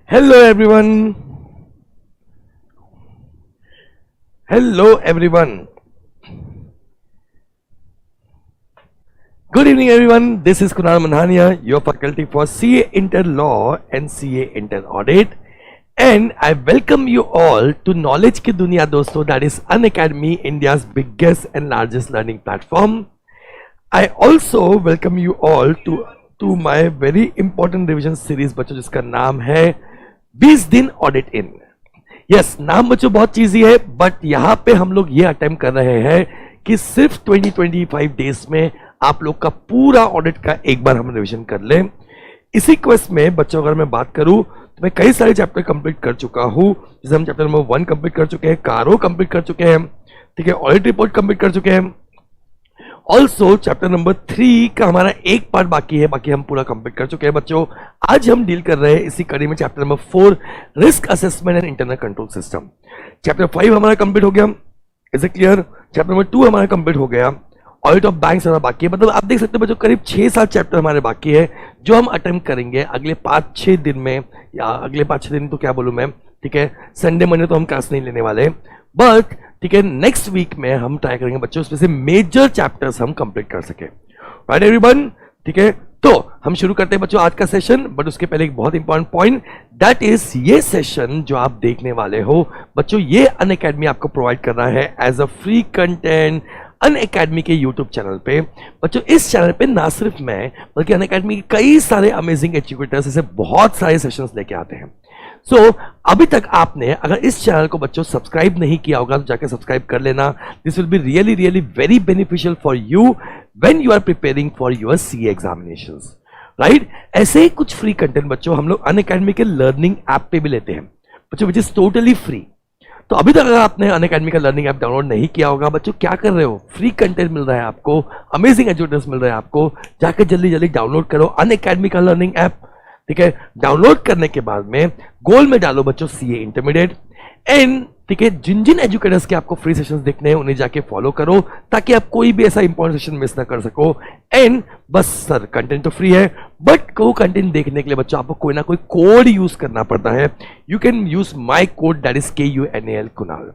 Hello everyone. Hello everyone. Good evening everyone. This is Kunal Manhania, your faculty for CA Inter Law and CA Inter Audit. And I welcome you all to Knowledge की दुनिया दोस्तों, that is Unacademy, India's biggest and largest learning platform. I also welcome you all to my very important revision series बच्चों, जिसका नाम है 20 दिन audit इन। Yes, नाम बच्चों बहुत चीजी है, बट यहाँ पे हम लोग ये अटेम्प्ट कर रहे हैं कि सिर्फ 20-25 डेज में आप लोग का पूरा ऑडिट का एक बार हम रिविजन कर लें। इसी क्वेस्ट में बच्चों अगर मैं बात करूं तो मैं कई सारे चैप्टर कंप्लीट कर चुका हूं। जैसे हम चैप्टर नंबर 1 कंप्लीट कर चुके हैं, कारो कंप्लीट कर चुके हैं, ठीक है, ऑडिट रिपोर्ट कंप्लीट कर चुके हैं। ऑल्सो चैप्टर नंबर 3 का हमारा एक पार्ट बाकी है, बाकी हम पूरा कंप्लीट कर चुके हैं बच्चों। आज हम डील कर रहे हैं इसी कड़ी में chapter number 4 risk assessment and internal control system. Chapter 5 हमारा कंप्लीट हो गया, is it clear? Chapter number 2 हमारा कंप्लीट हो गया। ऑडिट ऑफ बैंक्स हमारा बाकी है। मतलब आप देख सकते हो बच्चों, करीब 6-7 चैप्टर हमारे बाकी है जो हम अटेम्प्ट करेंगे अगले 5-6 दिन में, या अगले 5-6 दिन तो क्या बोलूं मैं, ठीक है। संडे मंडे तो हम क्लास नहीं लेने वाले, बट ठीक है, नेक्स्ट वीक में हम ट्राई करेंगे बच्चों उसमें से मेजर चैप्टर्स हम कंप्लीट कर सके। राइट एवरीवन, ठीक है। तो हम शुरू करते हैं बच्चों आज का सेशन, बट उसके पहले एक बहुत इंपॉर्टेंट पॉइंट, दैट इज ये सेशन जो आप देखने वाले हो बच्चों, ये अनअकैडमी आपको प्रोवाइड कर रहा है as a free content Unacademy के यूट्यूब चैनल पे। बच्चों इस चैनल पे ना सिर्फ मैं बल्कि अनअकैडमी के कई सारे अमेजिंग एजुकेटर्स ऐसे बहुत सारे सेशंस लेके आते हैं। सो अभी तक आपने अगर इस चैनल को बच्चों सब्सक्राइब नहीं किया होगा तो जाके सब्सक्राइब कर लेना। This will be really really very beneficial for you when you are preparing for your CA examinations, right. ऐसे ही कुछ फ्री कंटेंट बच्चों हम लोग अनअकैडमी के लर्निंग ऐप पे भी लेते हैं बच्चों, विच इज टोटली फ्री। तो अभी तक अगर आपने अनअकैडमी का लर्निंग ऐप डाउनलोड नहीं किया होगा बच्चों, क्या कर रहे हो? फ्री कंटेंट मिल रहा है आपको, अमेजिंग एजुकेटर्स मिल रहे हैं आपको, जाकर जल्दी जल्दी डाउनलोड करो अनअकैडमी का लर्निंग ऐप, ठीक है। डाउनलोड करने के बाद में गोल में डालो बच्चों सीए इंटरमीडिएट एंड, ठीक है, जिन जिन एजुकेटर्स के आपको फ्री सेशंस देखने हैं उन्हें जाके फॉलो करो ताकि आप कोई भी ऐसा इंपॉर्टेंट सेशन मिस ना कर सको। एंड बस सर, कंटेंट तो फ्री है, बट वो कंटेंट देखने के लिए बच्चों आपको कोई ना कोई कोड यूज करना पड़ता है। You can use my code, that is KUNAL Kunal,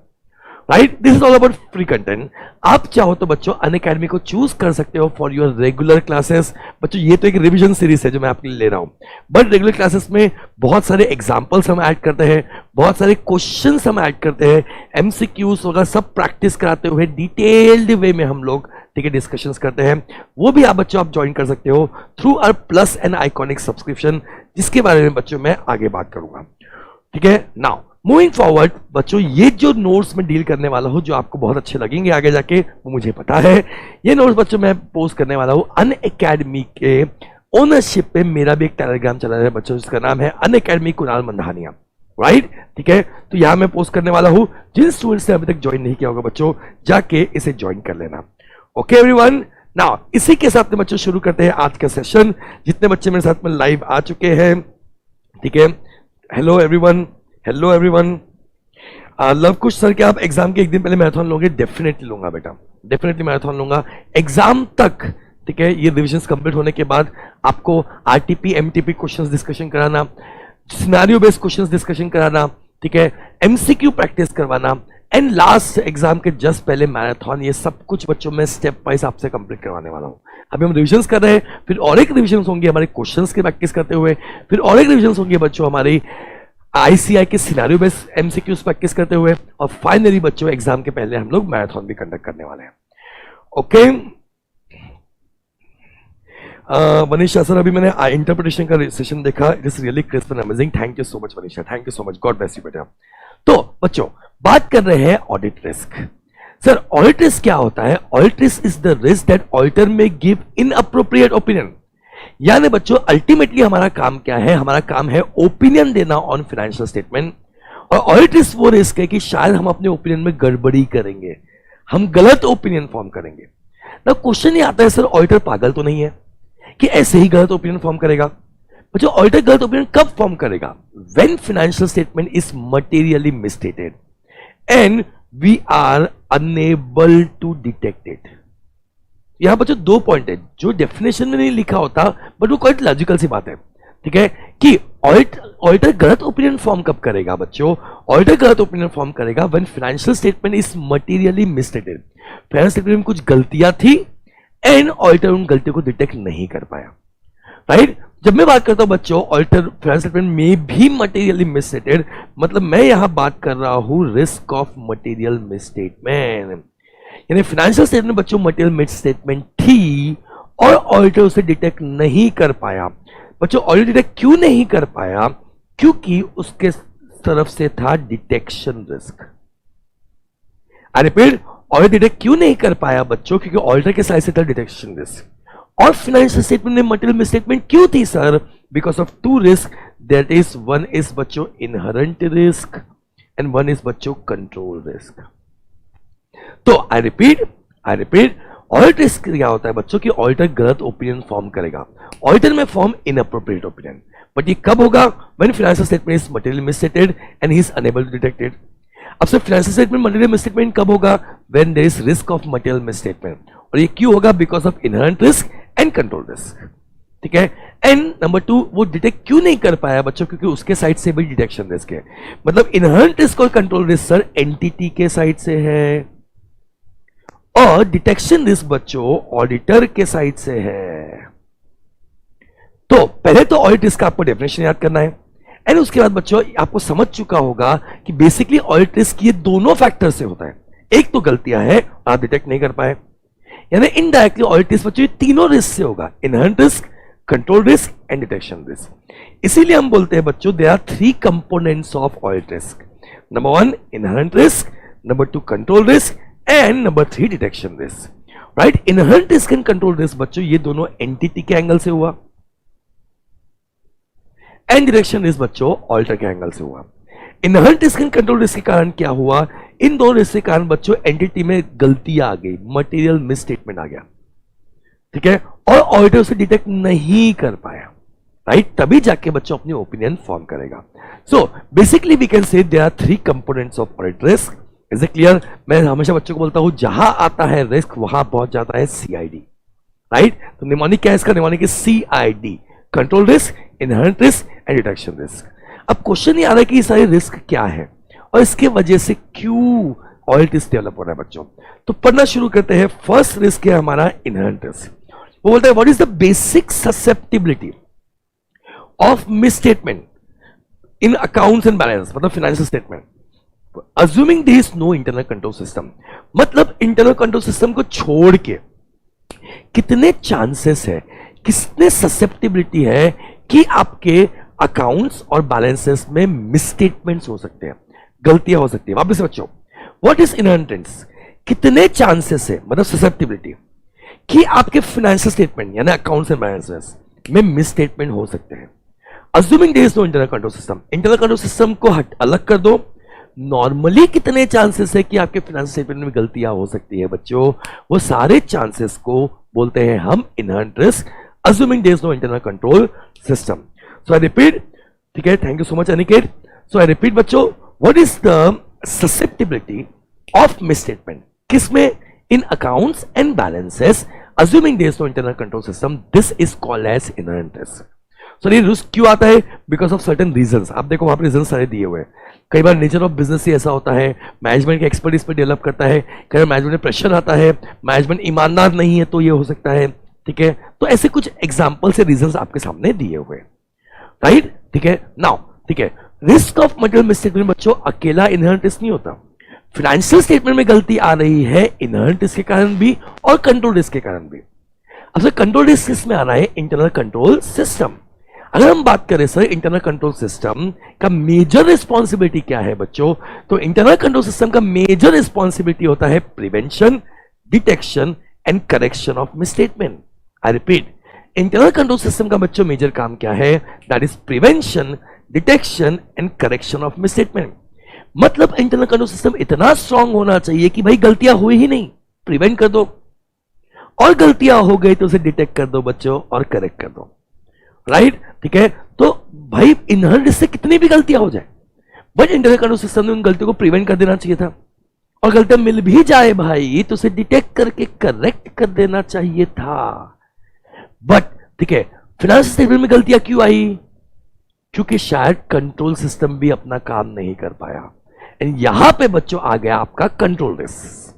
right. This is all about free content. आप चाहो तो बच्चों अनअकैडमी को चूज कर सकते हो फॉर योर रेगुलर क्लासेस। बच्चों ये तो एक रिवीजन सीरीज है जो मैं आपके लिए ले रहा हूं, बट रेगुलर क्लासेस में बहुत सारे एग्जांपल्स हम ऐड करते हैं, बहुत सारे क्वेश्चंस हम ऐड करते हैं, MCQs वगैरह सब प्रैक्टिस कराते हुए डिटेल्ड वे में हम लोग, ठीक है, डिस्कशंस करते हैं। वो भी आप बच्चों आप ज्वाइन कर सकते हो through our plus and iconic subscription, जिसके बारे में बच्चों मैं आगे बात करूंगा, ठीक है। नाउ मूविंग फॉरवर्ड बच्चों, ये जो नोट्स में डील करने वाला हूं जो आपको बहुत अच्छे लगेंगे आगे जाके, वो मुझे पता है। ये नोट्स बच्चों मैं पोस्ट करने वाला हूं अनअकैडमी के ओनरशिप पे। मेरा भी एक टेलीग्राम चला है बच्चों, जिसका नाम है अनअकैडमी कुणाल मंधानिया, राइट, ठीक है। तो यहां मैं पोस्ट करने वाला हूं, जिन स्टूडेंट्स ने अभी तक ज्वाइन नहीं किया होगा बच्चों, जाके इसे ज्वाइन कर लेना। ओके एवरीवन, नाउ इसी के साथ में बच्चों शुरू करते हैं आज का सेशन। जितने बच्चे मेरे साथ में लाइव आ चुके हैं, ठीक है, hello everyone, hello everyone. Luv Kush sir, क्या आप एग्जाम के एक दिन पहले मैराथन लोगे? डेफिनेटली लूंगा बेटा, डेफिनेटली मैराथन लूंगा एग्जाम तक, ठीक है। ये रिविजन्स कंप्लीट होने के बाद आपको RTP MTP क्वेश्चंस डिस्कशन कराना, सिनेरियो बेस्ड क्वेश्चंस डिस्कशन कराना, ठीक है, MCQ प्रैक्टिस करवाना, एंड लास्ट एग्जाम के जस्ट पहले मैराथन, ये सब कुछ बच्चों में स्टेप वाइज आपसे कंप्लीट करवाने वाला हूं। अभी हम रिविजन्स कर रहे हैं, फिर और एक रिविजन्स होंगे हमारे क्वेश्चंस की प्रैक्टिस करते हुए, फिर और एक रिविजन्स होंगे बच्चों हमारी ICI के सिनेरियो बेस्ड MCQs प्रैक्टिस करते हुए, और फाइनली बच्चों एग्जाम के पहले हम लोग मैराथन भी कंडक्ट करने वाले हैं। ओके मनीषा सर, अभी मैंने इंटरप्रिटेशन का सेशन देखा, it is really crisp and amazing. Thank you so much Manisha, thank you so much, God bless you बेटा। तो बच्चों बात कर रहे हैं audit risk. Sir audit risk क्या होता है? Audit risk is the risk that auditor में गिव इनअप्रोप्रिएट ओपिनियन। यानी बच्चों अल्टीमेटली हमारा काम क्या है? हमारा काम है ओपिनियन देना ऑन फाइनेंशियल स्टेटमेंट। और ऑडिट रिस्क वो रिस्क है कि शायद हम अपने ओपिनियन में गड़बड़ी करेंगे, हम गलत ओपिनियन फॉर्म करेंगे। ना क्वेश्चन ये आता है सर ऑडिटर पागल तो नहीं है कि ऐसे ही गलत ओपिनियन फॉर्म करेगा? बच्चों ऑडिटर गलत ओपिनियन कब फॉर्म करेगा? When financial statement is materially misstated and we are unable to detect it. यहां बच्चों 2 पॉइंट है जो डेफिनेशन में नहीं लिखा होता, बट वो क्वाइट लॉजिकल सी बात है, ठीक है, कि ऑडिट ऑडिटर गलत ओपिनियन फॉर्म कब करेगा बच्चों? ऑडिटर गलत ओपिनियन फॉर्म करेगा when financial statement is materially मिसस्टेटेड। Financial statement में कुछ गलतियां थी एंड ऑडिटर उन गलतियों को डिटेक्ट नहीं कर पाया, राइट? जब मैं बात करता हूं बच्चों ऑडिटर फाइनेंशियल स्टेटमेंट में भी मटेरियली मिसस्टेटेड, मतलब मैं यहां बात कर रहा हूं रिस्क ऑफ मटेरियल मिसस्टेटमेंट। यानी फाइनेंशियल स्टेटमेंट बच्चों मटेरियल मिसस्टेटमेंट थी और ऑडिटर उसे डिटेक्ट नहीं कर पाया। बच्चों ऑडिटर डिटेक्ट क्यों नहीं कर पाया? क्योंकि उसके तरफ से था detection risk. I repeat, auditor detect क्यों नहीं कर पाया बच्चों? क्योंकि ऑडिटर के साइड से था डिटेक्शन रिस्क। और फाइनेंशियल स्टेटमेंट में मटेरियल मिसस्टेटमेंट क्यों थी sir? Because of two risk, that is one is बच्चों inherent risk and one is बच्चों कंट्रोल रिस्क। तो आई रिपीट ऑडिटर रिस्क क्या होता है बच्चों? कि ऑडिटर गलत ओपिनियन फॉर्म करेगा। ऑडिटर में फॉर्म इनअप्रोप्रिएट ओपिनियन, बट ये कब होगा? When financial statement is materially misstated and he is unable to detect it. अब sir financial statement material misstatement कब होगा? When there is risk of material misstatement, और ये क्यों होगा? Because of inherent risk and control risk, ठीक है? And number 2, वो डिटेक्ट क्यों नहीं कर पाया बच्चों? क्योंकि उसके साइड से भी डिटेक्शन रिस्क है। मतलब इनहेरेंट रिस्क और कंट्रोल रिस्क सर एंटिटी के साइड से है और डिटेक्शन रिस्क बच्चों ऑडिटर के साइड से है। तो पहले तो ऑडिट रिस्क का आपको डेफिनेशन याद करना है एंड उसके बाद बच्चों आपको समझ चुका होगा कि बेसिकली ऑडिट रिस्क ये दोनों फैक्टर से होता है। एक तो गलतियां है आप डिटेक्ट नहीं कर पाए, यानी इनडायरेक्टली ऑडिट रिस्क बच्चों तीनों रिस्क से होगा, inherent risk, control risk and detection risk. इसीलिए हम बोलते हैं बच्चों there are 3 components of audit risk. Number 1 inherent risk, number 2 control risk and number 3 detection risk, right? Inherent risk and control risk बच्चों ये दोनों एंटिटी के एंगल से हुआ एंड डिटेक्शन रिस्क बच्चों ऑडिटर के एंगल से हुआ। Inherent risk and control risk के कारण क्या हुआ? इन दोनों रिस्क के कारण बच्चों एंटिटी में गलतियां आ गई, मटेरियल मिसस्टेटमेंट आ गया, ठीक है? और ऑडिटर उसे डिटेक्ट नहीं कर पाया, राइट? तभी जाके बच्चों अपनी ओपिनियन फॉर्म करेगा। So basically we can say there are 3 components of audit risk. Is it clear? मैं हमेशा बच्चों को बोलता हूं जहां आता है रिस्क वहां पहुंच जाता है सीआईडी, राइट? तो निमोनिक क्या है इसका? Mnemonic CID, control risk, inherent risk and detection risk. अब क्वेश्चन ये आ रहा है कि ये सारे रिस्क क्या है और इसके वजह से क्यों ऑडिट रिस्क डेवलप हो रहा है बच्चों। तो पढ़ना शुरू करते हैं। फर्स्ट रिस्क है हमारा इनहेरेंट रिस्क। वो बोलता है what is the basic susceptibility of misstatement in accounts and balance, मतलब financial statement, assuming there is no internal control system. मतलब इंटरनल कंट्रोल सिस्टम को छोड़ के कितने चांसेस है, कितने ससेप्टिबिलिटी है कि आपके अकाउंट्स और बैलेंसेस में मिसस्टेटमेंट्स हो सकते हैं, गलतियां हो सकती है। वापस से बच्चों, व्हाट इज इनहेरेंट रिस्क? कितने चांसेस है, मतलब ससेप्टिबिलिटी, कि आपके फाइनेंशियल स्टेटमेंट यानी अकाउंट्स एंड बैलेंसेस में मिसस्टेटमेंट हो सकते हैं। Assuming there is no internal control system. Internal control system को अलग कर दो। नॉर्मली कितने चांसेस है कि आपके फाइनेंशियल स्टेटमेंट में गलतियां हो सकती है बच्चों? वो सारे चांसेस को बोलते हैं हम inherent risk, assuming there is no internal control system. So I repeat, ठीक है? Thank you so much Aniket. So I repeat बच्चों, what is the susceptibility of misstatement? किसमें? In accounts and balances, assuming there is no internal control system, this is called as inherent risk. So ये risk क्यों आता है? Because of certain reasons. आप देखो वहां पर रीजंस सारे दिए हुए हैं। कई बार नेचर ऑफ बिजनेस ही ऐसा होता है, मैनेजमेंट का एक्सपर्ट इस पर डेवलप करता है, कई बार मैनेजमेंट में प्रेशर आता है, मैनेजमेंट ईमानदार नहीं है तो ये हो सकता है, ठीक है? तो ऐसे कुछ एग्जाम्पल से रीजंस आपके सामने दिए हुए, राइट? ठीक है? नाउ ठीक है, रिस्क ऑफ मटेरियल मिसस्टेटमेंट बच्चों अकेला इनहेरेंट रिस्क नहीं होता। फाइनेंशियल स्टेटमेंट में गलती आ रही है इनहेरेंट रिस्क के कारण भी और कंट्रोल रिस्क के कारण भी। अब सर कंट्रोल रिस्क किसमें आ रहा है? Internal control system. अगर हम बात करें सर इंटरनल कंट्रोल सिस्टम का मेजर रिस्पॉन्सिबिलिटी क्या है बच्चों? तो इंटरनल कंट्रोल सिस्टम का मेजर रिस्पॉन्सिबिलिटी होता है prevention, detection and correction of misstatement. I repeat, internal control system का बच्चों मेजर काम क्या है? That is prevention, detection and correction of misstatement. मतलब इंटरनल कंट्रोल सिस्टम इतना स्ट्रांग होना चाहिए कि भाई गलतियां हुई ही नहीं, प्रिवेंट कर दो, और गलतियां हो गई तो उसे डिटेक्ट कर दो बच्चों और करेक्ट कर दो, राइट? ठीक है? तो भाई इनहेरेंट रिस्क से कितनी भी गलतियां हो जाए, बट इंटरनल कंट्रोल सिस्टम ने उन गलतियों को प्रिवेंट कर देना चाहिए था, और गलतियां मिल भी जाए भाई तो उसे डिटेक्ट करके करेक्ट कर देना चाहिए था। बट ठीक है, फाइनेंशियल स्टेटमेंट में गलतियां क्यों आई? क्योंकि शायद कंट्रोल सिस्टम भी अपना काम नहीं कर पाया। एंड यहां पे बच्चों आ गया आपका control risk.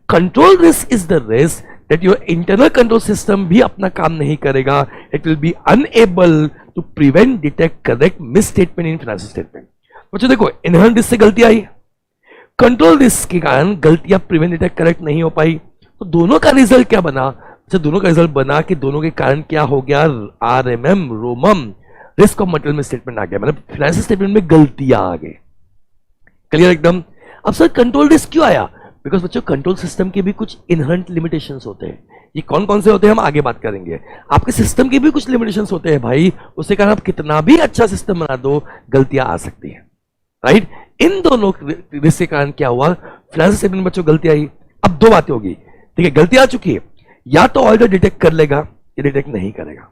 Control risk is the risk that your internal control system भी अपना काम नहीं करेगा। It will be unable to prevent, detect, correct misstatement in financial statement. बच्चों देखो, इनहेरेंट रिस्क से गलती आई, कंट्रोल रिस्क के कारण गलतियां प्रिवेंट, डिटेक्ट, करेक्ट नहीं हो पाई। तो दोनों का रिजल्ट क्या बना? अच्छा, दोनों का रिजल्ट बना कि दोनों के कारण क्या हो गया? आरएमएम, रोमम, रिस्क ऑफ मटेरियल स्टेटमेंट आ गया, मतलब फाइनेंशियल स्टेटमेंट में गलतियां आ गई। क्लियर एकदम? अब सर कंट्रोल रिस्क क्यों आया? बिकॉज बच्चों कंट्रोल सिस्टम के भी कुछ इनहेरेंट लिमिटेशंस होते हैं। ये कौन कौन से होते हैं हम आगे बात करेंगे। आपके सिस्टम के भी कुछ लिमिटेशंस होते हैं भाई, उसके कारण आप कितना भी अच्छा सिस्टम बना दो, गलतियां आ सकती हैं, राइट? इन दोनों रिस्क के कारण क्या हुआ? फाइनेंशियल स्टेटमेंट में बच्चों गलती आई। अब दो बातें होगी, ठीक है? गलती आ चुकी है, या तो ऑडिटर डिटेक्ट कर लेगा या डिटेक्ट नहीं करेगा।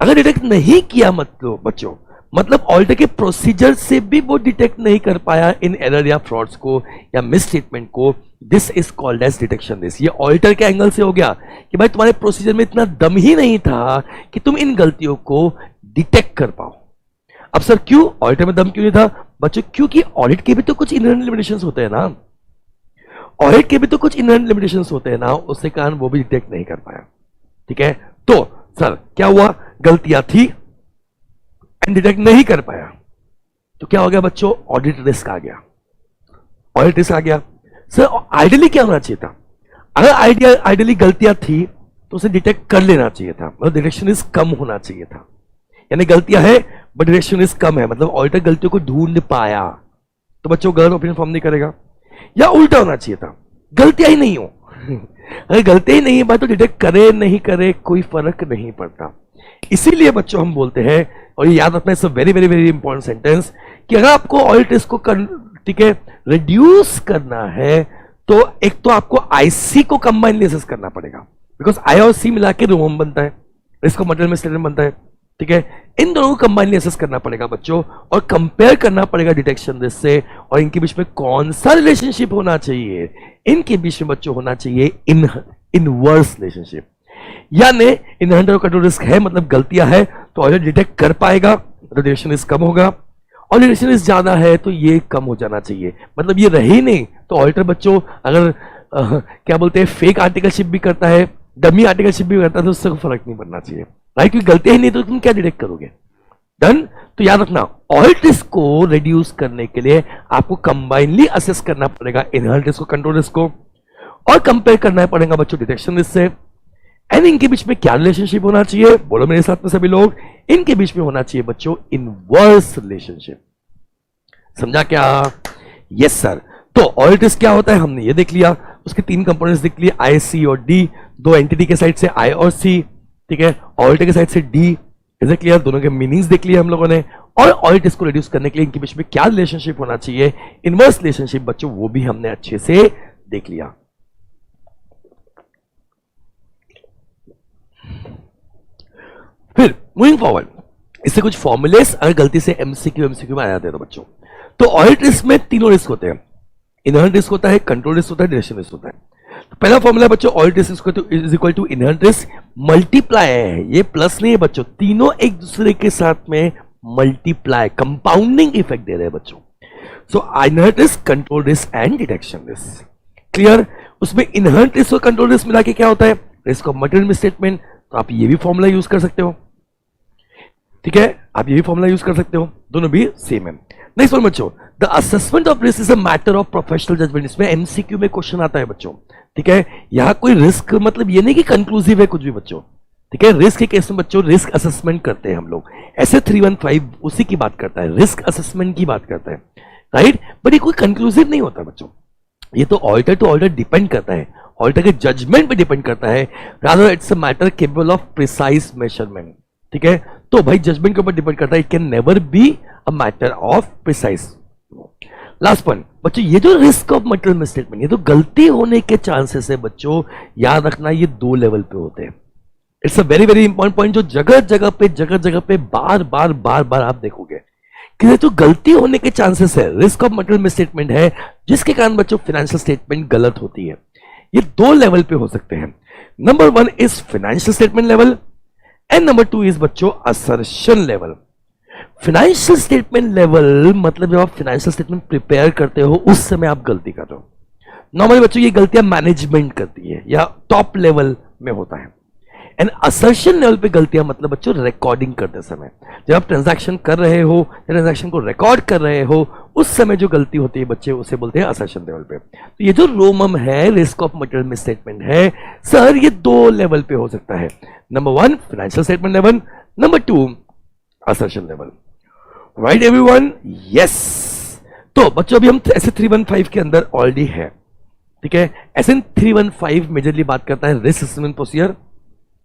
अगर डिटेक्ट नहीं किया मतलब बच्चों, मतलब ऑडिटर के प्रोसीजर से भी वो डिटेक्ट नहीं कर पाया इन एरर या फ्रॉड्स को या मिस स्टेटमेंट को, this is called as detection risk. ये ऑडिटर के एंगल से हो गया कि भाई तुम्हारे प्रोसीजर में इतना दम ही नहीं था कि तुम इन गलतियों को डिटेक्ट कर पाओ। अब सर क्यों ऑडिटर में दम क्यों नहीं था? बच्चों क्योंकि ऑडिट के भी तो कुछ इनहेरेंट लिमिटेशंस होते हैं ना, ऑडिट के भी तो कुछ इनहेरेंट लिमिटेशंस होते हैं ना, उसके कारण वो भी डिटेक्ट नहीं कर पाया। ठीक है, तो सर क्या हुआ? गलतियां थी एंड डिटेक्ट नहीं कर पाया, तो क्या हो गया बच्चों? ऑडिट रिस्क आ गया। ऑडिट रिस्क आ गया। सर आइडियली क्या होना चाहिए था? अगर आइडियली गलतियां थी तो उसे डिटेक्ट कर लेना चाहिए था, मतलब डिटेक्शन रिस्क कम होना चाहिए था। यानी गलतियां है बट डिटेक्शन रिस्क कम है, मतलब ऑडिटर गलतियों को ढूंढ पाया, तो बच्चों गलत ओपिनियन फॉर्म नहीं करेगा। या उल्टा होना चाहिए था, गलतियां ही नहीं हो अगर गलतियां ही नहीं है तो डिटेक्ट करे नहीं करे कोई फर्क नहीं पड़ता। इसीलिए बच्चों हम बोलते हैं, और ये याद रखना, it's a very very very important sentence, कि अगर आपको ऑडिट रिस्क को ठीक है रिड्यूस करना है तो एक तो आपको आईसी को कंबाइनली असेस करना पड़ेगा, बिकॉज आई और सी मिला के रोम बनता है, रिस्क ऑफ मटेरियल स्टेटमेंट बनता है। ठीक है, इन दोनों को कंबाइनली असेस करना पड़ेगा बच्चों, और कंपेयर करना पड़ेगा डिटेक्शन रिस्क से, और इनके बीच में कौन सा रिलेशनशिप होना चाहिए? इनके बीच में बच्चों होना चाहिए इनवर्स रिलेशनशिप। यानी इनहेरेंट और कंट्रोल रिस्क है, मतलब गलतियां है तो ऑडिटर डिटेक्ट कर पाएगा तो डिटेक्शन रिस्क कम होगा, और डिटेक्शन रिस्क ज्यादा है तो ये कम हो जाना चाहिए। मतलब ये रहे नहीं तो ऑडिटर बच्चों अगर क्या बोलते हैं फेक आर्टिकलशिप भी करता है, डमी आर्टिकलशिप भी करता है, तो उससे फर्क नहीं पड़ना चाहिए, राइट? क्योंकि गलतियां ही नहीं तो तुम क्या डिटेक्ट करोगे? डन? तो याद रखना, ऑडिट रिस्क को रिड्यूस करने के लिए आपको कंबाइनली असेस करना पड़ेगा इनहेरेंट रिस्क को, कंट्रोल रिस्क को, और कंपेयर करना पड़ेगा बच्चों डिटेक्शन रिस्क से। एंड इनके बीच में क्या रिलेशनशिप होना चाहिए? बोलो मेरे साथ में सभी लोग, इनके बीच में होना चाहिए बच्चों इनवर्स रिलेशनशिप। समझा क्या? Yes sir. तो ऑडिट रिस्क क्या होता है हमने ये देख लिया, उसके तीन कंपोनेंट्स देख लिए, आई, सी और डी। दो एंटिटी के साइड से आई और सी, ठीक है, ऑडिटर के साइड से डी। Is it clear? दोनों के मीनिंग्स देख लिए हम लोगों ने, और ऑडिट रिस्क को रिड्यूस करने के लिए इनके बीच में क्या रिलेशनशिप होना चाहिए, इनवर्स रिलेशनशिप बच्चों, वो भी हमने अच्छे से देख लिया। फिर मूविंग फॉरवर्ड, इससे कुछ फॉर्मूलेस अगर गलती से एमसीक्यू में आ जाते हैं तो बच्चों, तो ऑडिट रिस्क में तीनों रिस्क होते हैं, इनहेरेंट रिस्क होता है, कंट्रोल रिस्क होता है, डिटेक्शन रिस्क होता है। तो पहला फॉर्मूला बच्चों, audit risk is equal to inherent risk multiply है, ये प्लस नहीं है बच्चों, तीनों एक दूसरे के साथ में मल्टीप्लाई, कंपाउंडिंग इफेक्ट दे रहे हैं बच्चों। So inherent risk, control risk and detection risk. Clear? उसमें इनहेरेंट रिस्क और कंट्रोल रिस्क मिला के क्या होता है? Risk of material misstatement. तो आप ये भी फॉर्मूला यूज कर सकते हो, ठीक है, आप ये भी फॉर्मूला यूज कर सकते हो, दोनों भी सेम है। नेक्स्ट वन बच्चों, the assessment of risk is a matter of professional judgement. इसमें एमसीक्यू में क्वेश्चन आता है बच्चों, ठीक है। यहां कोई रिस्क मतलब ये नहीं कि कंक्लूसिव है कुछ भी बच्चों, ठीक है। रिस्क के केस में बच्चों रिस्क असेसमेंट करते हैं हम लोग, ऐसे 315 उसी की बात करता है, रिस्क असेसमेंट की बात करता है, राइट। बट ये कोई कंक्लूसिव नहीं होता बच्चों, ये तो ऑडिटर टू ऑडिटर डिपेंड करता है, ऑडिटर के जजमेंट पे डिपेंड करता है, rather it's a matter capable of precise measurement, ठीक है। तो भाई जजमेंट के ऊपर डिपेंड करता है, it can never be a matter of precise. Last point बच्चों, ये जो रिस्क ऑफ मटेरियल मिसस्टेटमेंट, ये तो गलती होने के चांसेस है बच्चों, याद रखना ये दो लेवल पे होते हैं। It's a very very important point, जो जगह जगह पे बार बार आप देखोगे कि तो गलती होने के चांसेस है, रिस्क ऑफ मटेरियल मिसस्टेटमेंट है, जिसके कारण बच्चों फाइनेंशियल स्टेटमेंट गलत होती है। ये दो लेवल पे हो सकते हैं, number 1 is financial statement level and number 2 is बच्चों assertion level. Financial statement level मतलब जब आप फाइनेंशियल स्टेटमेंट प्रिपेयर करते हो उस समय आप गलती कर रहे हो। नॉर्मली बच्चों ये गलतियां मैनेजमेंट करती है या टॉप लेवल में होता है। एंड असर्शन लेवल पे गलतियां मतलब बच्चों रिकॉर्डिंग करते समय, जब आप ट्रांजैक्शन कर रहे हो या ट्रांजैक्शन को रिकॉर्ड कर रहे हो उस समय जो गलती होती है बच्चे उसे बोलते हैं असर्शन लेवल पे। तो ये जो रोमम है रिस्क ऑफ मटेरियल मिसस्टेटमेंट है सर, ये दो लेवल पे हो सकता है। Number 1 financial statement level, number 2 assertion level. Right everyone? Yes. तो बच्चों अभी हम ऐसे 315 के अंदर ऑलरेडी है, ठीक है। एसएन 315 मेजरली बात करता है रिस्क असेसमेंट प्रोसीजर,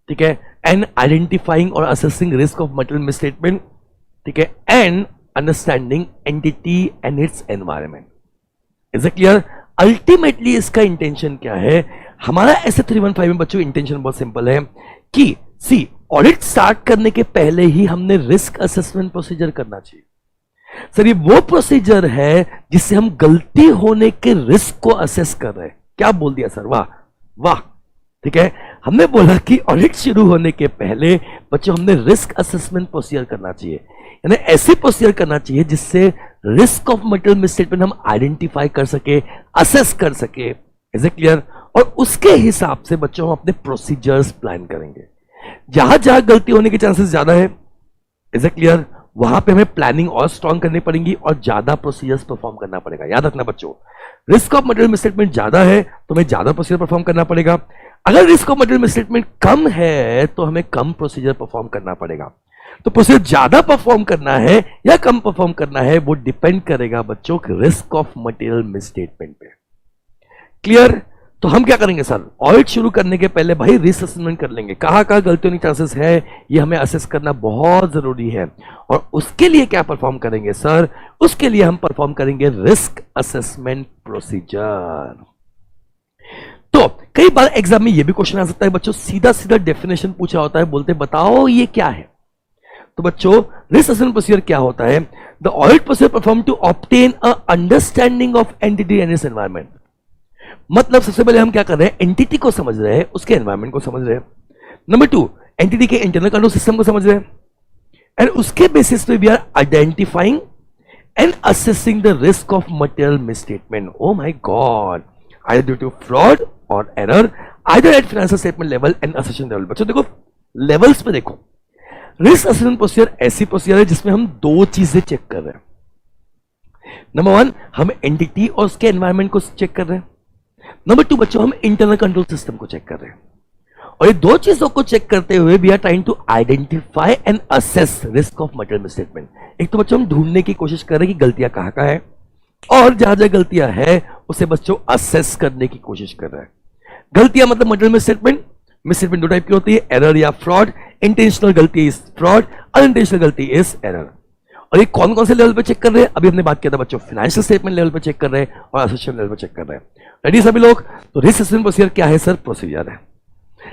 ठीक है, एंड आइडेंटिफाइंग और assessing risk of material misstatement, ठीक है, and understanding entity and its environment. Is it clear? Ultimately इसका इंटेंशन क्या है? हमारा ऐसे 315 में बच्चों इंटेंशन बहुत सिंपल है कि सी ऑडिट स्टार्ट करने के पहले ही हमने रिस्क असेसमेंट प्रोसीजर करना चाहिए। सर ये वो प्रोसीजर है जिससे हम गलती होने के रिस्क को असेस कर रहे हैं। क्या बोल दिया सर? वाह वाह, ठीक है। हमने बोला कि ऑडिट शुरू होने के पहले बच्चों हमने रिस्क असेसमेंट प्रोसीजर करना चाहिए, यानी ऐसे प्रोसीजर करना चाहिए जिससे रिस्क ऑफ मटेरियल मिसस्टेटमेंट हम आइडेंटिफाई कर सके, असेस कर सके। Is it clear? और उसके हिसाब से बच्चों हम अपने प्रोसीजर्स प्लान करेंगे। जहां जहां गलती होने के चांसेस ज्यादा है, इज इट क्लियर, वहां पे हमें प्लानिंग और स्ट्रॉन्ग करनी पड़ेगी और ज्यादा प्रोसीजर्स परफॉर्म करना पड़ेगा। याद रखना बच्चों, रिस्क ऑफ मटेरियल मिसस्टेटमेंट ज्यादा है तो हमें ज्यादा प्रोसीजर परफॉर्म करना पड़ेगा। अगर रिस्क ऑफ मटेरियल मिसस्टेटमेंट कम है तो हमें कम प्रोसीजर परफॉर्म करना पड़ेगा। तो प्रोसीजर ज्यादा परफॉर्म करना है या कम परफॉर्म करना है वो डिपेंड करेगा बच्चों रिस्क ऑफ मटेरियल मिसस्टेटमेंट पे। क्लियर? तो हम क्या करेंगे सर, ऑडिट शुरू करने के पहले भाई रिस्क असेसमेंट कर लेंगे, कहां कहां गलती होने के चांसेस है ये हमें असेस करना बहुत जरूरी है। और उसके लिए क्या परफॉर्म करेंगे सर? उसके लिए हम परफॉर्म करेंगे रिस्क असेसमेंट प्रोसीजर। तो कई बार एग्जाम में ये भी क्वेश्चन आ सकता है बच्चों, सीधा सीधा डेफिनेशन पूछा होता है, बोलते बताओ ये क्या है। तो बच्चों रिस्क असेसमेंट प्रोसीजर क्या होता है? The audit procedure perform to obtain a understanding of entity and its environment. मतलब सबसे पहले हम क्या कर रहे हैं, एंटिटी को समझ रहे हैं, उसके एनवायरनमेंट को समझ रहे हैं। नंबर 2 एंटिटी के इंटरनल कंट्रोल सिस्टम को समझ रहे हैं एंड उसके बेसिस पे we are identifying and assessing the risk of material misstatement. Oh my god, either due to fraud और error, either at financial statement level and assertion level. बच्चों देखो levels पे देखो, रिस्क असेसमेंट प्रोसीजर ऐसी procedure है जिसमें हम दो चीजें चेक कर रहे हैं। नंबर 1 हम एंटिटी और उसके एनवायरनमेंट को चेक कर रहे हैं। नंबर 2 बच्चों हम इंटरनल कंट्रोल सिस्टम को चेक कर रहे हैं। और ये दो चीजों को चेक करते हुए we are trying to identify and assess risk of material misstatement. एक तो बच्चों हम ढूंढने की कोशिश कर रहे हैं कि गलतियां कहां कहां है, और जहां जहां गलतियां है उसे बच्चों असेस करने की कोशिश कर रहे हैं। गलतियां मतलब मटेरियल मिसस्टेटमेंट, मिसस्टेटमेंट दो टाइप की होती है, एरर या फ्रॉड। इंटेंशनल गलती इज फ्रॉड, अनइंटेंशनल गलती इज एरर। और ये कौन कौन से लेवल पे चेक कर रहे हैं? अभी हमने बात किया था बच्चों, फाइनेंशियल स्टेटमेंट लेवल पे चेक कर रहे हैं और असेशन लेवल पे चेक कर रहे हैं। रेडी सभी लोग? तो रिस्क असेसमेंट प्रोसीजर क्या है सर? प्रोसीजर है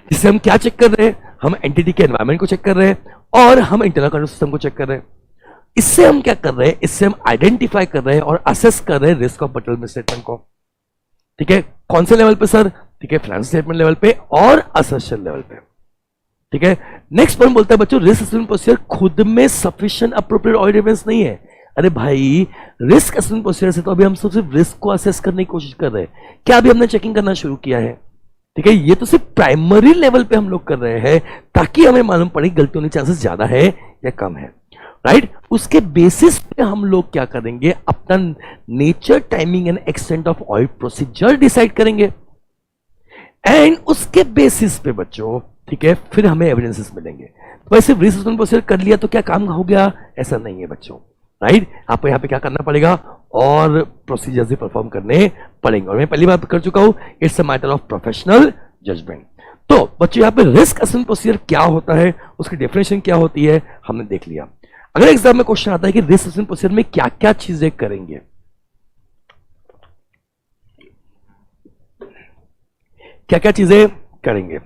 जिससे हम क्या चेक कर रहे हैं, हम एंटिटी के एनवायरनमेंट को चेक कर रहे हैं और हम इंटरनल कंट्रोल सिस्टम को चेक कर रहे हैं। इससे हम क्या कर रहे हैं, इससे हम आइडेंटिफाई कर रहे हैं और असेस कर रहे हैं रिस्क ऑफ मटेरियल मिसस्टेटमेंट को। ठीक है, कौन से लेवल पे सर? ठीक है, फाइनेंशियल स्टेटमेंट लेवल पे और असेशन लेवल पे। ठीक है, नेक्स्ट पॉइंट बोलता है बच्चों रिस्क असेसमेंट प्रोसीजर खुद में सफिशिएंट अप्रोप्रिएट ऑडिट एविडेंस नहीं है। अरे भाई, रिस्क असेसमेंट प्रोसीजर से तो अभी हम सिर्फ रिस्क को असेस करने की कोशिश कर रहे हैं, क्या अभी हमने चेकिंग करना शुरू किया है? ठीक है, ये तो सिर्फ प्राइमरी लेवल पे हम लोग कर रहे हैं ताकि हमें मालूम पड़े गलती होने के चांसेस ज्यादा है या कम है। राइट, उसके बेसिस पे हम लोग क्या करेंगे, अपना nature, timing and extent of audit procedure decide करेंगे एंड उसके बेसिस पे बच्चों, ठीक है, फिर हमें एविडेंसेस मिलेंगे। तो वैसे रिस्क असेसमेंट प्रोसीजर कर लिया तो क्या काम हो गया? ऐसा नहीं है बच्चों। राइट, आपको यहाँ पे क्या करना पड़ेगा और प्रोसीजर्स भी परफॉर्म करने पड़ेंगे। और मैं पहली बात कर चुका हूं, it's a matter of professional judgement. तो बच्चों यहाँ पे रिस्क असेसमेंट प्रोसीजर क्या होता है, उसकी डेफिनेशन क्या होती है, हमने देख लिया। अगर एग्जाम में क्वेश्चन आता है कि रिस्क असेसमेंट प्रोसीजर में क्या क्या चीजें करेंगे, क्या क्या चीजें करेंगे,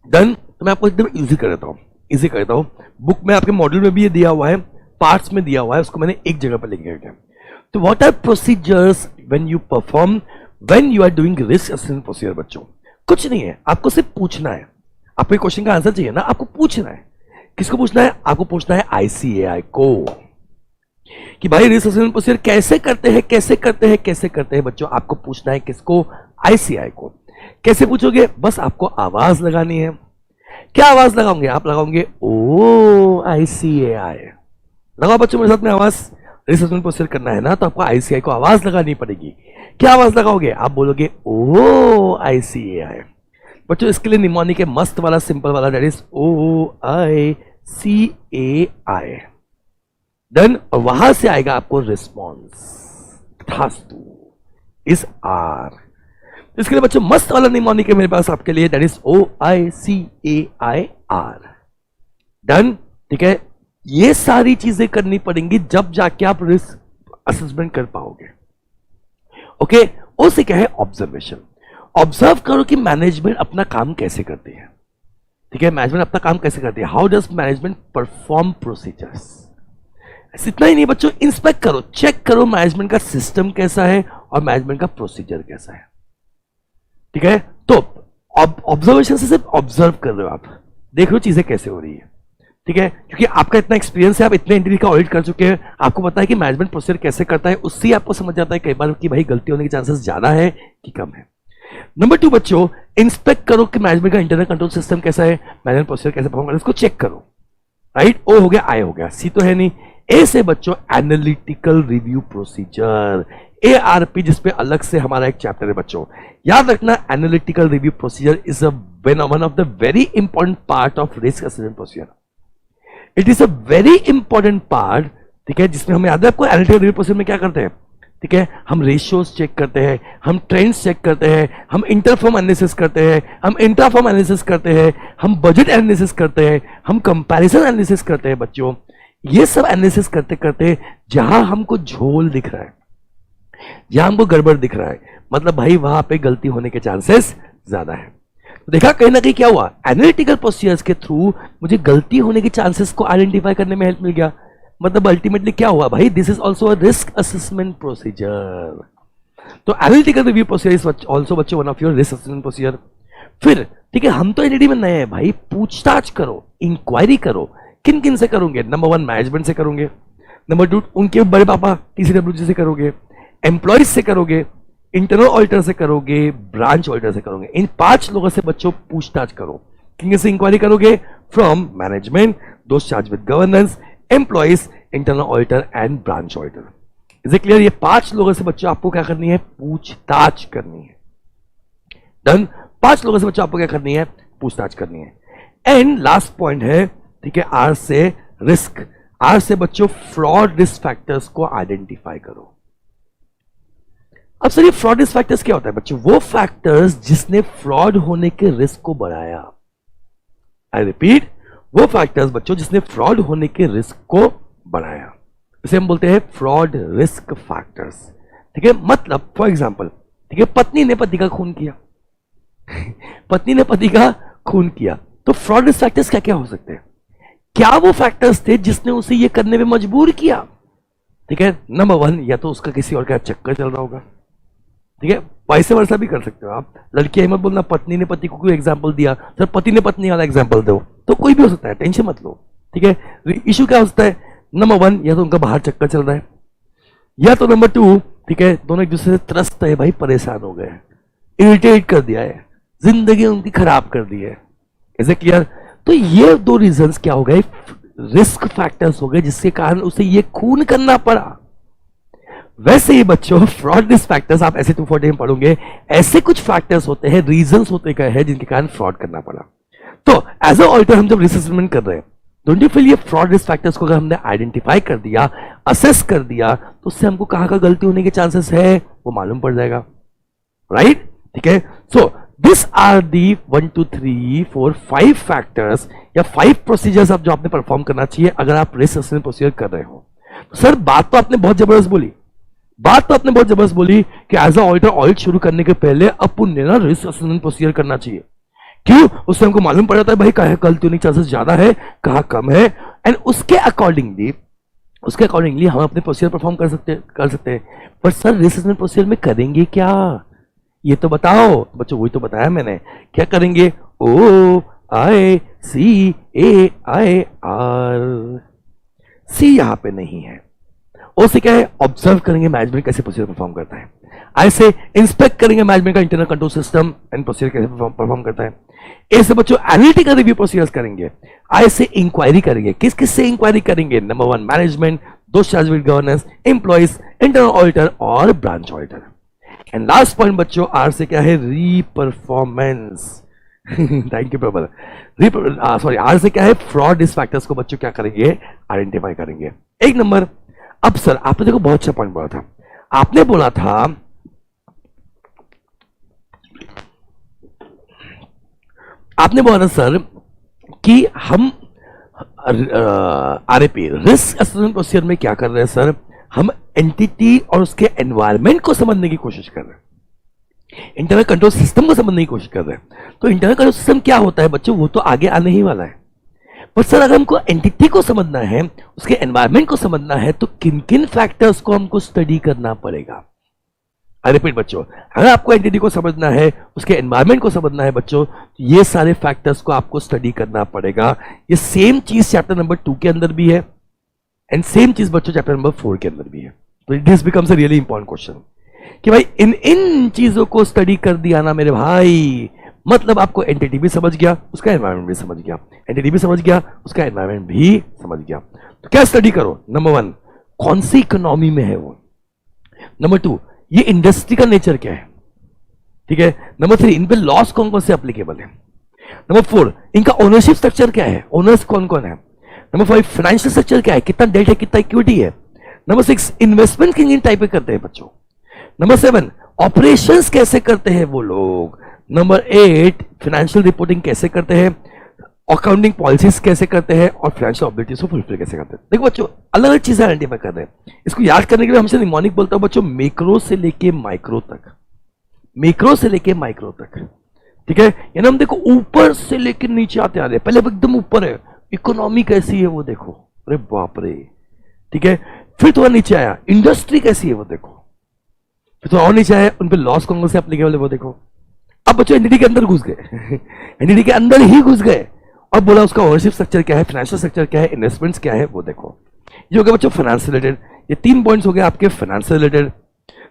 डन। तो मैं आपको एकदम इजी कर देता हूं। बुक में आपके मॉड्यूल में भी ये दिया हुआ है, पार्ट्स में दिया हुआ है, उसको मैंने एक जगह पर लिख दिया। तो what are procedures when you perform, when you are doing risk assessment procedure? बच्चों कुछ नहीं है, आपको सिर्फ पूछना है। आपको क्वेश्चन का आंसर चाहिए ना, आपको पूछना है। किसको पूछना है? आपको पूछना है ICAI को। कि भाई रिस्क असेसमेंट प्रोसीजर कैसे करते हैं, कैसे करते हैं, कैसे करते हैं बच्चों। आपको पूछना है किसको, आईसीएआई को। कैसे पूछोगे, बस आपको आवाज लगानी है। क्या आवाज लगाओगे आप, लगाओगे ओ आईसीएआई। लगाओ बच्चों मेरे साथ में आवाज। रिस्क असेसमेंट प्रोसीजर करना है ना, तो आपको आईसीएआई को आवाज लगानी पड़ेगी। क्या आवाज लगाओगे, आप बोलोगे ओ आईसीएआई। बच्चों इसके लिए निमोनिक है मस्त वाला, सिंपल वाला, that is O I C A I. Done. और वहां से आएगा आपको रिस्पॉन्स, तथास्तु इज आर। इसके लिए बच्चों मस्त वाला निमोनिक है मेरे पास आपके लिए, that is O I C A I R. Done. ठीक है, ये सारी चीजें करनी पड़ेंगी जब जाके आप रिस्क असेसमेंट कर पाओगे। ओके। उसे क्या है, ऑब्जर्वेशन। ऑब्जर्व करो कि मैनेजमेंट अपना काम कैसे करती है। ठीक है, मैनेजमेंट अपना काम कैसे करती है, how does management perform procedures. इतना ही नहीं बच्चों, इंस्पेक्ट करो, चेक करो मैनेजमेंट का सिस्टम कैसा है और मैनेजमेंट का प्रोसीजर कैसा है। ठीक है, तो ऑब्जर्वेशन से सिर्फ ऑब्जर्व कर रहे हो आप, देख रहे हो चीजें कैसे हो रही है। ठीक है, क्योंकि आपका इतना एक्सपीरियंस है, आप इतने एंटिटी का ऑडिट कर चुके हैं, आपको पता है कि मैनेजमेंट प्रोसीजर कैसे करता है। उससे आपको समझ जाता है कई बार कि भाई गलती होने के चांसेस ज्यादा है कि कम है। नंबर 2 बच्चों, इंस्पेक्ट करो कि मैनेजमेंट का इंटरनल कंट्रोल सिस्टम कैसा है, मैनेजमेंट प्रोसीजर कैसे परफॉर्म कर रहा है, इसको चेक करो। राइट, ओ हो गया, आई हो गया, सी तो है नहीं। ए से बच्चों एनालिटिकल रिव्यू प्रोसीजर, एआरपी, जिसपे अलग से हमारा एक चैप्टर है बच्चों। याद रखना, analytical review procedure is one of the very important part of risk assessment procedure. It is a very important part. ठीक है, जिसमें हमें याद है आपको एनालिटिकल रिव्यू प्रोसीजर में क्या करते हैं। ठीक है, हम रेशियोज चेक करते हैं, हम ट्रेंड्स चेक करते हैं, हम इंटरफॉर्म एनालिसिस करते हैं, हम इंट्राफॉर्म एनालिसिस करते हैं, हम बजट एनालिसिस करते हैं, हम कंपैरिजन एनालिसिस करते हैं बच्चों। ये सब एनालिसिस करते करते जहां हमको झोल दिख रहा है, जहां हमको गड़बड़ दिख रहा है, मतलब भाई वहां पे गलती होने के चांसेस ज्यादा है। तो देखा कहीं ना कहीं क्या हुआ, एनालिटिकल प्रोसीजर्स के थ्रू मुझे गलती होने के चांसेस को आइडेंटिफाई करने में हेल्प मिल गया। मतलब अल्टीमेटली क्या हुआ भाई, this is also a risk assessment procedure. तो analytical review procedure is also बच्चों one of your risk assessment procedure. फिर ठीक है, हम तो एनडीटी में नए हैं भाई, पूछताछ करो, इंक्वायरी करो। किन किन से करोगे, नंबर 1 मैनेजमेंट से करोगे, नंबर 2 उनके बड़े पापा टीसीडब्ल्यूजी से करोगे, एम्प्लॉइज से करोगे, इंटरनल ऑडिटर से करोगे, ब्रांच ऑडिटर से करोगे। इन 5 लोगों से बच्चों पूछताछ करो। किन से इंक्वायरी करोगे, from management, those charged with governance, employees, internal auditor and branch auditor. Is it clear? ये 5 लोगों से बच्चों आपको क्या करनी है, पूछताछ करनी है। डन। 5 लोगों से बच्चों आपको क्या करनी है, पूछताछ करनी है। एंड लास्ट पॉइंट है, ठीक है, आर से रिस्क। आर से बच्चों फ्रॉड रिस्क फैक्टर्स को आइडेंटिफाई करो। अब सर ये फ्रॉड रिस्क फैक्टर्स क्या होता है बच्चों, वो फैक्टर्स जिसने फ्रॉड होने के रिस्क को बढ़ाया। आई रिपीट, वो फैक्टर्स बच्चों जिसने फ्रॉड होने के रिस्क को बढ़ाया, इसे हम बोलते हैं फ्रॉड रिस्क फैक्टर्स। ठीक है, मतलब फॉर एग्जांपल, ठीक है, पत्नी ने पति का खून किया पत्नी ने पति का खून किया, तो फ्रॉड रिस्क फैक्टर्स क्या क्या हो सकते हैं। क्या वो फैक्टर्स थे जिसने उसे ये करने में मजबूर किया। ठीक है, नंबर 1, या तो उसका किसी और का चक्कर चल रहा होगा। ठीक है, वैसे वर्षा भी कर सकते हो आप। लड़की हिम्मत बोलना पत्नी ने पति को कोई एग्जाम्पल दिया, सर पति ने पत्नी वाला एग्जाम्पल दो, तो कोई भी हो सकता है, टेंशन मत लो। ठीक है, इशू क्या हो सकता है, नंबर 1 या तो उनका बाहर चक्कर चल रहा है, या तो नंबर 2, ठीक है, दोनों एक दूसरे से त्रस्त है भाई, परेशान हो गए, इरिटेट कर दिया है, जिंदगी उनकी खराब कर दी है। Is it clear? तो ये 2 रीजंस क्या हो गए, रिस्क फैक्टर्स हो गए, जिसके कारण उसे ये खून करना पड़ा। वैसे ही बच्चों फ्रॉड रिस्क फैक्टर्स आप ऐसे 240 में पढ़ोगे, ऐसे कुछ फैक्टर्स होते हैं, रीजंस होते हैं जिनके कारण फ्रॉड करना पड़ा। तो एज अ ऑडिटर हम जब रिस्क असेसमेंट कर रहे हैं, डोंट यू फील ये फ्रॉड रिस्क फैक्टर्स को अगर हमने आइडेंटिफाई कर दिया, असेस कर दिया, तो उससे हमको कहां का गलती होने के चांसेस है वो मालूम पड़ जाएगा। राइट? ठीक है, so this are the 1 2 3 4 5 factors या 5 प्रोसीजर्स आप जो आपने परफॉर्म करना चाहिए अगर आप रिस्क असेसमेंट प्रोसीजर कर रहे हो। तो सर बात तो आपने बहुत जबरदस्त बोली, कि एज अ ऑडिटर ऑडिट शुरू करने के पहले अपन ने ना रिस्क असेसमेंट प्रोसीजर करना चाहिए। क्यों? उससे हमको मालूम पड़ जाता है भाई कहाँ गलती होने के चांसेस ज्यादा है, कहाँ कम है, एंड उसके अकॉर्डिंगली हम अपने प्रोसीजर परफॉर्म कर सकते हैं। पर सर रिस्क असेसमेंट प्रोसीजर में करेंगे क्या, ये तो बताओ बच्चों। वही तो बताया मैंने, क्या करेंगे, ओ I C A I are. सी यहां पे नहीं है, ओ से क्या है, ऑब्जर्व करेंगे मैनेजमेंट कैसे प्रोसीजर परफॉर्म करता है। आई से इंस्पेक्ट करेंगे मैनेजमेंट का internal control system and procedure कैसे परफॉर्म करता है। ए से बच्चों एनालिटिकल रिव्यू प्रोसीजर्स करेंगे। आई से इंक्वायरी करेंगे, किस किस से इंक्वायरी करेंगे, number 1 management, those charged with governance, employees, internal auditor और branch auditor. And last point बच्चों आर से क्या है, reperformance. Thank you Prabal. Sorry, R से क्या है, फ्रॉड रिस्क फैक्टर्स को बच्चों क्या करेंगे, आइडेंटिफाई करेंगे। एक नंबर। अब सर आपने देखो बहुत अच्छा पॉइंट बोला था, आपने बोला था सर कि हम आरएपी रिस्क असेसमेंट प्रोसीजर में क्या कर रहे हैं सर, हम एंटिटी और उसके एनवायरमेंट को समझने की कोशिश कर रहे हैं, इंटरनल कंट्रोल सिस्टम को समझने की कोशिश कर रहे हैं। तो इंटरनल कंट्रोल सिस्टम क्या होता है बच्चों, वो तो आगे आने ही वाला है। पर सर अगर हमको एंटिटी को समझना है, उसके एनवायरमेंट को समझना है, तो किन किन फैक्टर्स को हमको स्टडी करना पड़ेगा। आई रिपीट बच्चों, अगर आपको एंटिटी को समझना है, उसके एनवायरमेंट को समझना है बच्चों, ये सारे फैक्टर्स को आपको स्टडी करना पड़ेगा। ये सेम चीज चैप्टर नंबर 2 के अंदर भी है एंड सेम चीज बच्चों चैप्टर नंबर 4 के अंदर भी है। तो this becomes a really important question कि भाई इन चीजों को स्टडी कर दिया ना मेरे भाई, मतलब आपको एंटिटी भी समझ गया, उसका एनवायरमेंट भी समझ गया, एंटिटी भी समझ गया, उसका एनवायरमेंट भी समझ गया। तो क्या स्टडी करो, नंबर 1 कौन सी इकोनॉमी में है वो, नंबर 2 ये इंडस्ट्री का नेचर क्या है, ठीक है, नंबर 3 इन पे लॉस कौन कौन से एप्लीकेबल है, नंबर 4 इनका ओनरशिप स्ट्रक्चर क्या है, ओनर्स कौन कौन है, नंबर 5 फाइनेंशियल स्ट्रक्चर क्या है, कितना डेट है, कितना इक्विटी है, नंबर 6 इन्वेस्टमेंट किन टाइप पे करते हैं बच्चों, नंबर 7 ऑपरेशंस कैसे करते हैं वो लोग, नंबर 8 फाइनेंशियल रिपोर्टिंग कैसे करते हैं, अकाउंटिंग पॉलिसीज कैसे करते हैं और फाइनेंशियल ऑब्लिगेशंस को फुलफिल कैसे करते हैं। देखो बच्चों अलग अलग चीजें आइडेंटिफाई कर रहे हैं। इसको याद करने के लिए हमसे निमोनिक बोलता हूं बच्चों, मैक्रो से लेके माइक्रो तक, मैक्रो से लेके माइक्रो तक, ठीक है। यानी हम देखो ऊपर से लेके नीचे आते आ रहे हैं, पहले एकदम ऊपर है इकोनॉमी कैसी है वो देखो, अरे बाप रे, ठीक है, फिर थोड़ा नीचे आया इंडस्ट्री कैसी है वो देखो, फिर थोड़ा और नीचे आया उन पे लॉस कौन से एप्लीकेबल है वो देखो। अब बच्चों एनडीटी के अंदर घुस गए एनडीटी के अंदर ही घुस गए और बोला उसका ओनरशिप स्ट्रक्चर क्या है, फाइनेंशियल स्ट्रक्चर क्या है, इन्वेस्टमेंट्स क्या है वो देखो। ये हो गया बच्चों फाइनेंस से रिलेटेड, ये 3 पॉइंट्स हो गए आपके फाइनेंस से रिलेटेड,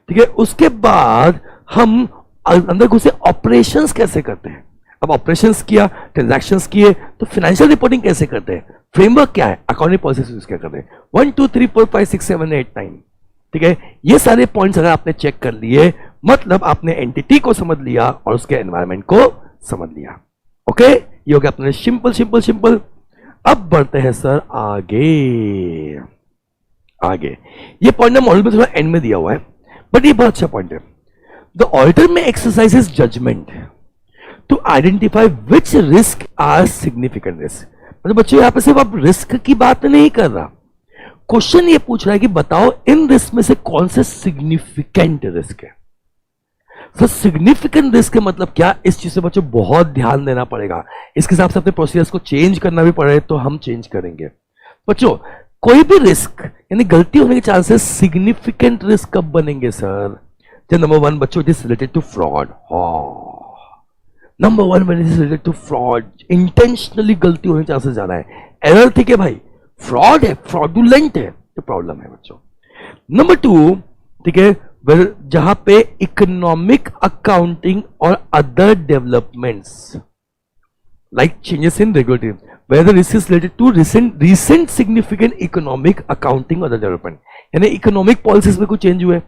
ठीक है। उसके बाद हम अंदर घुसे ऑपरेशंस कैसे करते हैं। अब ऑपरेशंस किया, ट्रांजैक्शंस किए, तो फाइनेंशियल रिपोर्टिंग कैसे करते हैं, फ्रेमवर्क क्या है, अकाउंटिंग पॉलिसीज यूज क्या करते हैं, 1 2 3 4 5 6 7 8 9, ठीक है। ये सारे पॉइंट्स अगर आपने चेक कर लिए, मतलब आपने एंटिटी को समझ लिया और उसके एनवायरमेंट को समझ लिया। ओके, ये हो गया अपने सिंपल सिंपल सिंपल। अब बढ़ते हैं सर आगे आगे। ये पॉइंट मॉडल में थोड़ा एंड में दिया हुआ है, बट ये बहुत अच्छा पॉइंट है। द ऑडिटर में exercises judgement to identify which risk are significant risk. मतलब बच्चों यहां पे सिर्फ आप रिस्क की बात नहीं कर रहा, क्वेश्चन ये पूछ रहा है कि बताओ इन रिस्क में से कौन से सिग्निफिकेंट रिस्क है। तो सिग्निफिकेंट रिस्क का मतलब क्या, इस चीज से बच्चों बहुत ध्यान देना पड़ेगा। इसके हिसाब से अपने प्रोसीजर्स को चेंज करना भी पड़े तो हम चेंज करेंगे। बच्चों कोई भी रिस्क यानी गलती होने के चांसेस सिग्निफिकेंट रिस्क कब बनेंगे सर, जब नंबर 1 बच्चों it is related to fraud. Number 1 when it is related to fraud, intentionally गलती होने के चांसेस ज्यादा है। एरर ठीक है भाई, फ्रॉड है, फ्रॉडुलेंट है, तो प्रॉब्लम है बच्चों। नंबर 2 ठीक है, जहां पे इकोनॉमिक अकाउंटिंग और other developments like changes in regulatory, whether this is related to recent significant economic accounting or the development, यानी इकोनॉमिक पॉलिसीज में कुछ चेंज हुए,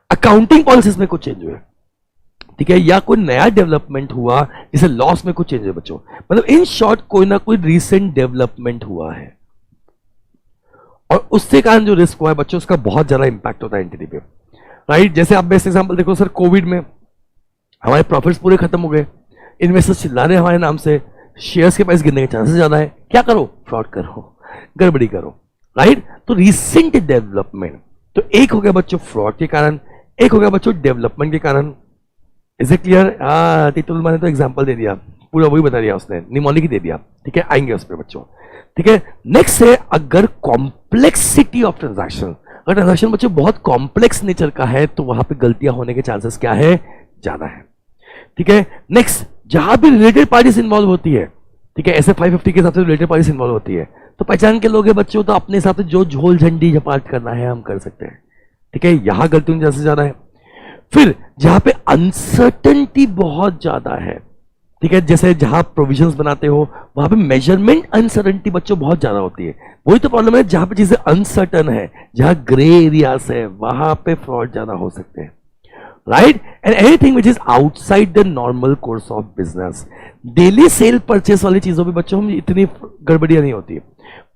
अकाउंटिंग पॉलिसीज में कुछ चेंज हुए, ठीक है, या कोई नया डेवलपमेंट हुआ जैसे लॉस में कुछ चेंज हुए बच्चों। मतलब इन शॉर्ट कोई ना कोई रीसेंट डेवलपमेंट हुआ है और उससे कारण जो रिस्क हुआ है बच्चों उसका बहुत ज्यादा इंपैक्ट होता है एंटिटी पे, राइट। जैसे आप बेस्ट एग्जांपल देखो सर, कोविड में हमारे प्रॉफिट्स पूरे खत्म हो गए, इन्वेस्टर्स चिल्ला रहे हैं हमारे नाम से, शेयर्स के प्राइस गिरने के चांसेस ज्यादा है, क्या करो, फ्रॉड करो, गड़बड़ी करो, राइट। तो रिसेंट डेवलपमेंट, तो एक हो गया बच्चों फ्रॉड के कारण, एक हो गया बच्चों डेवलपमेंट के कारण। Is it clear? टिटुल ने तो एग्जांपल दे दिया, पूरा वही बता दिया उसने, निमोनिक ही दे दिया, ठीक है, आएंगे उस पर बच्चों, ठीक है। नेक्स्ट है अगर कॉम्प्लेक्सिटी ऑफ ट्रांजैक्शन, अगर ट्रांजैक्शन बच्चों बहुत कॉम्प्लेक्स नेचर का है तो वहां पे गलतियां होने के चांसेस क्या है, ज्यादा है, ठीक है। नेक्स्ट जहां भी रिलेटेड पार्टीज इन्वॉल्व होती है, ठीक है, ऐसे 550 के हिसाब से रिलेटेड पार्टीज इन्वॉल्व होती है, तो पहचान के लोग हैं बच्चों, तो अपने हिसाब से जो झोल झंडी झपाट करना है हम कर सकते हैं, ठीक है। यहां गलतियों जैसे ज्यादा है। फिर जहां पे अनसर्टेनिटी बहुत ज्यादा है, ठीक है, जैसे जहां प्रोविजंस बनाते हो वहां पे मेजरमेंट अनसर्टेनिटी बच्चों बहुत ज्यादा होती है। वही तो प्रॉब्लम है, जहां पे चीजें अनसर्टन है, जहां ग्रे एरियाज है, वहां पे फ्रॉड ज्यादा हो सकते हैं, right. And anything which is outside the normal course of business, daily sale purchase वाली चीजों में बच्चों हम इतनी गड़बड़ियां नहीं होती है,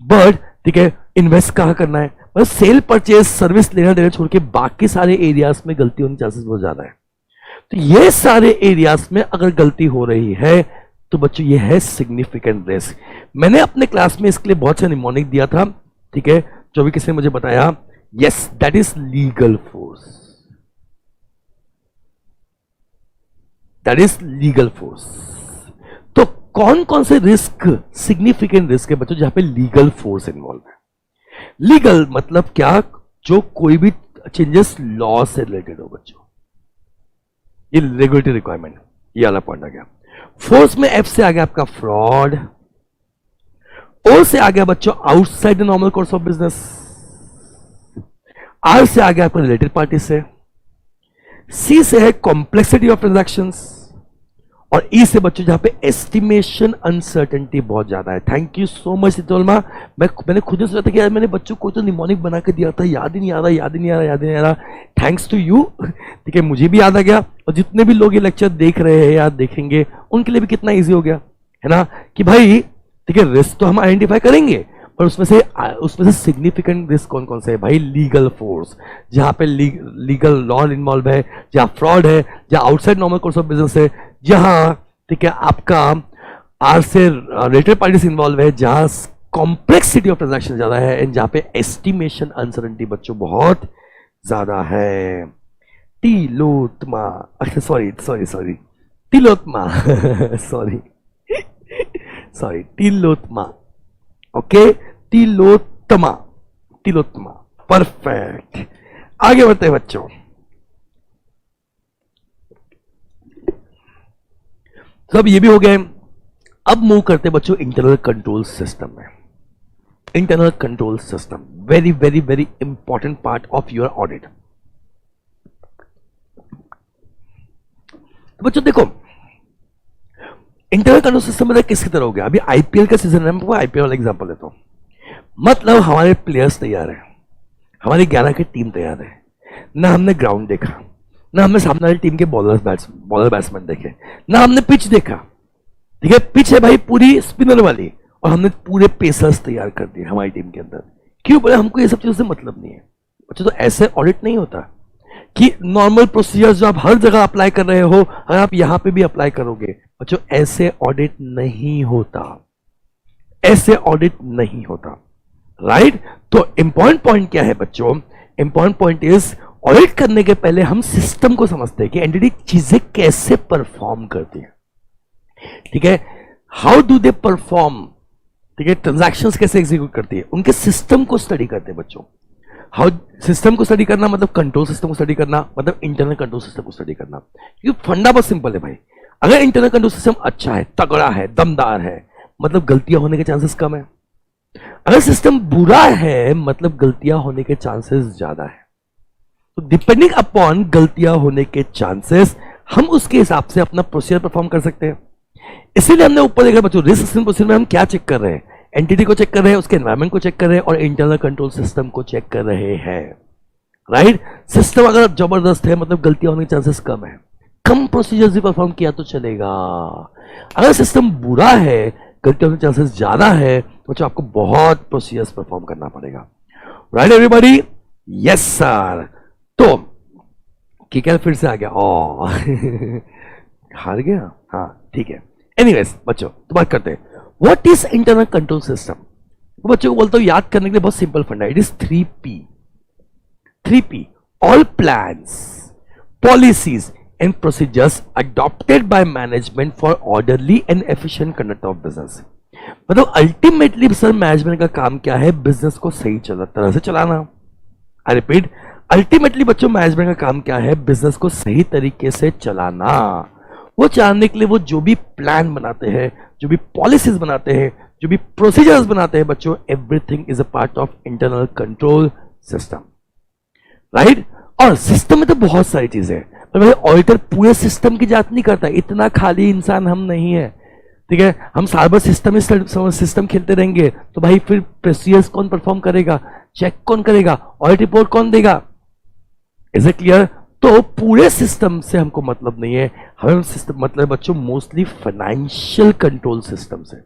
बट ठीक है, इन्वेस्ट कहाँ करना है, बस सेल परचेस सर्विस लेना देना छोड़ के बाकी सारे एरियाज में गलती होने के चांसेस बहुत ज्यादा है। तो ये सारे एरियाज में अगर गलती हो रही है तो बच्चों ये है सिग्निफिकेंट रिस्क। मैंने अपने क्लास में इसके लिए बहुत सा निमोनिक दिया था, ठीक है, जो भी किसी ने मुझे बताया, yes that is legal force, that is legal force. तो कौन कौन से रिस्क सिग्निफिकेंट रिस्क है बच्चों जहां पे लीगल फोर्स इन्वॉल्व है। लीगल मतलब क्या, जो कोई भी चेंजेस लॉ से रिलेटेड हो बच्चों, ये रेगुलेटरी रिक्वायरमेंट, ये वाला पॉइंट आ गया। फोर्स में एफ से आ गया आपका फ्रॉड, ओ से आ गया बच्चों outside the normal course of business, आर से आ गया आपका रिलेटेड पार्टी से, सी से है कॉम्प्लेक्सिटी ऑफ ट्रांजैक्शंस, और ई से बच्चों जहां पे एस्टिमेशन अनसर्टेनिटी बहुत ज्यादा है। थैंक यू सो मच सितोलमा, मैंने खुद ही सोचा था कि यार मैंने बच्चों को तो निमोनिक बना के दिया था, याद ही नहीं आ रहा। थैंक्स टू यू, ठीक है, मुझे भी याद आ गया, और जितने भी लोग ये लेक्चर देख रहे हैं या देखेंगे उनके लिए भी कितना ईजी हो गया है ना, कि भाई ठीक है, रिस्क तो हम आइडेंटिफाई करेंगे, और उसमें से सिग्निफिकेंट रिस्क कौन कौन से है भाई, लीगल फोर्स, जहां पे लीगल लॉ इन्वॉल्व है, जहां फ्रॉड है, जहां outside normal course of business है, जहां ठीक है आपका आर से रिलेटेड पार्टीज इन्वॉल्व है, जहां कॉम्प्लेक्सिटी ऑफ ट्रांजैक्शन ज्यादा है, एंड जहां पे एस्टिमेशन अनसर्टेनिटी बच्चों बहुत ज्यादा है। तिलोत्मा, अच्छा sorry Tilottama sorry Tilottama, okay, Tilottama, perfect. आगे बढ़ते हैं बच्चों। तो अब ये भी हो गए, अब मूव करते हैं बच्चों इंटरनल कंट्रोल सिस्टम में। Internal control system very very very important part of your audit. तो बच्चों देखो, इंटरनल कंट्रोल सिस्टम मतलब किसकी तरह हो गया, अभी आईपीएल का सीजन है, मैं आईपीएल वाला एग्जांपल देता हूं। मतलब हमारे प्लेयर्स तैयार है, हमारी 11 की टीम तैयार है, ना हमने ग्राउंड देखा, ना हमने सामने वाली टीम के बॉलर बैट्समैन देखे, ना हमने पिच देखा, ठीक है, पिच है भाई पूरी स्पिनर वाली, और हमने पूरे पेसर्स तैयार कर दिए हमारी टीम के अंदर। क्यों बोले, हमको ये सब चीजों से मतलब नहीं है बच्चों। तो ऐसे ऑडिट नहीं होता कि नॉर्मल प्रोसीजर्स जो आप हर जगह अप्लाई कर रहे हो, अगर आप यहां पे भी अप्लाई करोगे बच्चों, ऐसे ऑडिट नहीं होता, ऐसे ऑडिट नहीं होता, राइट। तो इंपॉर्टेंट पॉइंट क्या है बच्चों, इंपॉर्टेंट पॉइंट इज ऑडिट करने के पहले हम सिस्टम को समझते हैं कि एंटिटी चीजें कैसे परफॉर्म करती है, ठीक है, हाउ डू दे परफॉर्म, ठीक है, ट्रांजैक्शंस कैसे एग्जीक्यूट करती है, उनके सिस्टम को स्टडी करते हैं बच्चों। हाउ सिस्टम को स्टडी करना मतलब कंट्रोल सिस्टम को स्टडी करना, मतलब इंटरनल कंट्रोल सिस्टम को स्टडी करना। क्योंकि फंडा बहुत सिंपल है भाई, अगर इंटरनल कंट्रोल सिस्टम अच्छा है, तगड़ा है, दमदार है, मतलब गलतियां होने के चांसेस कम है। अगर सिस्टम बुरा है मतलब गलतियां होने के चांसेस ज्यादा है। तो डिपेंडिंग अपॉन गलतियां होने के चांसेस, हम उसके हिसाब से अपना प्रोसीजर परफॉर्म कर सकते हैं। इसीलिए हमने ऊपर देखा बच्चों, रिस्क असेसमेंट प्रोसीजर में हम क्या चेक कर रहे हैं, एंटिटी को चेक कर रहे हैं, उसके एनवायरनमेंट को चेक कर रहे हैं, और इंटरनल कंट्रोल सिस्टम को चेक कर रहे हैं, राइट। सिस्टम अगर जबरदस्त है मतलब गलतियां होने के चांसेस कम है, कम प्रोसीजर्स भी परफॉर्म किया तो चलेगा। अगर सिस्टम बुरा है, गलतियों के चांसेस ज्यादा है, तो आपको बहुत प्रोसीजर्स परफॉर्म करना पड़ेगा, राइट एवरीबॉडी, यस सर। तो क्या फिर से आ गया, ओ हार गया, हाँ ठीक है। एनीवेज बच्चों, तो बात करते हैं what is internal control system. तो बच्चों को बोलता हूं याद करने के लिए बहुत सिंपल फंडा, it is 3P, all plans, policies and procedures adopted by management for orderly and efficient conduct of business. मतलब अल्टीमेटली सर मैनेजमेंट का काम क्या है, बिजनेस को सही तरह से चलाना। आई रिपीट, अल्टीमेटली बच्चों मैनेजमेंट का काम क्या है, बिजनेस को सही तरीके से चलाना। वो चलाने के लिए वो जो भी प्लान बनाते हैं, जो भी पॉलिसीज बनाते हैं, जो भी प्रोसीजर्स बनाते हैं बच्चों, everything is a part of internal control system, right. और सिस्टम में तो बहुत सारी चीजें हैं, पर भाई ऑडिटर पूरे सिस्टम की जांच नहीं करता, इतना खाली इंसान हम नहीं है, ठीक है। हम साल भर सिस्टम खेलते रहेंगे तो भाई फिर प्रोसीजर्स कौन परफॉर्म करेगा, चेक कौन करेगा, ऑडिट रिपोर्ट कौन देगा? Is it clear? तो पूरे सिस्टम से हमको मतलब नहीं है, हमें सिस्टम मतलब बच्चों मोस्टली फाइनेंशियल कंट्रोल सिस्टम से।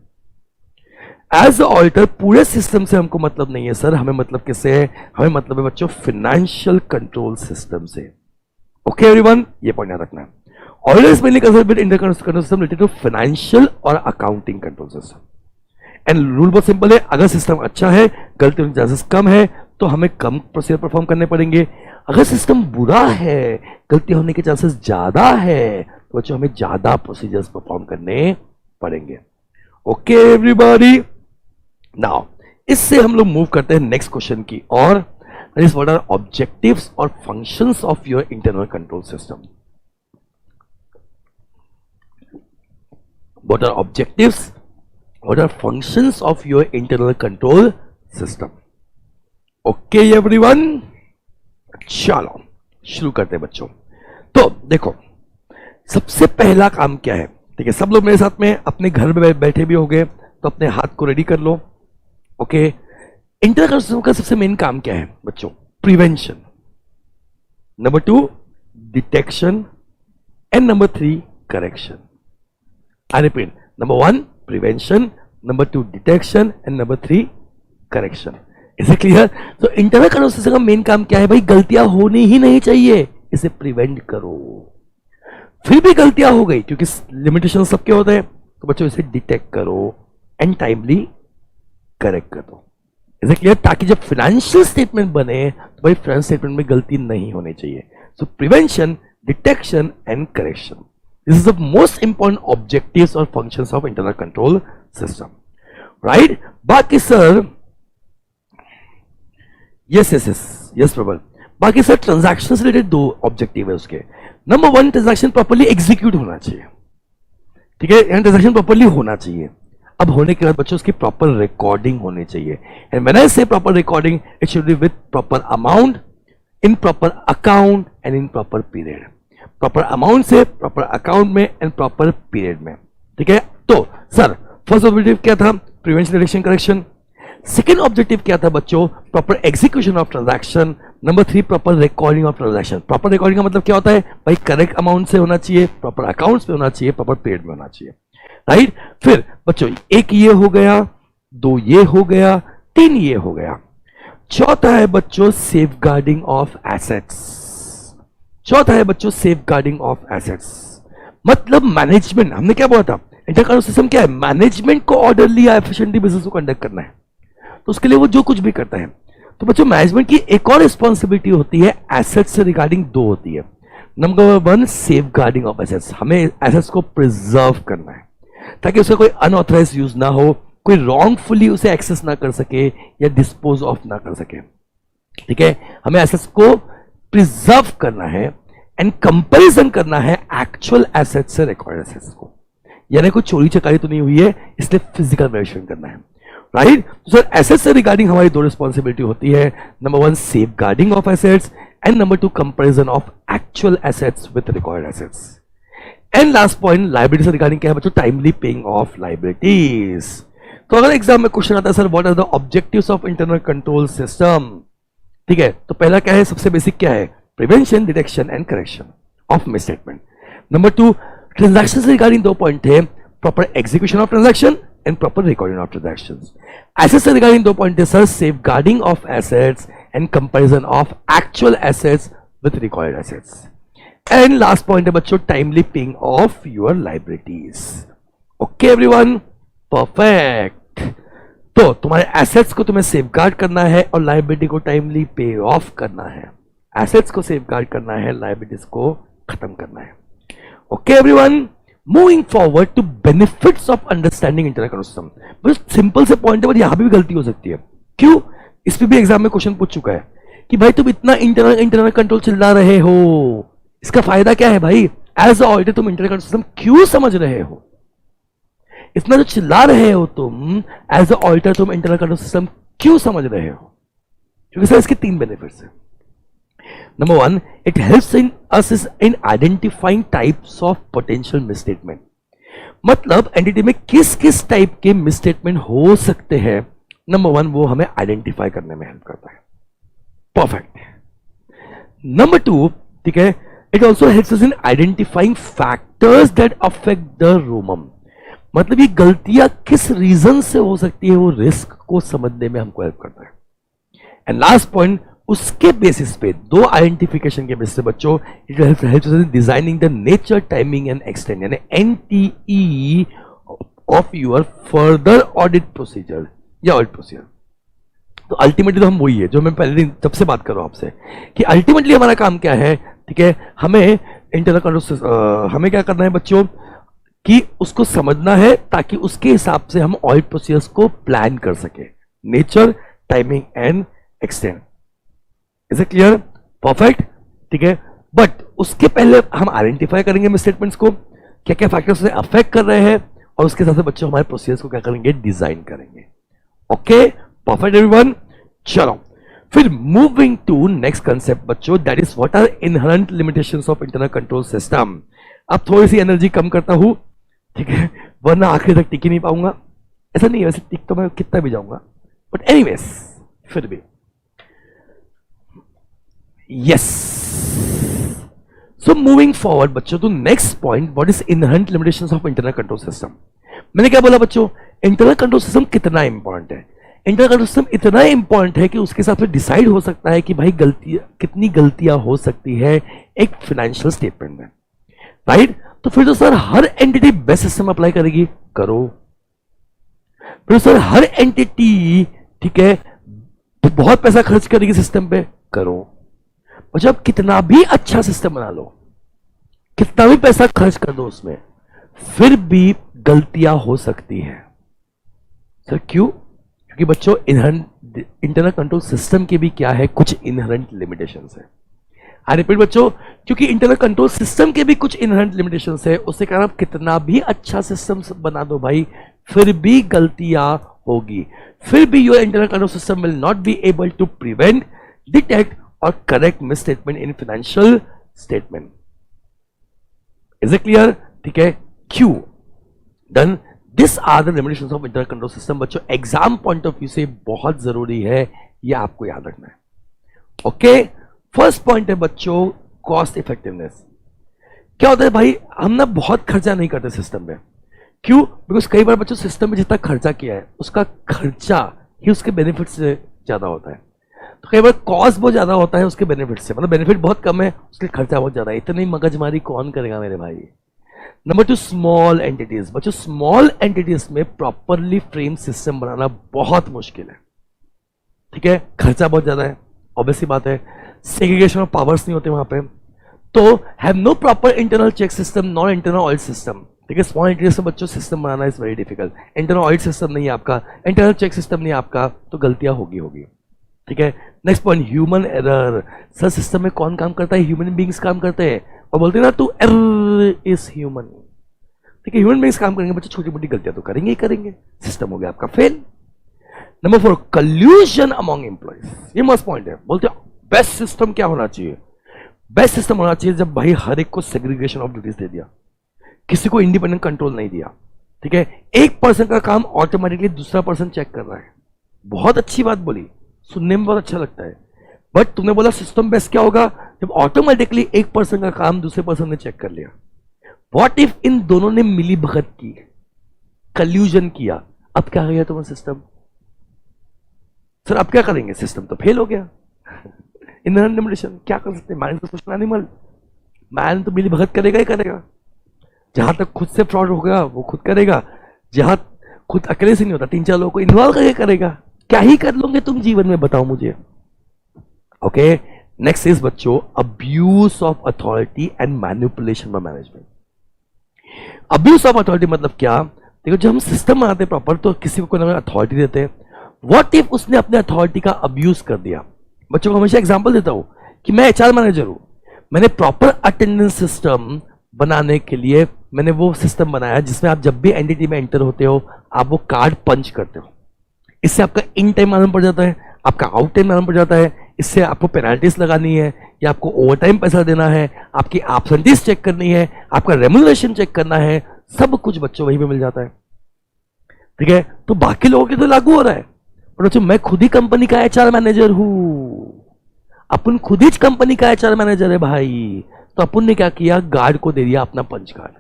एज अ ऑडिटर पूरे सिस्टम से हमको मतलब नहीं है सर, हमें मतलब किससे है? हमें मतलब है बच्चों फाइनेंशियल कंट्रोल सिस्टम से। ओके एवरीवन, ये पॉइंट याद रखना है। Auditor is mainly concerned with internal control system related to financial और accounting control system. And rule बहुत सिंपल है, अगर सिस्टम अच्छा है, गलती होने के चांसेस कम है, तो हमें कम प्रोसीजर परफॉर्म करने पड़ेंगे। अगर सिस्टम बुरा है, गलती होने के चांसेस ज्यादा है, तो बच्चों हमें ज्यादा प्रोसीजर्स परफॉर्म करने पड़ेंगे। ओके एवरीबॉडी, नाउ इससे हम लोग मूव करते हैं नेक्स्ट क्वेश्चन की और, व्हाट आर ऑब्जेक्टिव्स और functions of your internal control system. What are objectives, what are functions of your internal control system. Okay everyone, चलो शुरू करते हैं बच्चों। तो देखो, सबसे पहला काम क्या है, ठीक है, सब लोग मेरे साथ में अपने घर में बैठे भी हो गए, तो अपने हाथ को रेडी कर लो। ओके, इंटरनल कंट्रोल सिस्टम का सबसे मेन काम क्या है बच्चों? Prevention, number 2 detection, and number 3 correction. I repeat, number 1 prevention, number 2 detection, and number 3 correction. Is it clear? तो इंटरनल कंट्रोल सिस्टम का मेन काम क्या है भाई? गलतियां होनी ही नहीं चाहिए, इसे प्रिवेंट करो। फिर भी गलतियां हो गई, क्योंकि लिमिटेशन सबके होते हैं, तो बच्चों इसे डिटेक्ट करो एंड टाइमली करेक्ट कर दो। Is it clear? ताकि जब फाइनेंशियल स्टेटमेंट बने तो भाई फाइनेंशियल स्टेटमेंट में गलती नहीं होनी चाहिए। So prevention, detection and correction, this is the most important objectives और functions of internal control system, right. बाकी सर, यस प्रबल, बाकी सर ट्रांजैक्शन से रिलेटेड 2 ऑब्जेक्टिव है उसके। नंबर 1, ट्रांजैक्शन प्रॉपर्ली एग्जीक्यूट होना चाहिए, ठीक है, ट्रांजैक्शन प्रॉपर्ली होना चाहिए। अब होने के बाद बच्चों उसकी प्रॉपर रिकॉर्डिंग होनी चाहिए। एंड व्हेन आई से proper recording, it should be with proper amount, in proper account and in proper period. Proper amount से, प्रॉपर अकाउंट में एंड प्रॉपर पीरियड में, ठीक है। तो सर फर्स्ट ऑब्जेक्टिव क्या था? Prevention, detection, correction. Second objective क्या था बच्चों? Proper execution of transaction. Number 3 proper recording of transaction. Proper recording का मतलब क्या होता है भाई? करेक्ट अमाउंट से होना चाहिए, प्रॉपर अकाउंट्स पे होना चाहिए, प्रॉपर पीरियड में होना चाहिए, राइट। फिर बच्चों 1 ये हो गया, 2 ये हो गया, 3 ये हो गया। चौथा है बच्चों सेफ गार्डिंग ऑफ एसेट्स। चौथा है बच्चों सेफ गार्डिंग ऑफ एसेट्स, मतलब मैनेजमेंट। हमने क्या बोला था? इंटरनल कंट्रोल सिस्टम क्या है? मैनेजमेंट को ऑर्डर लिया, एफिशिएंटली बिजनेस को कंडक्ट करना है, तो उसके लिए वो जो कुछ भी करता है। तो बच्चों मैनेजमेंट की एक और रिस्पॉन्सिबिलिटी होती है एसेट्स से रिगार्डिंग, 2 होती है। Number 1 safeguarding of assets, हमें एसेट्स को प्रिजर्व करना है ताकि उसका कोई अनऑथराइज यूज ना हो, कोई रॉन्गफुली उसे एक्सेस ना कर सके या डिस्पोज ऑफ ना कर सके, ठीक है। हमें एसेट्स को प्रिजर्व करना है एंड कंपैरिजन करना है एक्चुअल एसेट्स से रिकॉर्ड एसेट्स को, यानी कोई चोरी चकारी तो नहीं हुई है, इसलिए फिजिकल वेरिफिकेशन करना है, राइट। तो सर एसेट्स से रिगार्डिंग हमारी 2 रिस्पॉन्सिबिलिटी होती है। Number 1 safeguarding of assets and number 2 comparison of actual assets with record assets. And last point liability से रिगार्डिंग क्या है बच्चों? Timely paying of liabilities. तो अगर एग्जाम में क्वेश्चन आता है sir what are the objectives of internal control system, ठीक है, तो पहला क्या है? सबसे बेसिक क्या है? Prevention, detection and correction of misstatement. Number 2 transaction से रिगार्डिंग 2 पॉइंट थे, proper execution of transaction and proper recording of transactions. Assets से रिगार्डिंग 2 पॉइंट थे sir, safeguarding of assets and comparison of actual assets with recorded assets. And last point है बच्चों timely paying of your liabilities. Okay everyone, perfect. तो तुम्हारे assets को तुम्हें safeguard करना है और लायबिलिटी को टाइमली पे ऑफ करना है। एसेट्स को सेफगार्ड करना है, लायबिलिटीज को खत्म करना है। Okay everyone, moving forward to benefits of understanding internal control system. बस सिंपल से पॉइंट है, बट यहां भी गलती हो सकती है। क्यों? इस पे भी एग्जाम में क्वेश्चन पूछ चुका है कि भाई तुम इतना इंटरनल कंट्रोल चिल्ला रहे हो, इसका फायदा क्या है भाई? एज अ ऑडिटर तुम इंटरनल कंट्रोल सिस्टम क्यों समझ रहे हो? इतना जो चिल्ला रहे हो तुम एज अ ऑडिटर, तुम इंटरनल कंट्रोल सिस्टम क्यों समझ रहे हो? क्योंकि सर इसके 3 बेनिफिट्स हैं. Number 1, it helps in us in identifying types of potential misstatement. मतलब एंटिटी में किस किस टाइप के मिसस्टेटमेंट हो सकते हैं, नंबर 1 वो हमें आइडेंटिफाई करने में हेल्प करता है. परफेक्ट. नंबर 2, ठीक है, it also helps us in identifying factors that affect the रूमम. मतलब ये गलतियां किस रीजन से हो सकती है, वो रिस्क को समझने में हमको हेल्प करता है. एंड लास्ट पॉइंट, उसके बेसिस पे, 2 आइडेंटिफिकेशन के बेसिस पे बच्चों, it helps in designing the nature, timing and extent, यानी NTE of your further audit procedure या ऑडिट प्रोसीजर. तो अल्टीमेटली तो हम वही है जो मैं पहले दिन जब से बात कर रहा हूं आपसे, कि अल्टीमेटली हमारा काम क्या है, ठीक है, हमें इंटरनल कंट्रोल, हमें क्या करना है बच्चों, कि उसको समझना है ताकि उसके हिसाब से हम ऑडिट प्रोसीजर्स को प्लान कर सके. Nature, timing and extend. Is it clear? Perfect. ठीक है, बट उसके पहले हम आइडेंटिफाई करेंगे मिसस्टेटमेंट्स को, क्या क्या फैक्टर्स उसे अफेक्ट कर रहे हैं, और उसके हिसाब से बच्चों हमारे प्रोसीजर्स को क्या करेंगे, डिजाइन करेंगे. Okay, perfect everyone. चलो फिर मूविंग टू नेक्स्ट कंसेप्ट बच्चों, that is what are inherent limitations of internal control system. अब थोड़ी सी एनर्जी कम करता हूं, ठीक है, वरना आखिर तक टिक ही नहीं पाऊंगा. ऐसा नहीं है, वैसे टिक तो मैं कितना भी जाऊंगा, बट एनीवेज फिर भी यस. सो मूविंग फॉरवर्ड बच्चों to next point, what is inherent limitations of internal control system. मैंने क्या बोला बच्चों, इंटरनल कंट्रोल सिस्टम कितना इंपॉर्टेंट है. इंटरनल कंट्रोल सिस्टम इतना इंपॉर्टेंट है कि उसके हिसाब से डिसाइड हो सकता है कि भाई कितनी गलतियां हो सकती है एक फाइनेंशियल स्टेटमेंट में, राइट. तो फिर तो सर हर एंटिटी बेस्ट सिस्टम अप्लाई करेगी, करो. फिर सर हर एंटिटी, ठीक है, बहुत पैसा खर्च करेगी सिस्टम पे, करो. और जब कितना भी अच्छा सिस्टम बना लो, कितना भी पैसा खर्च कर दो उसमें, फिर भी गलतियां हो सकती है. सर क्यों? क्योंकि बच्चों इंटरनल कंट्रोल सिस्टम के भी क्या है, कुछ इनहेरेंट लिमिटेशंस है. आई रिपीट बच्चों, क्योंकि इंटरनल कंट्रोल सिस्टम के भी कुछ इनहेरेंट लिमिटेशंस है. उसके कारण आप कितना भी अच्छा सिस्टम बना दो भाई, फिर भी गलतियां होगी. फिर भी your internal control system will not be able to prevent, detect और correct misstatement in financial statement. Is it clear? ठीक है, क्यों? Done. This are the limitations of internal control system. बच्चों एग्जाम पॉइंट ऑफ व्यू से बहुत जरूरी है, यह आपको याद रखना है. ओके, फर्स्ट पॉइंट है बच्चों कॉस्ट इफेक्टिवनेस. क्या होता है भाई, हम ना बहुत खर्चा नहीं करते सिस्टम में. क्यों? बिकॉज कई बार बच्चों सिस्टम में जितना खर्चा किया है उसका खर्चा ही उसके बेनिफिट से ज्यादा होता है. तो कई बार कॉस्ट बहुत ज्यादा होता है उसके बेनिफिट से, मतलब बेनिफिट बहुत कम है, उसके खर्चा बहुत ज्यादा है. इतनी मगजमारी कौन करेगा मेरे भाई. Number 2, small entities. बच्चों स्मॉल एंटिटीज में प्रॉपरली फ्रेम सिस्टम बनाना बहुत मुश्किल है. ठीक है, खर्चा बहुत ज्यादा है, ऑब्वियसली बात है. सेग्रीगेशन ऑफ पावर्स नहीं होते वहां पे. तो have no proper internal check system, non internal audit system. ठीक है, स्मॉल एंटिटीज में बच्चों सिस्टम बनाना is very difficult. Internal audit system नहीं है आपका, इंटरनल चेक सिस्टम नहीं है आपका, तो गलतियां होगी. ठीक है, next point, human error. Sir system में कौन काम करता है? ह्यूमन बींग्स काम करते हैं, और बोलते हैं ना तू एरर इज ह्यूमन. ठीक है, ह्यूमन बींग्स काम करेंगे बच्चों, छोटी मोटी गलतियां तो करेंगे ही करेंगे. सिस्टम हो गया आपका फेल. Number 4, कल्यूजन among employees. ये मस्ट पॉइंट है. बोलते हैं बेस्ट सिस्टम क्या होना चाहिए? बेस्ट सिस्टम होना चाहिए जब भाई हर एक को सेग्रीगेशन ऑफ ड्यूटीज दे दिया, किसी को इंडिपेंडेंट कंट्रोल नहीं दिया. ठीक है, एक पर्सन का काम ऑटोमेटिकली दूसरा पर्सन चेक कर रहा है. बहुत अच्छी बात बोली, सुनने में बहुत अच्छा लगता है. बट तुमने बोला सिस्टम बेस्ट क्या होगा? जब ऑटोमेटिकली एक पर्सन का काम दूसरे पर्सन ने चेक कर लिया. व्हाट इफ इन दोनों ने मिली भगत की, कल्यूजन किया, अब क्या गया तुम्हारा सिस्टम? सर अब क्या करेंगे? सिस्टम तो फेल हो गया. इनहेरेंट लिमिटेशन क्या कर सकते हैं? मैन तो सोशल एनिमल, मैन तो मिली भगत करेगा ही करेगा. जहां तक खुद से फ्रॉड होगा वो खुद करेगा, जहां खुद अकेले से नहीं होता 3-4 लोगों को इन्वॉल्व करके करेगा. क्या ही कर लोगे तुम जीवन में, बताओ मुझे. ओके, नेक्स्ट इज बच्चों abuse of authority and manipulation by management. Abuse of authority मतलब क्या? देखो जब हम सिस्टम बनाते हैं प्रॉपर, तो किसी को कोई अथॉरिटी देते हैं. व्हाट इफ उसने अपने अथॉरिटी का अब्यूज कर दिया? बच्चों को हमेशा एग्जांपल देता हूं कि मैं एचआर मैनेजर हूं, मैंने प्रॉपर अटेंडेंस सिस्टम बनाने के लिए मैंने वो सिस्टम बनाया जिसमें आप जब भी एंटिटी में एंटर होते हो आप वो कार्ड पंच करते हो। इससे आपका इन टाइम मालूम पड़ जाता है, आपका आउट टाइम मालूम पड़ जाता है। इससे आपको पेनाल्टीज लगानी है या आपको ओवर टाइम पैसा देना है, आपकी एब्सेंटीज चेक करनी है, आपका रेम्यूनरेशन चेक करना है, सब कुछ बच्चों वहीं पे मिल जाता है। ठीक है, तो बाकी लोगों के तो लागू हो रहा है, पर बच्चों मैं खुद ही कंपनी का एचआर मैनेजर हूं। अपन खुद ही कंपनी का एचआर मैनेजर है भाई। तो अपन ने क्या किया, गार्ड को दे दिया अपना पंच कार्ड।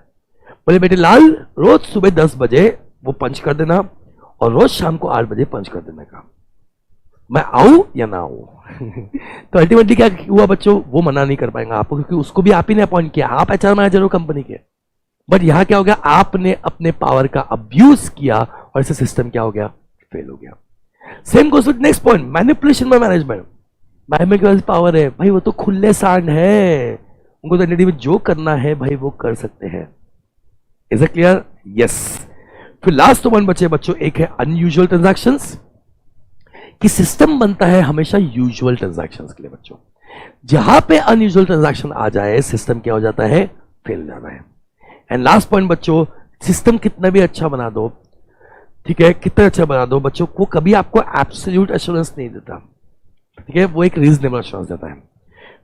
बोले बेटे लाल, रोज सुबह 10 बजे वो पंच कर देना और रोज शाम को 8 बजे पंच कर देने का। मैं आऊं या ना आऊं तो अल्टीमेटली क्या हुआ बच्चों, वो मना नहीं कर पाएंगा आपको, क्योंकि उसको भी आप ही ने अपॉइंट किया, आप एचआर मैनेजर हो कंपनी के। बट यहां क्या हो गया, आपने अपने पावर का अब्यूज किया और इससे सिस्टम क्या हो गया, फेल हो गया। Same goes with next point, manipulation by management. Management के पास पावर है भाई, वो तो खुले सांड है, उनको तो एंटिटी में जो करना है भाई वो कर सकते हैं। Is it clear? यस। फिर लास्ट वन बचे बच्चों, एक है अनयूजुअल ट्रांजैक्शंस, कि सिस्टम बनता है हमेशा यूजुअल ट्रांजैक्शंस के लिए बच्चों। जहां पे अनयूजुअल ट्रांजैक्शन आ जाए सिस्टम क्या हो जाता है, फेल हो जाता है। एंड लास्ट पॉइंट बच्चों, सिस्टम कितना भी अच्छा बना दो, ठीक है, कितना अच्छा बना दो बच्चों, को कभी आपको एब्सोल्यूट एश्योरेंस नहीं देता। ठीक है, वो एक रीजनेबल एश्योरेंस देता है।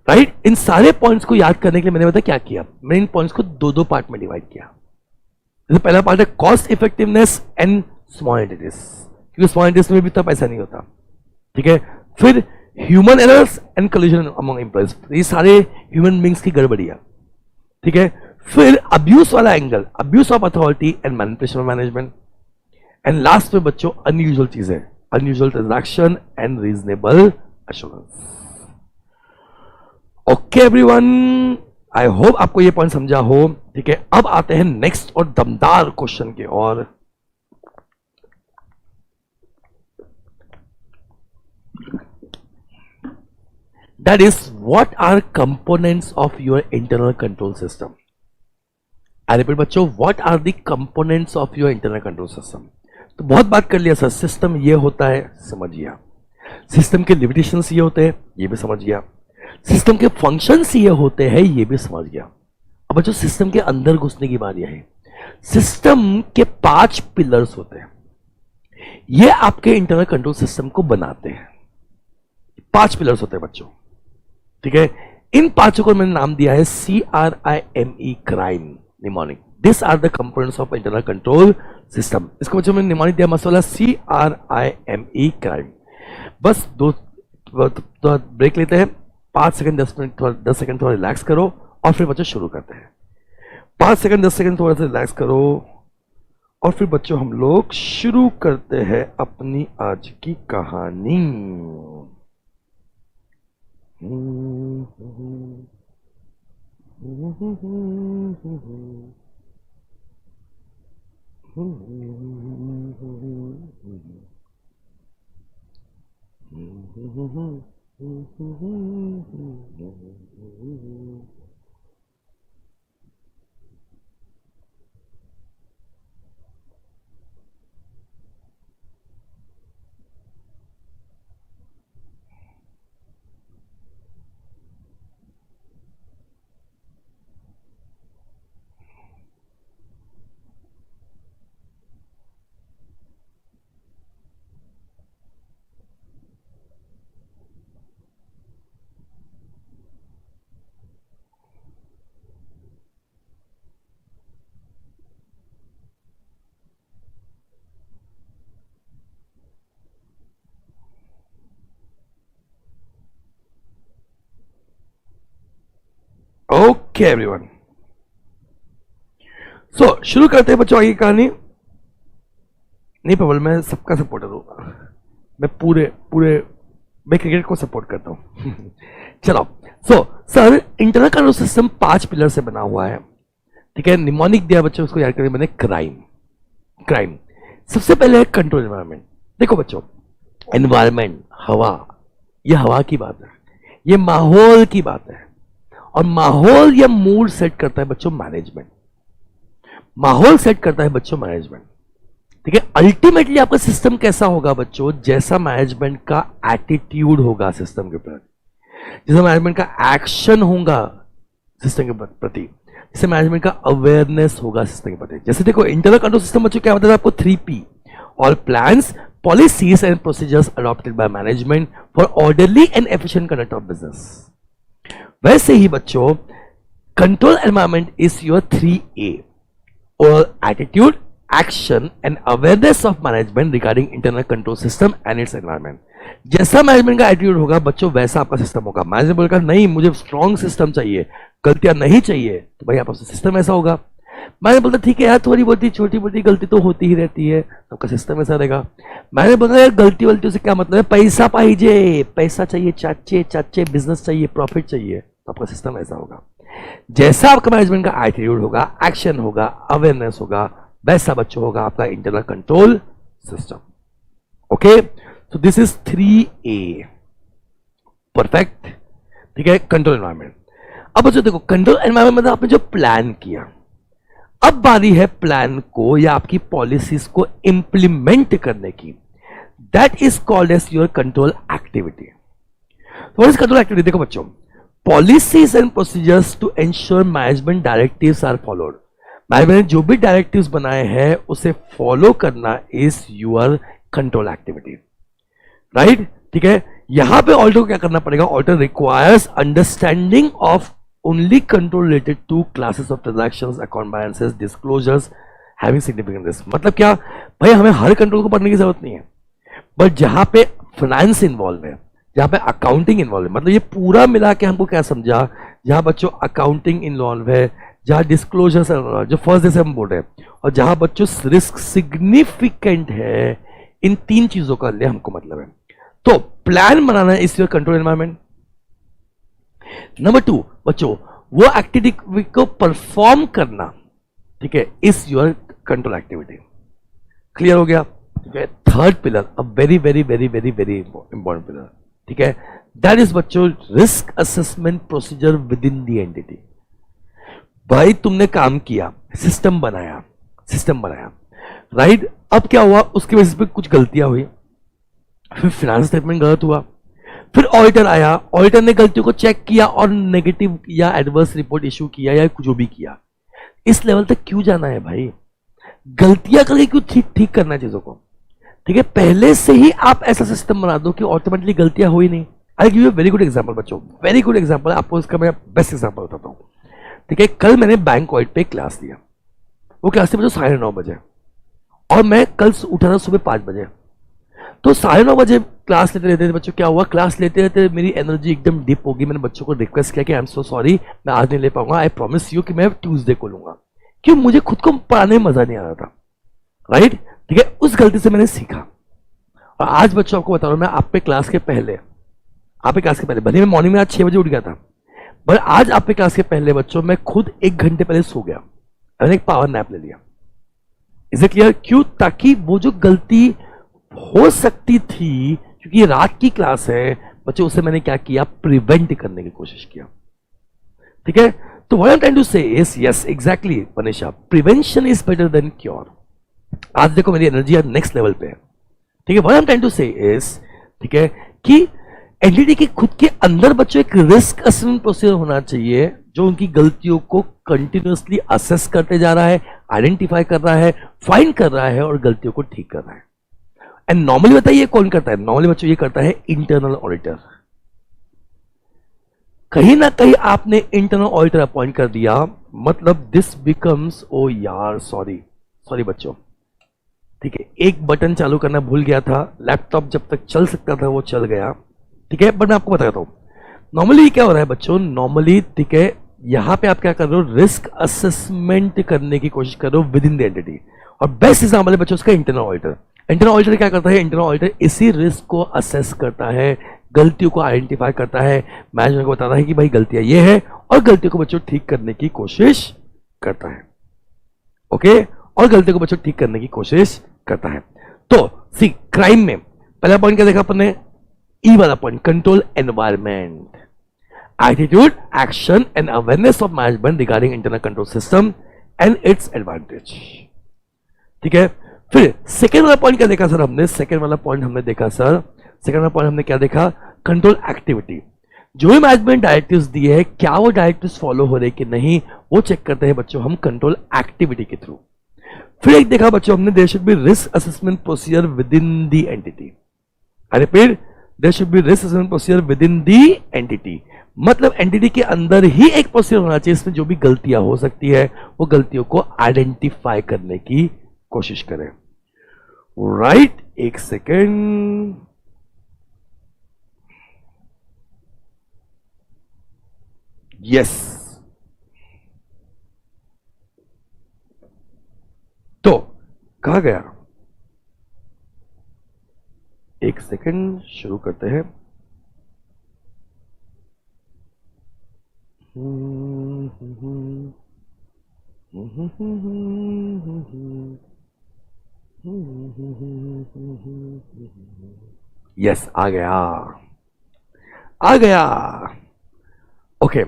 राइट, इन सारे पॉइंट्स को याद करने के लिए मैंने बताया क्या किया, मैंने इन पॉइंट्स को दो पार्ट में डिवाइड किया। जैसे पहला पार्ट है cost effectiveness and small entities, क्योंकि स्मॉल एंटिटीज में भी इतना पैसा नहीं होता। ठीक है, फिर human errors and collision among employees, ये सारे ह्यूमन बींग्स की गड़बड़ियां। ठीक है, फिर अब्यूज वाला angle, abuse of authority and manipulation management. And last में बच्चों अनयूजुअल चीजें, unusual transaction and reasonable assurance. Okay everyone, I hope आपको ये पॉइंट समझा हो। ठीक है, अब आते हैं नेक्स्ट और दमदार क्वेश्चन के और। That is, what are components of your internal control system? I repeat बच्चों, what are the components of your internal control system? तो बहुत बात कर लिया सर, सिस्टम ये होता है समझ गया, सिस्टम के लिमिटेशंस ये होते हैं ये भी समझ गया, सिस्टम के फंक्शंस ये होते हैं ये भी समझ गया। अब बच्चों सिस्टम के अंदर घुसने की बात यह है, सिस्टम के 5 पिलर्स होते हैं, ये आपके इंटरनल कंट्रोल सिस्टम को बनाते हैं। 5 पिलर्स होते हैं बच्चों। ठीक है, इन 5 को मैंने नाम दिया है CRIME, crime, mnemonic. This are the components of internal control system. इसको बच्चों मैंने निमोनिक दिया मसाला CRIME, क्राइम। बस दो ब्रेक लेते हैं, 5 सेकंड 10 मिनट, 10 सेकंड थोड़ा रिलैक्स करो और फिर बच्चों शुरू करते हैं। 5 सेकंड 10 सेकंड थोड़ा सा रिलैक्स करो और फिर बच्चों हम लोग शुरू करते हैं अपनी आज की कहानी। ओके एवरीवन, सो शुरू करते हैं बच्चों आगे कहानी। नहीं पवल, मैं सबका सपोर्टर हूँ, मैं मैं क्रिकेट को सपोर्ट करता हूं चलो, so sir internal control system 5 pillar से बना हुआ है। ठीक है, निमोनिक दिया बच्चों, उसको याद करें मैंने, क्राइम। सबसे पहले है कंट्रोल एनवायरमेंट। देखो बच्चों, एनवायरमेंट, हवा, ये हवा की बात है, ये माहौल की बात है, और माहौल या मूड सेट करता है बच्चों मैनेजमेंट। माहौल सेट करता है बच्चों मैनेजमेंट। ठीक है, अल्टीमेटली आपका सिस्टम कैसा होगा बच्चों, जैसा मैनेजमेंट का एटीट्यूड होगा सिस्टम के प्रति, जैसा मैनेजमेंट का एक्शन होगा सिस्टम के प्रति, इससे मैनेजमेंट का अवेयरनेस होगा सिस्टम के प्रति। जैसे देखो इंटरनल कंट्रोल सिस्टम बच्चों क्या मतलब आपको 3P, all plans, policies and procedures adopted by management for orderly and efficient conduct of business। वैसे ही बच्चों control environment is your 3A, और attitude, action and awareness of management regarding internal control system and its environment. जैसा management का attitude होगा बच्चों वैसा आपका system होगा। मैनेजमेंट बोलेगा नहीं मुझे स्ट्रॉन्ग सिस्टम चाहिए, गलतियां नहीं चाहिए, तो भाई आपका सिस्टम ऐसा होगा। मैंने बोलता ठीक है यार थोड़ी बहुत छोटी मोटी गलती तो होती ही रहती है, आपका सिस्टम ऐसा रहेगा। मैंने बोला यार गलती वलतियों से क्या मतलब है, पैसा पाइजे, पैसा चाहिए, चाचे चाचे, बिजनेस चाहिए, प्रॉफिट चाहिए, तो आपका सिस्टम ऐसा होगा। जैसा आपका मैनेजमेंट का एटीट्यूड होगा, एक्शन होगा, अवेयरनेस होगा, वैसा बच्चों होगा आपका internal control system. Okay, so this is 3A, perfect. ठीक है, कंट्रोल एनवायरमेंट। अब बच्चों देखो कंट्रोल एनवायरमेंट मतलब आपने जो प्लान किया, अब बारी है प्लान को या आपकी पॉलिसीज को इंप्लीमेंट करने की। That is called as your control activity. What is control activity? देखो बच्चों, policies and procedures to ensure management directives are followed. Management ने जो भी डायरेक्टिव्स बनाए हैं उसे फॉलो करना is your control activity, right? ठीक है, यहां पे ऑल्टर को क्या करना पड़ेगा? Auditor requires understanding of only control related to classes of transactions, account balances, disclosures having significant risk। मतलब क्या भाई, हमें हर कंट्रोल को पढ़ने की जरूरत नहीं है, बट जहां पे फाइनेंस इन्वॉल्व है, जहां पे अकाउंटिंग इन्वॉल्व है, मतलब ये पूरा मिला के हमको क्या समझा, जहां बच्चों अकाउंटिंग इन्वॉल्व है, जहां डिस्क्लोजर जो फर्स्ट डे से हम बोल रहे हैं, और जहां बच्चों रिस्क सिग्निफिकेंट है, इन 3 चीजों का लिए हमको मतलब है। तो plan banana is your control environment. Number 2 बच्चों, वो एक्टिविटी को परफॉर्म करना, ठीक है, is your control activity. Clear हो गया? ठीक है, third pillar, a very very very very very important pillar, ठीक है, दैट इज बच्चों risk assessment procedure with in the entity. भाई तुमने काम किया, सिस्टम बनाया, राइट? अब क्या हुआ, उसकी वजह से कुछ गलतियां हुई, फिर फाइनेंस स्टेटमेंट गलत हुआ, फिर ऑडिटर आया, ऑडिटर ने गलतियों को चेक किया और नेगेटिव या एडवर्स रिपोर्ट इश्यू किया या जो भी किया। इस लेवल तक क्यों जाना है भाई? गलतियां करके क्यों ठीक करना है चीजों को? ठीक है, पहले से ही आप ऐसा सिस्टम बना दो कि ऑटोमेटिकली गलतियां हो ही नहीं। I give you very good example बच्चों, वेरी गुड एग्जांपल, आपको इसका मैं बेस्ट एग्जांपल बताता हूं। ठीक है, कल मैंने बैंक ऑडिट पे क्लास लिया, वो क्लास थी बच्चों 9:30 बजे, और मैं कल उठा था सुबह 5 बजे। तो 9:30 बजे क्लास लेते रहते बच्चों, क्या हुआ, क्लास लेते रहते मेरी एनर्जी एकदम डिप होगी। मैंने बच्चों को रिक्वेस्ट किया कि आई एम सो सॉरी, मैं आज नहीं ले पाऊंगा, आई प्रॉमिस यू कि मैं ट्यूसडे को लूंगा। क्यों? मुझे खुद को पढ़ाने में मजा नहीं आ रहा था, राइट? ठीक है, उस गलती से मैंने सीखा, और आज बच्चों आपको बता रहा हूं, मैं आप पे क्लास के पहले, भले मैं मॉर्निंग में आज 6 बजे उठ गया था, पर आज आप पे क्लास के पहले बच्चों मैं खुद 1 घंटे पहले सो गया, मैंने एक पावर नैप ले लिया। Is it clear? क्यों? ताकि वो जो गलती हो सकती थी, क्योंकि ये रात की क्लास है बच्चों, उसे मैंने क्या किया, प्रिवेंट करने की कोशिश किया। ठीक है, तो what I am trying to say is, yes exactly Manisha, prevention is better than cure. आज देखो मेरी एनर्जी आज नेक्स्ट लेवल पे है। ठीक है, what I am trying to say is, ठीक है, कि एनटीटी के खुद के अंदर बच्चों एक रिस्क असेसमेंट प्रोसीजर होना चाहिए, जो उनकी गलतियों को कंटिन्यूअसली असेस करते जा रहा है, आइडेंटिफाई कर रहा है, फाइंड कर रहा है, और गलतियों को ठीक कर रहा है। एंड नॉर्मली बताइए कौन करता है? नॉर्मली बच्चों ये करता है इंटरनल ऑडिटर। कहीं ना कहीं आपने इंटरनल ऑडिटर अपॉइंट कर दिया, मतलब दिस बिकम्स, ओ यार सॉरी बच्चों, ठीक है, एक बटन चालू करना भूल गया था, लैपटॉप जब तक चल सकता था वो चल गया। ठीक है, बट मैं आपको बताता हूं नॉर्मली क्या हो रहा है बच्चों। नॉर्मली ठीक है, यहां पे आप क्या कर रहे हो, रिस्क असेसमेंट करने की कोशिश कर रहे हो विद इन द एंटिटी, और बेस्ट एग्जांपल है बच्चों उसका इंटरनल ऑडिटर। इंटरनल ऑडिटर क्या करता है? इंटरनल ऑडिटर इसी रिस्क को असेस करता है, गलतियों को आइडेंटिफाई करता है, मैनेजमेंट को बताता है कि भाई गलतियां ये है, और गलतियों को बच्चों ठीक करने की कोशिश करता है। ओके, और गलतियों को बच्चों ठीक करने की कोशिश करता है। तो सी क्राइम में पहला पॉइंट क्या देखा अपन ने? ई वाला point, control environment, attitude, action and awareness of management regarding internal control system and it's advantage. ठीक है, फिर सेकेंड वाला पॉइंट क्या देखा सर हमने? सेकेंड वाला पॉइंट हमने देखा, कंट्रोल एक्टिविटी। जो भी मैनेजमेंट डायरेक्टिव्स दिए है, क्या वो डायरेक्टिव्स फॉलो हो रहे कि नहीं, वो चेक करते हैं बच्चों हम कंट्रोल एक्टिविटी के थ्रू। फिर एक देखा बच्चों हमने, there should be risk assessment procedure within the entity. I repeat, there should be risk assessment procedure within the entity, मतलब एंटिटी के अंदर ही एक प्रोसीजर होना चाहिए, इसमें जो भी गलतियां हो सकती है वो गलतियों को आइडेंटिफाई करने की कोशिश करें। राइट, एक सेकेंड। यस, तो कहा गया, एक सेकेंड, शुरू करते हैं। यस, आ गया, आ गया। ओके,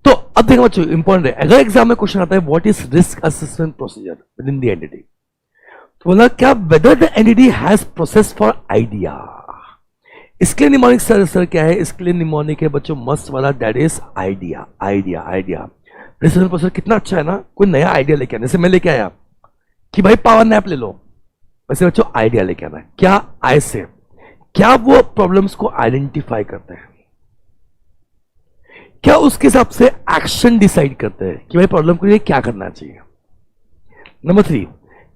तो अब देखो बच्चों, इंपॉर्टेंट है, अगर एग्जाम में क्वेश्चन आता है what is risk assessment procedure with in the entity, तो बोला क्या, whether the entity has process for idea. इसके लिए निमोनिक सर क्या है, इसके लिए निमोनिक है बच्चों मस्ट वाला, that is idea. Idea idea research process कितना अच्छा है ना, कोई नया आइडिया लेके आने, जैसे मैं लेके आया कि भाई पावर नैप ले लो, वैसे बच्चों आइडिया लेके आना है। क्या आई से, क्या वो प्रॉब्लम्स को आइडेंटिफाई करते हैं, क्या उसके हिसाब से एक्शन डिसाइड करते हैं कि भाई प्रॉब्लम के लिए क्या करना चाहिए। नंबर 3,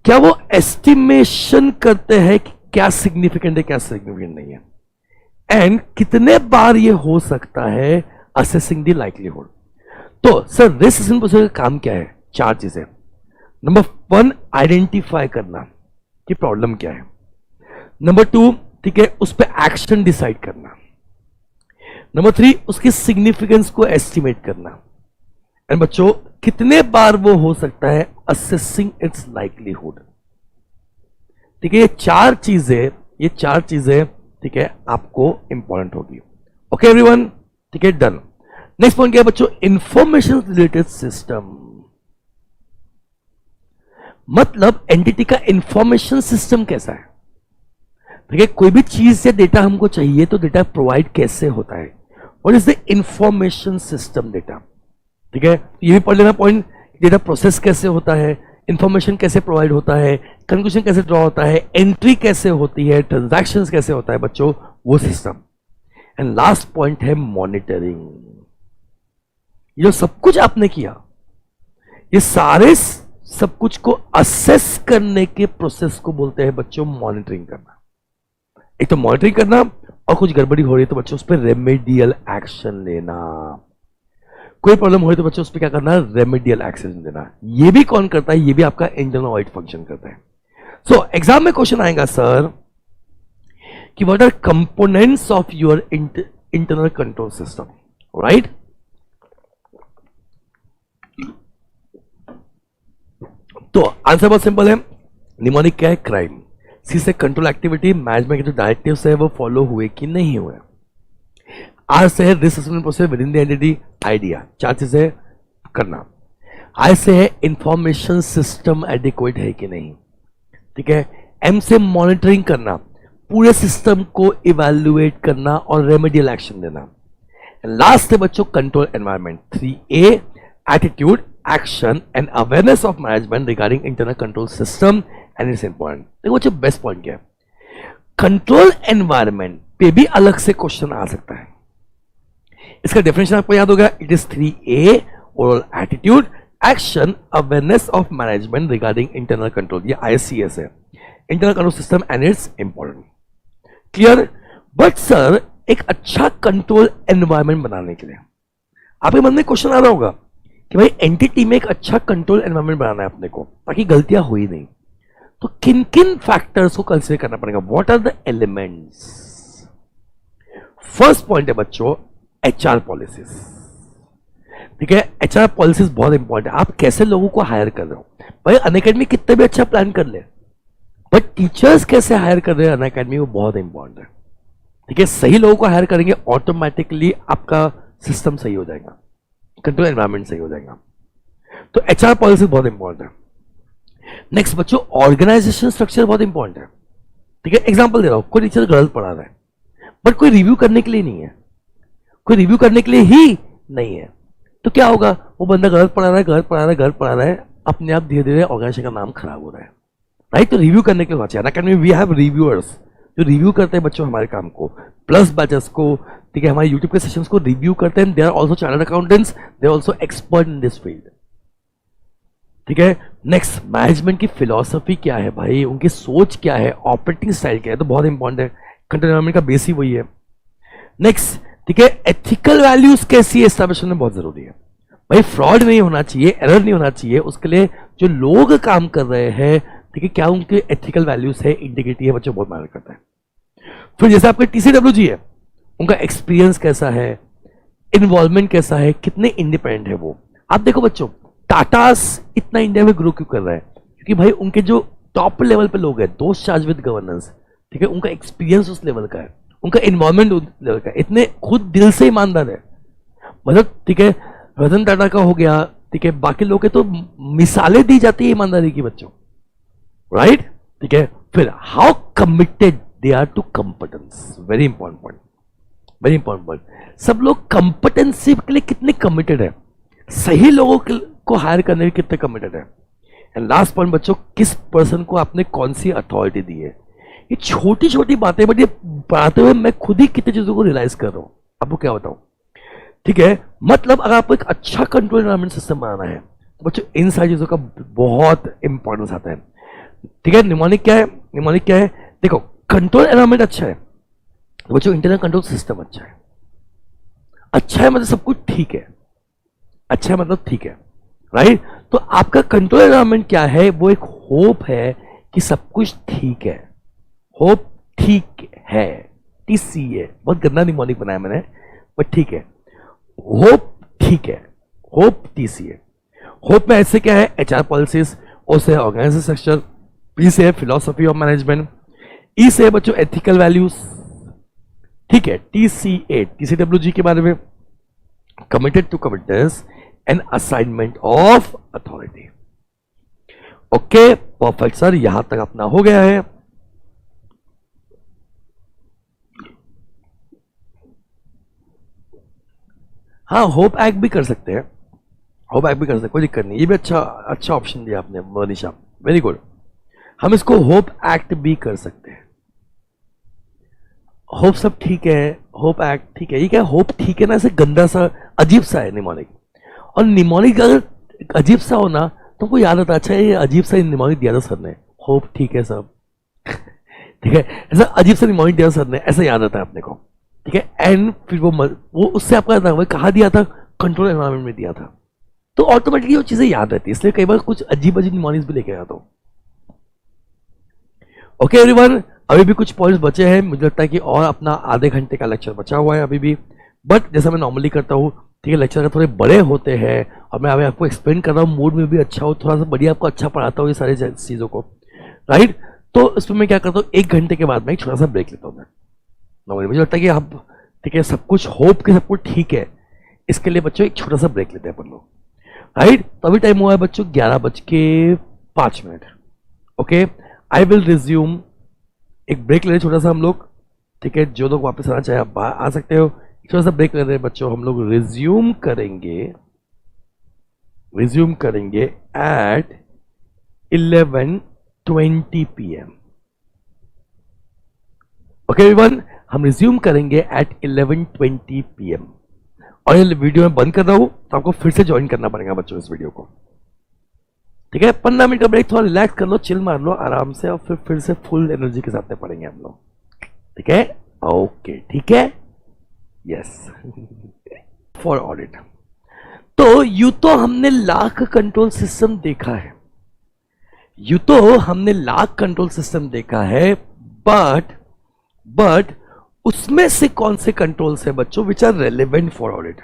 क्या वो एस्टिमेशन करते हैं कि क्या सिग्निफिकेंट है क्या सिग्निफिकेंट नहीं है, एंड कितने बार ये हो सकता है, असेसिंग द लाइक्लीहुड। तो सर रिस्क असेसमेंट प्रोसीजर का काम क्या है, 4 चीजें। नंबर 1, आइडेंटिफाई करना कि प्रॉब्लम क्या है। नंबर 2, ठीक है, उस पर एक्शन डिसाइड करना। नंबर 3, उसकी सिग्निफिकेंस को एस्टिमेट करना। एंड बच्चों कितने बार वो हो सकता है, असेसिंग इट्स लाइक्लीहुड। ठीक है, ये 4 चीजें ठीक है आपको इंपॉर्टेंट होगी। ओके एवरीवन, ठीक है, डन। नेक्स्ट पॉइंट क्या है बच्चों, इंफॉर्मेशन रिलेटेड सिस्टम, मतलब एंटिटी का इंफॉर्मेशन सिस्टम कैसा है। ठीक है, कोई भी चीज या डेटा हमको चाहिए तो डेटा प्रोवाइड कैसे होता है, what is the information system data. ठीक है, ये भी पढ़ लेना पॉइंट, डेटा प्रोसेस कैसे होता है, इंफॉर्मेशन कैसे प्रोवाइड होता है, कंक्लूजन कैसे ड्रॉ होता है, एंट्री कैसे होती है, ट्रांजैक्शंस कैसे होता है बच्चों, वो सिस्टम। एंड लास्ट पॉइंट है मॉनिटरिंग। ये जो सब कुछ आपने किया, ये सारे सब कुछ को असेस करने के प्रोसेस को बोलते हैं बच्चों मॉनिटरिंग करना। एक तो मॉनिटरिंग करना, और कुछ गड़बड़ी हो रही है तो बच्चों उस पर रेमेडियल एक्शन लेना। कोई प्रॉब्लम हो रही तो बच्चों उस पर क्या करना, रेमेडियल एक्शन देना। ये भी कौन करता है, ये भी आपका इंटरनल ऑडिट फंक्शन करता है। सो एग्जाम में क्वेश्चन आएगा सर कि what are components of your internal control system, right. तो आंसर बहुत सिंपल है, निमोनिक क्या है, क्राइम। सी से कंट्रोल एक्टिविटी, मैनेजमेंट के जो डायरेक्टिव्स है वो फॉलो हुए कि नहीं हुए। आर से है risk assessment process with in the entity, idea, 4 चीजें करना। आई से है इंफॉर्मेशन सिस्टम एडिक्वेट है कि नहीं। ठीक है, एम से मॉनिटरिंग करना, पूरे सिस्टम को इवैल्यूएट करना और रेमेडियल एक्शन देना। लास्ट है बच्चों control environment, 3A attitude, action and awareness of management regarding internal control system and it's important. देखो बच्चों बेस्ट पॉइंट क्या है, कंट्रोल एनवायरनमेंट पे भी अलग से क्वेश्चन आ सकता है। इसका डेफिनेशन आपको याद होगा, it is 3A overall attitude, action, awareness of management regarding internal control, ये ICS है, internal control system and it's important. Clear. But sir एक अच्छा कंट्रोल एनवायरनमेंट बनाने के लिए आपके मन में क्वेश्चन आ रहा होगा कि भाई एंटिटी में एक अच्छा कंट्रोल एनवायरनमेंट बनाना है अपने को ताकि गलतियां हो ही नहीं, तो किन किन फैक्टर्स को कंसीडर करना पड़ेगा, what are the elements. First point है बच्चों HR पॉलिसीज। ठीक है, HR पॉलिसीज बहुत इंपॉर्टेंट है। आप कैसे लोगों को हायर कर रहे हो, भाई अनअकैडमी कितने भी अच्छा प्लान कर ले, बट टीचर्स कैसे हायर कर रहे हैं अनअकैडमी, वो बहुत इंपॉर्टेंट है। ठीक है, सही लोगों को हायर करेंगे ऑटोमेटिकली आपका सिस्टम सही हो जाएगा, कंट्रोल एनवायरनमेंट सही हो जाएगा। तो HR पॉलिसी बहुत इंपॉर्टेंट है। नेक्स्ट बच्चों ऑर्गेनाइजेशन स्ट्रक्चर बहुत इंपॉर्टेंट है। ठीक है, एग्जांपल दे रहा हूं, कोई टीचर गलत पढ़ा रहा है बट कोई रिव्यू करने के लिए नहीं है, कोई रिव्यू करने के लिए ही नहीं है। तो क्या होगा, वो बंदा गलत पढ़ा रहा है, गलत पढ़ा रहा है, गलत पढ़ा रहा है, अपने आप धीरे धीरे ऑर्गेनाइजेशन का नाम खराब हो रहा है, राइट। तो रिव्यू करने के लिए होना चाहिए। अकेडमी वी हैव रिव्यूअर्स जो रिव्यू करते हैं बच्चों हमारे काम को, प्लस बैचेस को, ठीक है, हमारे यूट्यूब के सेशंस को रिव्यू करते हैं। They are also chartered accountants, they are also expert in this field, ठीक है। नेक्स्ट, मैनेजमेंट की फिलॉसफी क्या है भाई, उनकी सोच क्या है, ऑपरेटिंग स्टाइल क्या है, तो बहुत इंपॉर्टेंट है। कंटेंट एनवायरनमेंट का बेस ही वही है। नेक्स्ट, ठीक है, एथिकल वैल्यूज कैसी है एस्टैब्लिश करना बहुत जरूरी है भाई। फ्रॉड नहीं होना चाहिए, एरर नहीं होना चाहिए, उसके लिए जो लोग काम कर रहे हैं, ठीक है, क्या उनके एथिकल वैल्यूज है, इंटीग्रिटी है, बच्चों बहुत मैटर करता है। फिर जैसे आपके TCWG है, उनका एक्सपीरियंस कैसा है, इन्वॉल्वमेंट कैसा है, कितने इंडिपेंडेंट है वो। आप देखो बच्चों, टाटास इतना इंडिया में ग्रो क्यों कर रहा है, क्योंकि भाई उनके जो टॉप लेवल पे लोग हैं, दोस्त चार्ज विद गवर्नेंस, ठीक है, उनका एक्सपीरियंस उस लेवल का है, उनका इन्वॉल्वमेंट उस लेवल का है, इतने खुद दिल से ईमानदार है, मतलब ठीक है, रतन टाटा का हो गया, ठीक है, बाकी लोग के तो मिसालें दी जाती है ईमानदारी की बच्चों, राइट, ठीक है। फिर how committed they are to competence, very important point, very important point. सब लोग कंपिटेंसी के लिए कितने कमिटेड है, सही लोगों को हायर करने में कितने कमिटेड है। एंड लास्ट पॉइंट बच्चों, किस पर्सन को आपने कौन सी अथॉरिटी दी है। ये छोटी छोटी बातें, बट ये पढ़ाते हुए मैं खुद ही कितनी चीजों को रियलाइज कर रहा हूं, आपको क्या बताऊं, ठीक है। मतलब अगर आपको एक अच्छा कंट्रोल एनवायरनमेंट सिस्टम बनाना है तो बच्चों इन सारी चीजों का बहुत इंपॉर्टेंस आता है, ठीक है। निमोनिक क्या है, निमोनिक क्या है, देखो कंट्रोल एनवायरनमेंट अच्छा है तो बच्चों इंटरनल कंट्रोल सिस्टम अच्छा है। अच्छा है मतलब सब कुछ ठीक है, अच्छा है मतलब ठीक है, राइट। तो आपका कंट्रोल एनवायरनमेंट क्या है, वो एक होप है कि सब कुछ ठीक है, होप ठीक है, TCA, बहुत गंदा निमोनिक बनाया मैंने, बट ठीक है, होप ठीक है, होप TCA। होप में ऐसे क्या है, HR पॉलिसीज, O से ऑर्गेनाइजेशन स्ट्रक्चर, P से फिलोसफी ऑफ मैनेजमेंट, E से बच्चों एथिकल वैल्यूज, ठीक है। TCA, TCWG के बारे में, committed to commitness and assignment of authority. Okay perfect sir, यहां तक अपना हो गया है। हाँ, होप एक्ट भी कर सकते हैं, होप एक्ट भी कर सकते हैं, कोई दिक्कत नहीं। ये भी अच्छा ऑप्शन दिया आपने मनीषा, वेरी गुड। हम इसको होप एक्ट भी कर सकते हैं। होप सब ठीक है, होप एक्ट ठीक है। ये क्या होप ठीक है ना, ऐसे गंदा सा अजीब सा है निमोनिक, और निमोनिक अगर अजीब सा हो ना तो हमको याद आता, अच्छा ये अजीब सा निमोनिक दिया था सर ने, होप ठीक है सब ठीक है, ऐसा अजीब सा निमोनिक दिया सर ने, ऐसा याद आता है अपने को, ठीक है। एंड फिर वो उससे आपका कहा दिया था, कंट्रोल एनवायरनमेंट में दिया था, तो ऑटोमेटिकली वो चीजें याद रहती है, इसलिए कई बार कुछ अजीब अजीब निमोनिक्स भी लेके आता हूं। ओके एवरीवन, अभी भी कुछ पॉइंट्स बचे हैं, मुझे लगता है कि और अपना आधे घंटे का लेक्चर बचा हुआ है अभी भी, बट जैसा मैं नॉर्मली करता हूँ, ठीक है, लेक्चर थोड़े बड़े होते हैं और मैं अभी आपको एक्सप्लेन कर रहा हूँ, मूड में भी अच्छा हो, थोड़ा सा बढ़िया आपको अच्छा पढ़ाता हूँ ये सारी चीज़ों को, राइट। तो इसमें मैं क्या करता हूँ, 1 घंटे के बाद मैं एक छोटा सा ब्रेक लेता हूँ मैं नॉर्मली, मुझे लगता है कि आप ठीक है, सब कुछ होप के सब कुछ ठीक है, इसके लिए बच्चों एक छोटा सा ब्रेक लेते हैं अपन लोग, राइट। तो अभी टाइम हुआ है बच्चों 11:05। ओके, आई विल रिज्यूम, एक ब्रेक ले रहे छोटा सा हम लोग, ठीक है। जो लोग वापस आना चाहे आप आ सकते हो, छोटा सा ब्रेक ले रहे हैं बच्चों, हम लोग रिज्यूम करेंगे एट 11:20 PM। ओके एवरीवन, हम रिज्यूम करेंगे एट 11:20 PM। और ये वीडियो में बंद कर रहा हूं तो आपको फिर से ज्वाइन करना पड़ेगा बच्चों इस वीडियो को, ठीक है। 15 मिनट का ब्रेक, थोड़ा रिलैक्स कर लो, चिल मार लो आराम से, और फिर से फुल एनर्जी के साथ में पढ़ेंगे हम लोग, ठीक है। ओके ठीक है, यस फॉर ऑडिट। तो यू तो हमने लाख कंट्रोल सिस्टम देखा है, बट उसमें से कौन से कंट्रोल्स है बच्चों which are relevant for audit,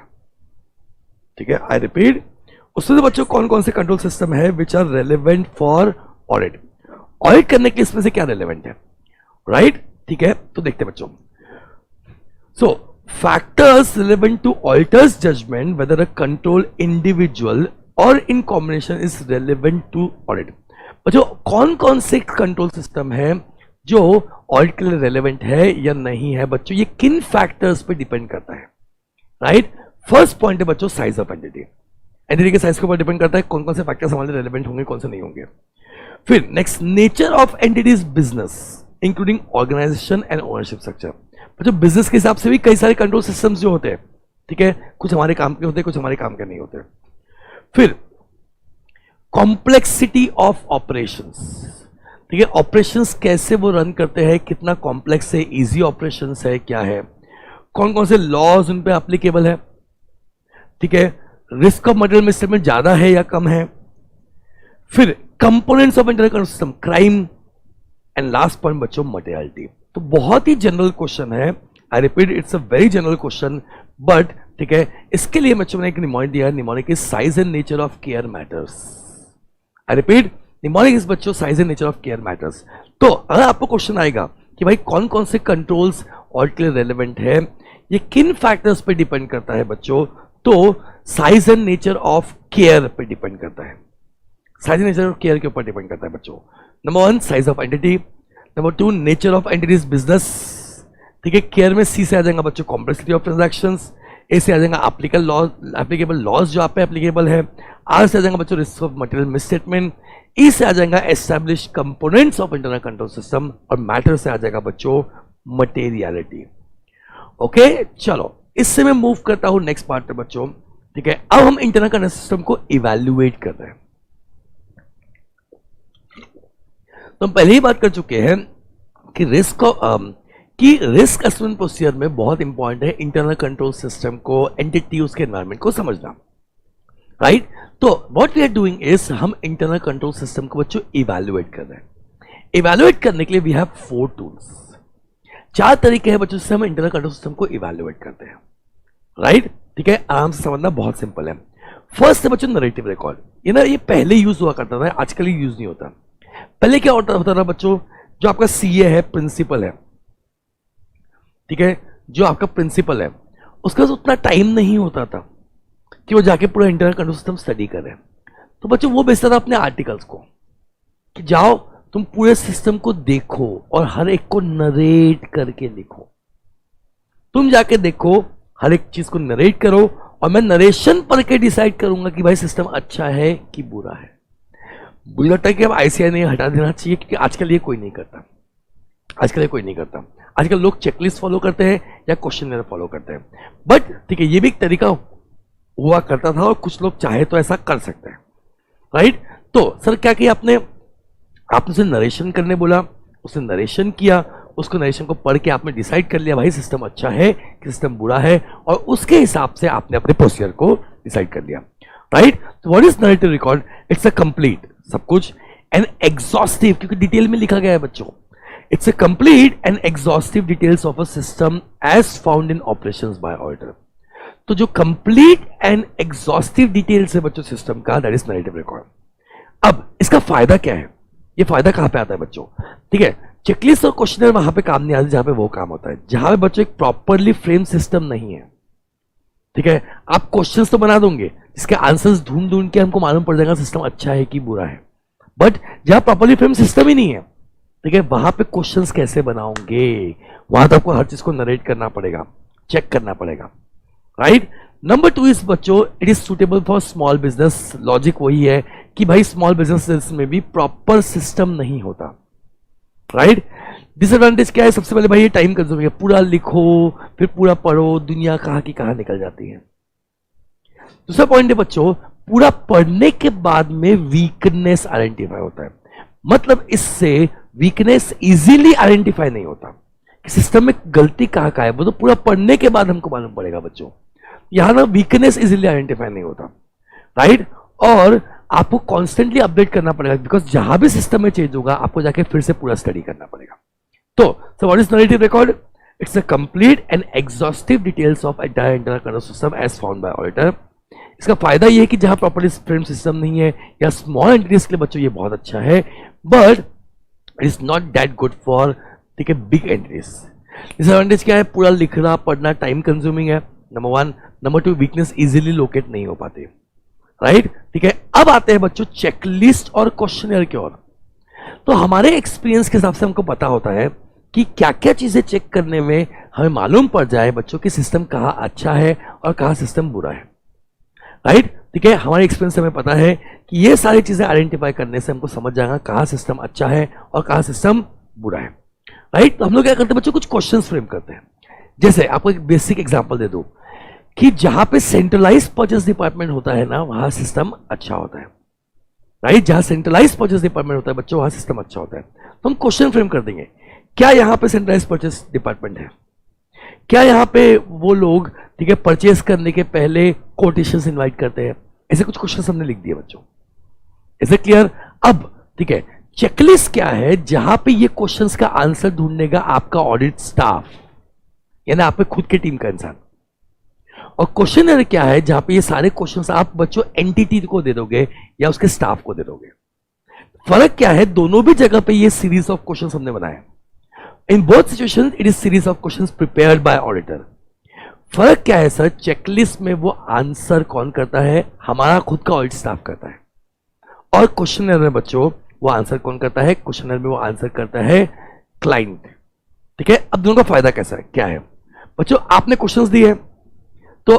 ठीक है। आई रिपीट, उसमें से बच्चों कौन कौन से कंट्रोल सिस्टम है which are relevant for audit. Audit करने के इसमें से क्या रेलेवेंट है, राइट, ठीक है। तो देखते हैं बच्चों, so factors relevant to auditor's judgement whether a control individual और in combination is relevant to audit. बच्चों कौन कौन से कंट्रोल सिस्टम है जो ऑडिट के लिए रेलेवेंट है या नहीं है बच्चों, ये किन फैक्टर्स पे डिपेंड करता है, राइट। फर्स्ट पॉइंट है बच्चों साइज ऑफ एंटिटी। एंटिटी के साइज के ऊपर डिपेंड करता है कौन कौन से फैक्टर्स हमारे रेलेवेंट होंगे, कौन से नहीं होंगे। फिर next, nature of entities business including organisation and ownership structure. बच्चों बिजनेस के हिसाब से भी कई सारे कंट्रोल सिस्टम्स जो होते हैं, ठीक है, कुछ हमारे काम के होते हैं, कुछ हमारे काम के नहीं होते। फिर कॉम्प्लेक्सिटी ऑफ ऑपरेशंस, ठीक है, ऑपरेशंस कैसे वो रन करते हैं, कितना कॉम्प्लेक्स है, इजी ऑपरेशंस है, क्या है, कौन कौन से लॉज उन पे एप्लीकेबल है, ठीक है, रिस्क ऑफ मटेरियल मिसस्टेटमेंट ज्यादा है या कम है। फिर components of internal control system, crime, and last point बच्चों मटेरियलिटी। तो बहुत ही जनरल क्वेश्चन है, I repeat it's a very general question, but ठीक है, इसके लिए बच्चों ने एक निमोनिक दिया है, mnemonic is size and nature of care matters. I repeat, mnemonic is बच्चों size and nature of care matters. तो अगर आपको क्वेश्चन आएगा कि भाई कौन कौन से कंट्रोल्स ऑडिट के लिए रेलेवेंट है, ये किन फैक्टर्स पे डिपेंड करता है बच्चों, तो size and nature of care पे डिपेंड करता है। Size and nature of care के ऊपर डिपेंड करता है बच्चों। Number 1 size of entity, number 2 nature of entities business, ठीक है, केयर में सी से आ जाएगा बच्चों कॉम्प्लेक्सिटी ऑफ ट्रांजैक्शंस, ए से आ जाएगा एप्लीकेबल लॉज जो आप पे एप्लीकेबल है, आर से आ जाएगा बच्चों रिस्क ऑफ मटेरियल मिसस्टेटमेंट, ई से आ जाएगा establish components of internal control system, और मैटर से आ जाएगा बच्चों मटेरियलिटी। ओके, चलो इससे मैं मूव करता हूं नेक्स्ट पार्ट पे बच्चों, ठीक है। अब हम इंटरनल कंट्रोल सिस्टम को इवैल्यूएट कर रहे हैं। तो हम पहले ही बात कर चुके हैं कि रिस्क असेसमेंट प्रोसीजर में बहुत इंपॉर्टेंट है इंटरनल कंट्रोल सिस्टम को, एंटिटी, उसके एनवायरनमेंट को समझना, राइट। तो what we are doing is हम इंटरनल कंट्रोल सिस्टम को बच्चों इवैल्यूएट कर रहे हैं। इवैल्यूएट करने के लिए वी हैव 4 टूल्स, 4 तरीके हैं बच्चों से हम इंटरनल कंट्रोल सिस्टम को इवैल्यूएट करते हैं, राइट, ठीक है। आराम से समझना, बहुत सिंपल है। फर्स्ट है बच्चों नरेटिव रिकॉर्ड। ये पहले यूज हुआ करता था, आजकल ये यूज नहीं होता। पहले क्या होता था बच्चों, जो आपका सीए है, प्रिंसिपल है, ठीक है, जो आपका प्रिंसिपल है, उसका उतना टाइम नहीं होता था कि वो जाके पूरा इंटरनल कंट्रोल सिस्टम स्टडी करे। तो बच्चों वो बेचता था अपने आर्टिकल्स को कि जाओ तुम पूरे सिस्टम को देखो और हर एक को नरेट करके लिखो। तुम जाके देखो, हर एक चीज को नरेट करो, और मैं नरेशन पढ़ के डिसाइड करूंगा कि भाई सिस्टम अच्छा है कि बुरा है। मुझे लगता है कि अब आईसीआई नहीं हटा देना चाहिए, क्योंकि आजकल ये कोई नहीं करता। आजकल लोग चेकलिस्ट फॉलो करते हैं या क्वेश्चन फॉलो करते हैं, बट ठीक है, ये भी एक तरीका हुआ करता था और कुछ लोग चाहे तो ऐसा कर सकते हैं, राइट। तो सर क्या किया आपने उसे नरेशन करने बोला, उसने नरेशन किया, उसको नरेशन को पढ़ के आपने डिसाइड कर लिया भाई सिस्टम अच्छा है कि सिस्टम बुरा है, और उसके हिसाब से आपने अपने प्रोसीजर को डिसाइड कर लिया, राइट। तो what is narrative record? It's a complete, सब कुछ, एंड एग्जॉस्टिव, क्योंकि डिटेल में लिखा गया है बच्चों, it's a complete and exhaustive details of a system as found in operations by auditor. तो जो कंप्लीट एंड एग्जॉस्टिव डिटेल्स है बच्चों सिस्टम का, दैट इज नरेटिव रिकॉर्ड। अब इसका फायदा क्या है? ये फायदा कहां पे आता है बच्चों? ठीक है, चेकलिस्ट और क्वेश्चनर वहां पे काम नहीं आते जहां पे वो काम होता है, जहां पे बच्चों एक प्रॉपरली फ्रेम सिस्टम नहीं है। ठीक है, आप क्वेश्चंस तो बना दोगे जिसके आंसर्स ढूंढ ढूंढ के हमको मालूम पड़ जाएगा सिस्टम अच्छा है कि बुरा है, बट जहां प्रॉपरली फ्रेम सिस्टम ही नहीं है, ठीक है, वहां पे क्वेश्चंस कैसे बनाओगे? वहां तो आपको हर चीज को नरेट करना पड़ेगा, चेक करना पड़ेगा, राइट। नंबर 2 इज बच्चों, it is suitable for small business. Logic वही है कि भाई स्मॉल बिजनेस में भी प्रॉपर सिस्टम नहीं होता, राइट। डिसएडवांटेज क्या है? सबसे पहले भाई ये टाइम कंज्यूमिंग है, पूरा लिखो फिर पूरा पढ़ो, दुनिया कहां की कहां निकल जाती है। दूसरा पॉइंट है बच्चों, पूरा पढ़ने के बाद में वीकनेस आइडेंटिफाई होता है, मतलब इससे वीकनेस इजीली आइडेंटिफाई नहीं होता कि सिस्टम में गलती कहां का है, वो तो पूरा पढ़ने के बाद हमको मालूम पड़ेगा बच्चों। यहां ना वीकनेस इजीली आइडेंटिफाई नहीं होता, राइट। और आपको कॉन्स्टेंटली अपडेट करना पड़ेगा, बिकॉज जहां भी सिस्टम में चेंज होगा आपको जाके फिर से पूरा स्टडी करना पड़ेगा। तो what is narrative record? It's a complete and exhaustive details of entire internal control system as found by auditor. इसका फायदा ये है कि जहां प्रॉपर्ली फ्रेम सिस्टम नहीं है या स्मॉल एंटिटीज के लिए बच्चों ये बहुत अच्छा है, but it is not that good for, ठीक है, बिग एंटिटीज। डिसएडवांटेज क्या है? पूरा लिखना पढ़ना टाइम कंज्यूमिंग है, number 1। Number 2, weakness easily locate नहीं हो पाती, राइट, ठीक है। अब आते हैं बच्चों चेकलिस्ट और क्वेश्चनर की ओर। तो हमारे एक्सपीरियंस के हिसाब से हमको पता होता है कि क्या क्या चीजें चेक करने में हमें मालूम पड़ जाए बच्चों कि सिस्टम कहाँ अच्छा है और कहाँ सिस्टम बुरा है, राइट। ठीक है, हमारे एक्सपीरियंस से हमें पता है कि ये सारी चीजें आइडेंटिफाई करने से हमको समझ जाएगा कहाँ सिस्टम अच्छा है और कहाँ सिस्टम बुरा है, राइट। तो हम लोग क्या करते हैं बच्चों, कुछ क्वेश्चंस फ्रेम करते हैं। जैसे आपको एक बेसिक एग्जांपल दे दूं कि जहां पे सेंट्रलाइज परचेस डिपार्टमेंट होता है ना, वहां सिस्टम अच्छा होता है, राइट। जहां सेंट्रलाइज परचेस डिपार्टमेंट होता है बच्चों, वहां सिस्टम अच्छा होता है। तो हम क्वेश्चन फ्रेम कर देंगे, क्या यहाँ पे सेंट्रलाइज परचेस डिपार्टमेंट है? क्या यहाँ पे वो लोग, ठीक है, परचेस करने के पहले कोटेशंस इनवाइट करते हैं? ऐसे कुछ क्वेश्चन हमने लिख दिए बच्चों, इज इट क्लियर? अब ठीक है, चेकलिस्ट क्या है? जहां पे ये क्वेश्चंस का आंसर ढूंढनेगा आपका ऑडिट स्टाफ, यानी आप खुद की टीम का इंसान। और क्वेश्चनर क्या है? जहां पे ये सारे क्वेश्चंस आप बच्चों एंटिटी को दे दोगे या उसके स्टाफ को दे दोगे। फर्क क्या है? दोनों भी जगह पे ये सीरीज ऑफ क्वेश्चंस हमने बनाए। In both situations it is series of questions prepared by auditor. फर्क क्या है सर? चेकलिस्ट में वो आंसर कौन करता है? हमारा खुद का ऑडिट स्टाफ करता है। और क्वेश्चनर में बच्चों वो आंसर कौन करता है? क्वेश्चनर में वो आंसर करता है क्लाइंट। ठीक है, अब दोनों का फायदा कैसा है, क्या है बच्चों? आपने क्वेश्चंस दिए तो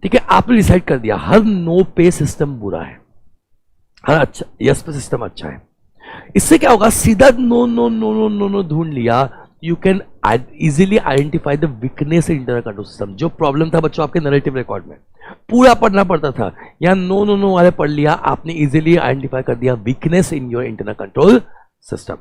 ठीक है, आपने डिसाइड कर दिया हर नो पे सिस्टम बुरा है, हर अच्छा यस पे सिस्टम अच्छा है। इससे क्या होगा? सीधा no no no no no no ढूंढ लिया, you can easily identify the weakness in internal control system. जो प्रॉब्लम था बच्चों आपके नरेटिव रिकॉर्ड में, पूरा पढ़ना पड़ता था, या नो नो नो वाले पढ़ लिया, आपने इजीली आइडेंटिफाई कर दिया weakness in your internal control system,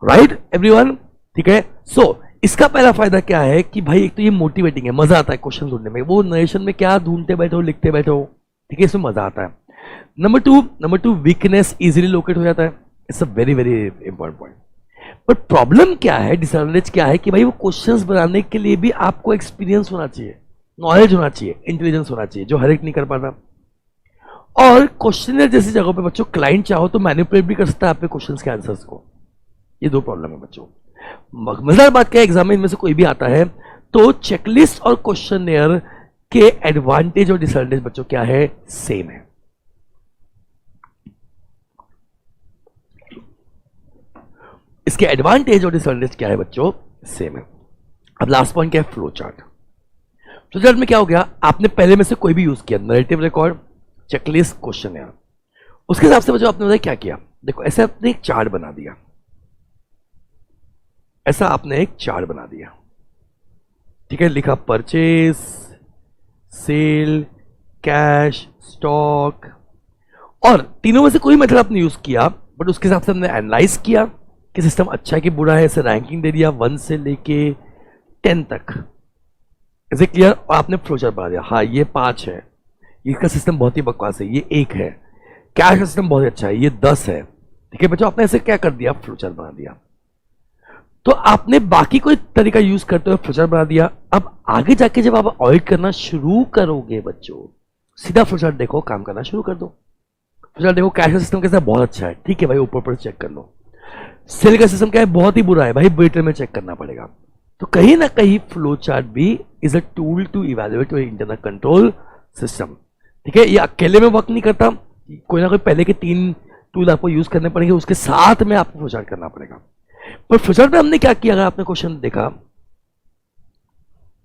right everyone. ठीक है, सो इसका पहला फायदा क्या है कि भाई एक तो ये मोटिवेटिंग है, मजा आता है क्वेश्चन ढूंढने में। वो नरेशन में क्या ढूंढते बैठो, लिखते बैठो, ठीक है, इसमें मजा आता है। Number two weakness easily locate हो जाता है। It's a very very important point. But problem क्या है, डिसएडवांटेज क्या है कि भाई वो क्वेश्चंस बनाने के लिए भी आपको एक्सपीरियंस होना चाहिए, नॉलेज होना चाहिए, इंटेलिजेंस होना चाहिए, जो हर एक नहीं कर पाता। और क्वेश्चनर जैसी जगहों पे बच्चों क्लाइंट चाहो तो मैनिपुलेट भी कर सकता है आपके क्वेश्चंस के आंसर्स को। ये दो प्रॉब्लम है बच्चों। मजेदार बात क्या है, एग्जाम में इनमें से कोई भी आता है तो चेकलिस्ट और क्वेश्चनर के एडवांटेज और डिसएडवांटेज बच्चों क्या है? सेम है। इसके एडवांटेज और डिसएडवांटेज क्या है बच्चों? सेम है। अब लास्ट पॉइंट क्या है? Flow chart. फ्लो चार्ट में क्या हो गया? आपने पहले में से कोई भी यूज किया, नैरेटिव रिकॉर्ड, चेकलिस्ट, क्वेश्चनर, उसके हिसाब से बच्चों आपने बताया क्या किया। देखो ऐसे आपने एक चार्ट बना दिया, ऐसा आपने एक चार्ट बना दिया, ठीक है, लिखा परचेज, सेल, कैश, स्टॉक, और तीनों में से कोई मेथड आपने यूज किया, बट उसके हिसाब से हमने एनालाइज किया कि सिस्टम अच्छा है कि बुरा है, ऐसे रैंकिंग दे दिया 1 से लेके 10 तक। Is it clear? और आपने फ्लोचार्ट बना दिया, हाँ ये 5 है, इसका सिस्टम बहुत ही बकवास है, ये 1 है, कैश का सिस्टम बहुत अच्छा है, ये 10 है। ठीक है बच्चों, आपने ऐसे क्या कर दिया? फ्लोचार्ट बना दिया। तो आपने बाकी कोई तरीका यूज करते हुए फ्लोचार्ट बना दिया। अब आगे जाके जब आप ऑडिट करना शुरू करोगे बच्चों, सीधा फ्लोचार्ट देखो, काम करना शुरू कर दो। फ्लोचार्ट देखो, कैश का सिस्टम कैसा है? बहुत अच्छा है, ठीक है भाई, ऊपर ऊपर चेक कर लो। सेल का सिस्टम क्या है? बहुत ही बुरा है भाई, वेटर में चेक करना पड़ेगा। तो कहीं ना कहीं फ्लो चार्ट भी is a tool to evaluate your internal control system. ठीक है, ये अकेले में वर्क नहीं करता, कोई ना कोई पहले के 3 टूल आपको यूज करने पड़ेंगे, उसके साथ में आपको फ्लो चार्ट करना पड़ेगा। पर फ्लो चार्ट में हमने क्या किया, अगर आपने क्वेश्चन देखा,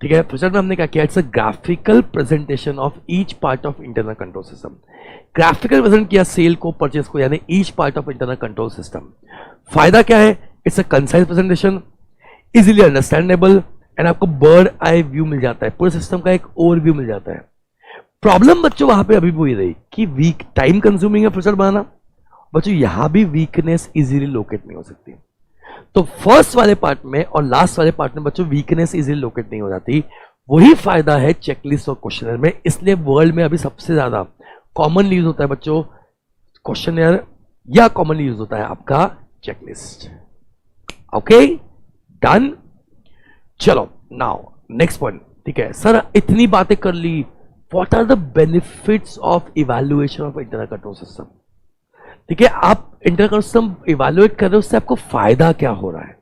ठीक है, फ्लो चार्ट में हमने क्या किया? It's a graphical presentation of each part of internal control system. Graphical present किया सेल को, परचेस को, यानी each part of internal control system. फायदा क्या है? It's a concise presentation, easily understandable, and आपको बर्ड आई व्यू मिल जाता है, पूरे सिस्टम का एक ओवरव्यू मिल जाता है। प्रॉब्लम बच्चों वहां पे अभी भी रही कि वीक टाइम कंज्यूमिंग है फ्लो चार्ट बनाना बच्चों, यहां भी वीकनेस इजीली लोकेट नहीं हो सकती। तो फर्स्ट वाले पार्ट में और लास्ट वाले पार्ट में बच्चों वीकनेस इजीली लोकेट नहीं हो जाती। वही फायदा है चेकलिस्ट और क्वेश्चनर में, इसलिए वर्ल्ड में अभी सबसे ज्यादा कॉमनली यूज होता है बच्चों क्वेश्चनर, या कॉमनली यूज होता है आपका चेकलिस्ट। Okay done. चलो नाउ नेक्स्ट पॉइंट। ठीक है सर, इतनी बातें कर ली, what are the benefits of evaluation of internal control system. ठीक है, आप इंटरनल कंट्रोल सिस्टम इवैल्यूएट कर रहे हो, उससे आपको फायदा क्या हो रहा है?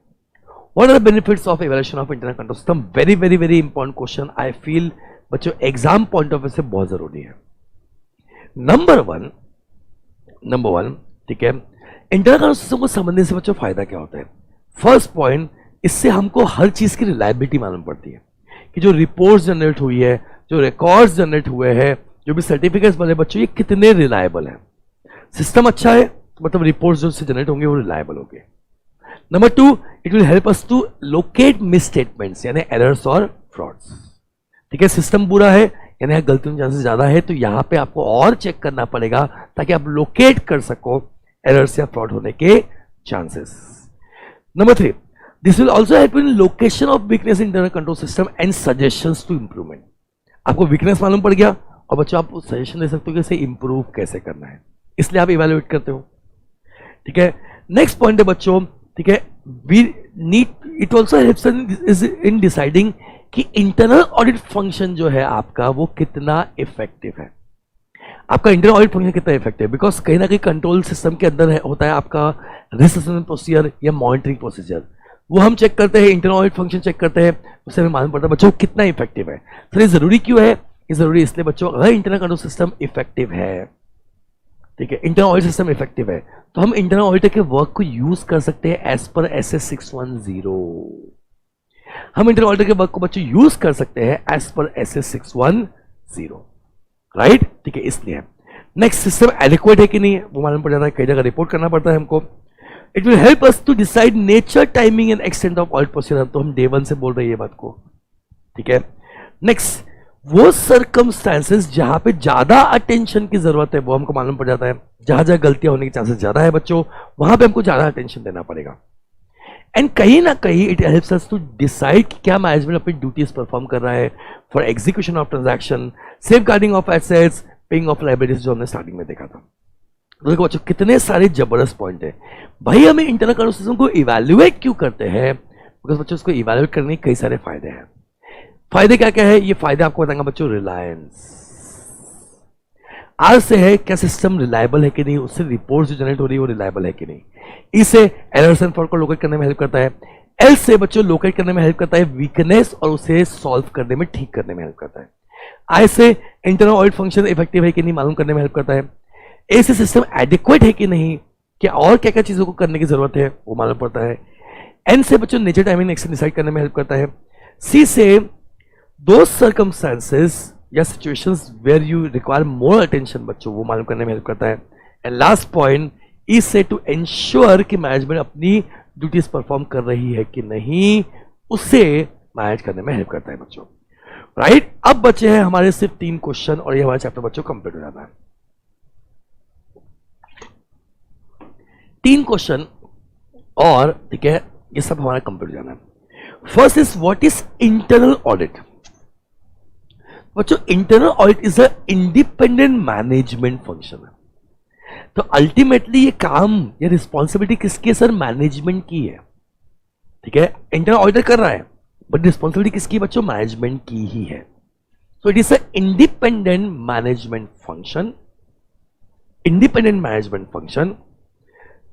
What are the benefits of evaluation of internal control system? Very very very important question, I feel बच्चों एग्जाम पॉइंट ऑफ व्यू से बहुत जरूरी है। नंबर वन, ठीक है, इंटरनल कंट्रोल सिस्टम को समझने से बच्चों फायदा क्या होता है? फर्स्ट पॉइंट, इससे हमको हर चीज की रिलायबिलिटी मालूम पड़ती है कि जो रिपोर्ट्स जनरेट हुई है, जो रिकॉर्ड्स जनरेट हुए हैं, जो भी सर्टिफिकेट्स बने बच्चों, ये कितने रिलायबल है। सिस्टम अच्छा है तो मतलब रिपोर्ट्स जो से जनरेट होंगे वो रिलायबल होंगे। Number 2, it will help us to locate misstatements यानी एरर्स और फ्रॉड्स। ठीक है, सिस्टम बुरा है यानी यहाँ गलतियों के चांसेस ज्यादा है, तो यहाँ पे आपको और चेक करना पड़ेगा ताकि आप लोकेट कर सको एरर्स या फ्रॉड होने के chances. Number 3, this will also help in location of weakness in internal control system and suggestions to improvement. आपको वीकनेस मालूम पड़ गया और बच्चों आप सजेशन दे सकते हो कि इसे इंप्रूव कैसे करना है, इसलिए आप इवेल्युएट करते हो। ठीक है, नेक्स्ट पॉइंट है बच्चों, ठीक है, we need it also helps in deciding कि इंटरनल ऑडिट फंक्शन जो है आपका वो कितना इफेक्टिव है। आपका इंटरनल ऑडिट फंक्शन कितना इफेक्टिव है, बिकॉज कहीं ना कहीं कंट्रोल सिस्टम के अंदर होता है आपका रिस्क असेसमेंट प्रोसीजर या मॉनिटरिंग प्रोसीजर, वो हम चेक करते हैं, इंटरनल ऑडिट फंक्शन चेक करते हैं, उससे हमें मालूम पड़ता है बच्चों कितना इफेक्टिव है। सर ये जरूरी क्यों है? ये जरूरी इसलिए बच्चों, अगर इंटरनल कंट्रोल सिस्टम इफेक्टिव है, ठीक है, इंटरनल ऑडिट सिस्टम इफेक्टिव है, तो हम इंटरनल ऑडिटर के वर्क को यूज कर सकते हैं एज पर SS 610। हम इंटरनल ऑडिटर के वर्क को बच्चों यूज कर सकते हैं एज पर SS 610, राइट? ठीक है, इसलिए नेक्स्ट, सिस्टम एडिक्वेट है कि नहीं है वो मालूम पड़ जाता है, कई जगह रिपोर्ट करना पड़ता है हमको। It will help us to decide nature, timing and extent of audit procedure, तो हम डे 1 से बोल रहे हैं ये बात को। ठीक है, नेक्स्ट, वो सर्कमस्टांसेस जहां पे ज्यादा अटेंशन की जरूरत है वो हमको मालूम पड़ जाता है, जहां जहां गलतियां होने के चांसेस ज्यादा है बच्चों, वहां पे हमको ज्यादा अटेंशन देना पड़ेगा। एंड कहीं ना कहीं it helps us to decide कि क्या मैनेजमेंट अपनी ड्यूटीज परफॉर्म कर रहा है for execution of transaction, safeguarding of assets, paying of liabilities, जो हमने स्टार्टिंग में देखा था। तो देखो बच्चों कितने सारे जबरदस्त पॉइंट है भाई। हमें इंटरनल कंट्रोल सिस्टम को इवैल्यूएट क्यों करते हैं? बिकॉज बच्चों उसको इवैल्यूएट करने के कई सारे फायदे हैं। फायदे क्या क्या है ये फायदे आपको बताऊंगा बच्चों। रिलायंस आर से है, क्या सिस्टम रिलायबल है कि नहीं, उससे रिपोर्ट जो जनरेट हो रही है वो रिलायबल है कि नहीं। ई से एरर्स एंड फॉल्ट को लोकेट करने में हेल्प करता है। एल से बच्चों लोकेट करने में हेल्प करता है वीकनेस और उसे सॉल्व करने में, ठीक करने में हेल्प करता है। आई से इंटरनल ऑडिट फंक्शन इफेक्टिव है कि नहीं मालूम करने में हेल्प करता है। ए से सिस्टम एडिक्वेट है कि नहीं, क्या और क्या क्या चीजों को करने की जरूरत है वो मालूम पड़ता है। एन से बच्चों नेचर, टाइमिंग, एक्शन डिसाइड करने में हेल्प करता है। सी से those circumstances या situations where you require more attention बच्चों वो मालूम करने में हेल्प करता है। एंड लास्ट पॉइंट ई से टू एंश्योर कि मैनेजमेंट अपनी ड्यूटीज परफॉर्म कर रही है कि नहीं, उसे मैनेज करने में हेल्प करता है बच्चों, राइट? अब बचे हैं हमारे सिर्फ 3 क्वेश्चन और ये हमारा चैप्टर बच्चों कंप्लीट हो जाता है। 3 क्वेश्चन और ठीक है, ये सब हमारा कंप्लीट हो जाना है। First is what is internal audit? बच्चों internal audit is a independent management function है। तो अल्टीमेटली ये काम या रिस्पॉन्सिबिलिटी किसकी है सर? मैनेजमेंट की है। ठीक है, इंटरनल ऑडिटर कर रहा है बट रिस्पॉन्सिबिलिटी किसकी बच्चों? मैनेजमेंट की ही है। So it is a independent management function, independent management function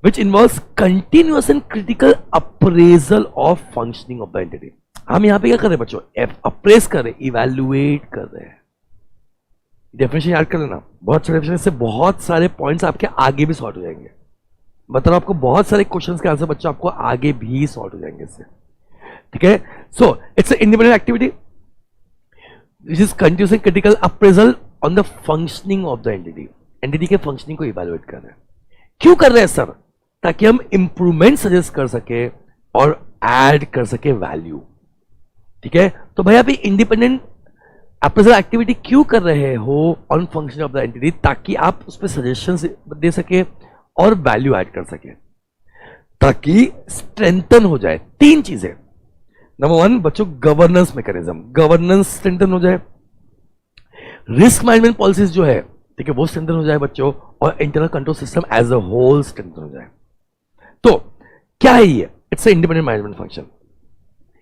which involves continuous and critical appraisal of functioning of the entity। हम यहां पे क्या कर रहे हैं बच्चों? अप्रेस कर रहे हैं, इवैल्यूएट कर रहे हैं। डेफिनेशन याद कर लेना, बहुत सारे डेफिनेशन से बहुत सारे पॉइंट्स आपके आगे भी सॉर्ट हो जाएंगे। मतलब आपको बहुत सारे क्वेश्चंस के आंसर बच्चों आपको आगे भी सॉर्ट हो जाएंगे इससे। ठीक है, so it's a independent activity which is continuous and critical appraisal on the functioning of the entity. Entity के फंक्शनिंग को इवैल्यूएट कर रहे हैं। क्यों कर रहे हैं सर? ताकि हम इंप्रूवमेंट सजेस्ट कर सके और ऐड कर सके वैल्यू। ठीक है, तो भाई आप इंडिपेंडेंट अप्रेजल एक्टिविटी क्यों कर रहे हो on function of the entity? ताकि आप उस पर सजेशंस दे सके और वैल्यू ऐड कर सके, ताकि स्ट्रेंथन हो जाए। 3 चीजें। नंबर 1 बच्चों गवर्नेंस मैकेनिज्म, गवर्नेंस स्ट्रेंथन हो जाए। रिस्क मैनेजमेंट पॉलिसीज जो है ठीक है वो स्ट्रेंथन हो जाए बच्चों, और internal control system as a whole strengthen हो जाए। तो क्या है ये? It's independent management function.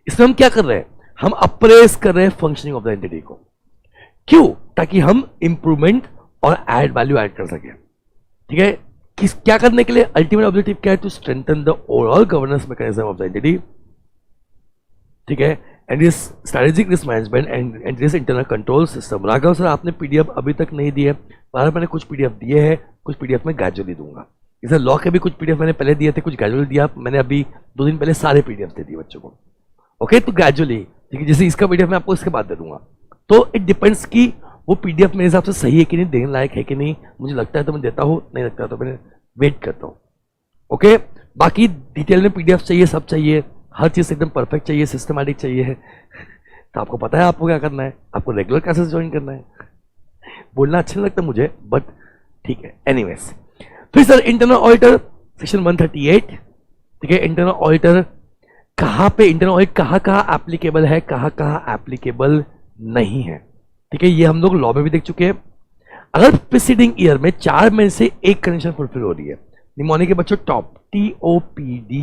इसमें हम क्या कर रहे हैं? हम अप्रेस कर रहे हैं फंक्शनिंग ऑफ द एंटिटी को। क्यों? ताकि हम इंप्रूवमेंट और ऐड वैल्यू ऐड कर सके। ठीक है, क्या करने के लिए? अल्टीमेट ऑब्जेक्टिव क्या है? To strengthen the overall governance mechanism of the entity. ठीक है, and this strategic risk management and this internal control system. Raghav sir आपने पीडीएफ अभी तक नहीं दी है, मैंने कुछ पीडीएफ दिए हैं, कुछ पीडीएफ में ग्रेजुअली दूंगा। जैसे लॉ के भी कुछ पीडीएफ मैंने पहले दिए थे, कुछ ग्रेजुअली दिया, मैंने अभी 2 दिन पहले सारे पीडीएफ दे दिए बच्चों को। ओके, तो ग्रेजुअली, ठीक है, जैसे इसका पीडीएफ मैं आपको इसके बाद दे दूंगा। तो इट डिपेंड्स कि वो पीडीएफ मेरे हिसाब से सही है कि नहीं, देने लायक है कि नहीं। मुझे लगता है तो मैं देता हूँ, नहीं लगता तो मैं वेट करता हूँ। ओके, बाकी डिटेल में पीडीएफ चाहिए, सब चाहिए, हर चीज़ एकदम परफेक्ट चाहिए, सिस्टमैटिक चाहिए। तो आपको पता है आपको क्या करना है, आपको रेगुलर क्लासेस ज्वाइन करना है। बोलना अच्छा नहीं लगता मुझे, बट ठीक है। एनीवेज, फिर सर इंटरनल ऑडिटर सेक्शन 138, ठीक है। इंटरनल ऑडिटर कहाँ पे, इंटरनल ऑडिट कहाँ कहाँ एप्लीकेबल है, कहाँ कहाँ एप्लीकेबल नहीं है, ठीक है। ये हम लोग लॉ में भी देख चुके हैं। अगर प्रीसीडिंग ईयर में 4 में से एक कंडीशन फुलफिल हो रही है, निमोनिक के बच्चों टॉप TOPD,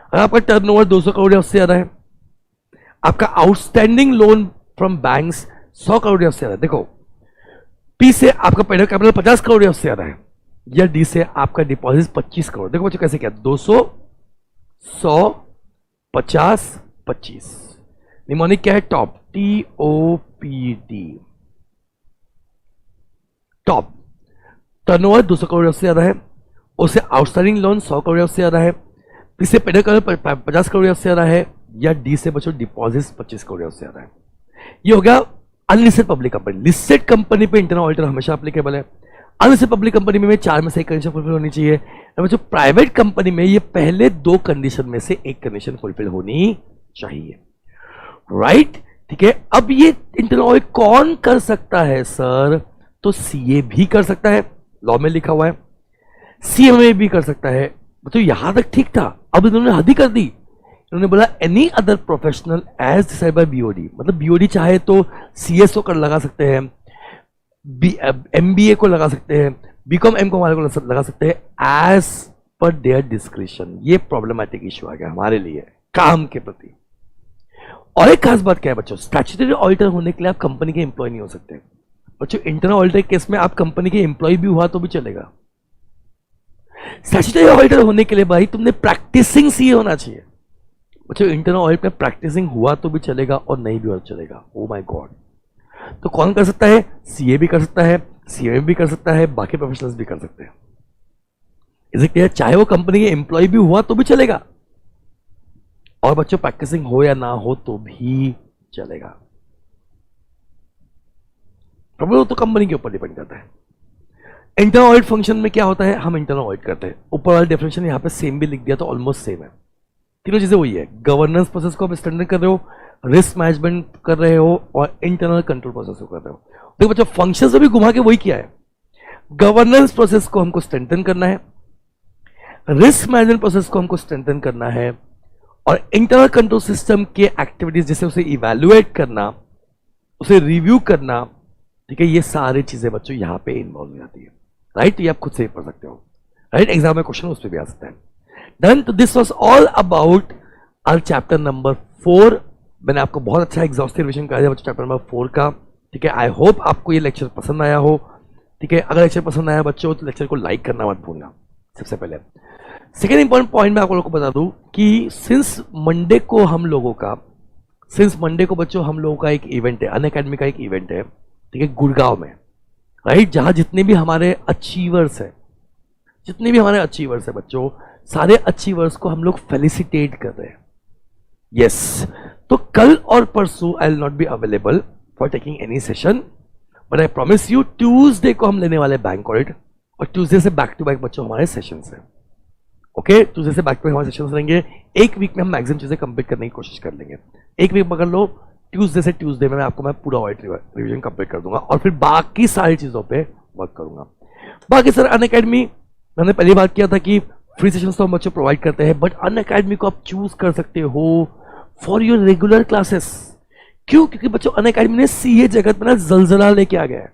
अगर आपका टर्नओवर 200 करोड़ या उससे ज्यादा है, आपका outstanding loan from banks 100 crore या उससे ज्यादा है, देखो P से आपका पेड कैपिटल 50 करोड़ या उससे ज्यादा है, या D से आपका डिपॉजिट 25 करोड़। देखो बच्चों कैसे क्या, 200, 100, 50, 25। निमोनिक क्या है, top TOPD, top turnover 200 crore या उससे ज्यादा है, उससे आउटस्टैंडिंग लोन 100 करोड़ या उससे ज्यादा है, इससे पेड कैपिटल 50 करोड़ या उससे ज्यादा है, या D से बच्चों डिपॉजिट 25 करोड़ या उससे ज्यादा है। ये हो गया unlisted public company. Listed company पे इंटरनल ऑडिटर हमेशा एप्लीकेबल है। अनलिस्टेड पब्लिक कंपनी में 4 में से एक कंडीशन फुलफिल होनी चाहिए। जो प्राइवेट कंपनी में ये पहले 2 कंडीशन में से एक कंडीशन फुलफिल होनी चाहिए, राइट, ठीक है। अब ये इंटरनल ऑडिट कौन कर सकता है सर, तो CA भी कर सकता है, लॉ में लिखा हुआ है, CMA भी कर सकता है। तो यहां तक ठीक था, अब इन्होंने हद ही कर दी। इन्होंने बोला any other professional as decide by BOD, मतलब BOD चाहे तो CSO कर लगा सकते हैं, MBA को लगा सकते हैं, BCom M.Com वाले को लगा सकते हैं, एज पर देयर डिस्क्रिप्शन। ये प्रॉब्लमेटिक इशू आ गया हमारे लिए काम के प्रति। और एक खास बात क्या है बच्चों, स्टैट्यूटरी ऑडिटर होने के लिए आप कंपनी के एम्प्लॉय नहीं हो सकते बच्चों। इंटरनल ऑडिटर केस में आप कंपनी के एम्प्लॉय भी हुआ तो भी चलेगा। स्टैट्यूटरी ऑडिटर होने के लिए भाई तुमने प्रैक्टिसिंग CA होना चाहिए बच्चों। इंटरनल ऑडिट में प्रैक्टिसिंग हुआ तो भी चलेगा और नहीं भी हुआ तो चलेगा। ओ माय गॉड, तो कौन कर सकता है, CA भी कर सकता है, CMA भी कर सकता है, बाकी प्रोफेशनल्स भी कर सकते हैं। इज इट क्लियर, चाहे वो कंपनी के एम्प्लॉय भी हुआ तो भी चलेगा, और बच्चों प्रैक्टिसिंग हो या ना हो तो भी चलेगा। प्रॉब्लम तो कंपनी के ऊपर डिपेंड करता है। इंटरनल ऑडिट फंक्शन में क्या होता है, हम इंटरनल ऑडिट करते हैं। ऊपर वाला डेफिनेशन यहाँ पे सेम भी लिख दिया तो ऑलमोस्ट सेम है। तीनों चीजें वही है, गवर्नेंस प्रोसेस को आप स्टैंडर्ड कर रहे हो, रिस्क मैनेजमेंट कर रहे हो, और इंटरनल कंट्रोल प्रोसेस को कर रहे हो। देखो बच्चों फंक्शन से भी घुमा के वही किया है। गवर्नेंस प्रोसेस को हमको स्ट्रेंथन करना है, रिस्क मैनेजमेंट प्रोसेस को हमको स्ट्रेंथन करना है, और इंटरनल कंट्रोल सिस्टम के एक्टिविटीज जैसे उसे इवैल्यूएट करना, उसे रिव्यू करना, ठीक है, ये सारी चीजें बच्चों यहां पे इन्वॉल्व हो जाती है, राइट। ये आप खुद से पढ़ सकते हो, राइट, एग्जाम में क्वेश्चन उस पर भी आ सकता है। डन, तो this was all about our chapter number 4। मैंने आपको बहुत अच्छा एग्जॉस्टिव रिवीजन करा दिया बच्चों चैप्टर नंबर 4 का, ठीक है। आई होप आपको ये लेक्चर पसंद आया हो, ठीक है। अगर लेक्चर पसंद आया बच्चों तो लेक्चर को लाइक करना मत भूलना सबसे पहले। सेकेंड इंपॉर्टेंट पॉइंट मैं आप लोगों को बता दूं कि सिंस मंडे को बच्चों हम लोगों का एक इवेंट है, अनअकैडमी का एक इवेंट है, ठीक है, गुड़गांव में, राइट, जहां जितने भी हमारे अचीवर्स है बच्चों, सारे अचीवर्स को हम लोग फेलिसिटेट कर रहे हैं। यस, तो कल और परसों I will not be available for taking any session, but I promise you Tuesday को हम लेने वाले बैंक ऑडिट, और ट्यूसडे से बैक टू बैक बच्चों हमारे सेशंस हैं। ओके, ट्यूसडे से बैक टू बैक हमारे सेशंस रहेंगे। एक वीक में हम मैक्सिमम चीजें कंप्लीट करने की कोशिश कर लेंगे। एक वीक पकड़ लो, ट्यूसडे से ट्यूसडे में मैं पूरा ऑडिट रिवीजन कंप्लीट कर दूंगा, और फिर बाकी सारी चीजों पे वर्क करूंगा। बाकी सर अनअकैडमी मैंने पहली बात किया था कि फ्री सेशंस तो हम बच्चों प्रोवाइड करते हैं, बट अनअकैडमी को आप चूज कर सकते हो फॉर योर रेगुलर क्लासेस। क्यों? क्योंकि बच्चों अनअकैडमी ने CA जगत में ना जलजला लेके आ गया है।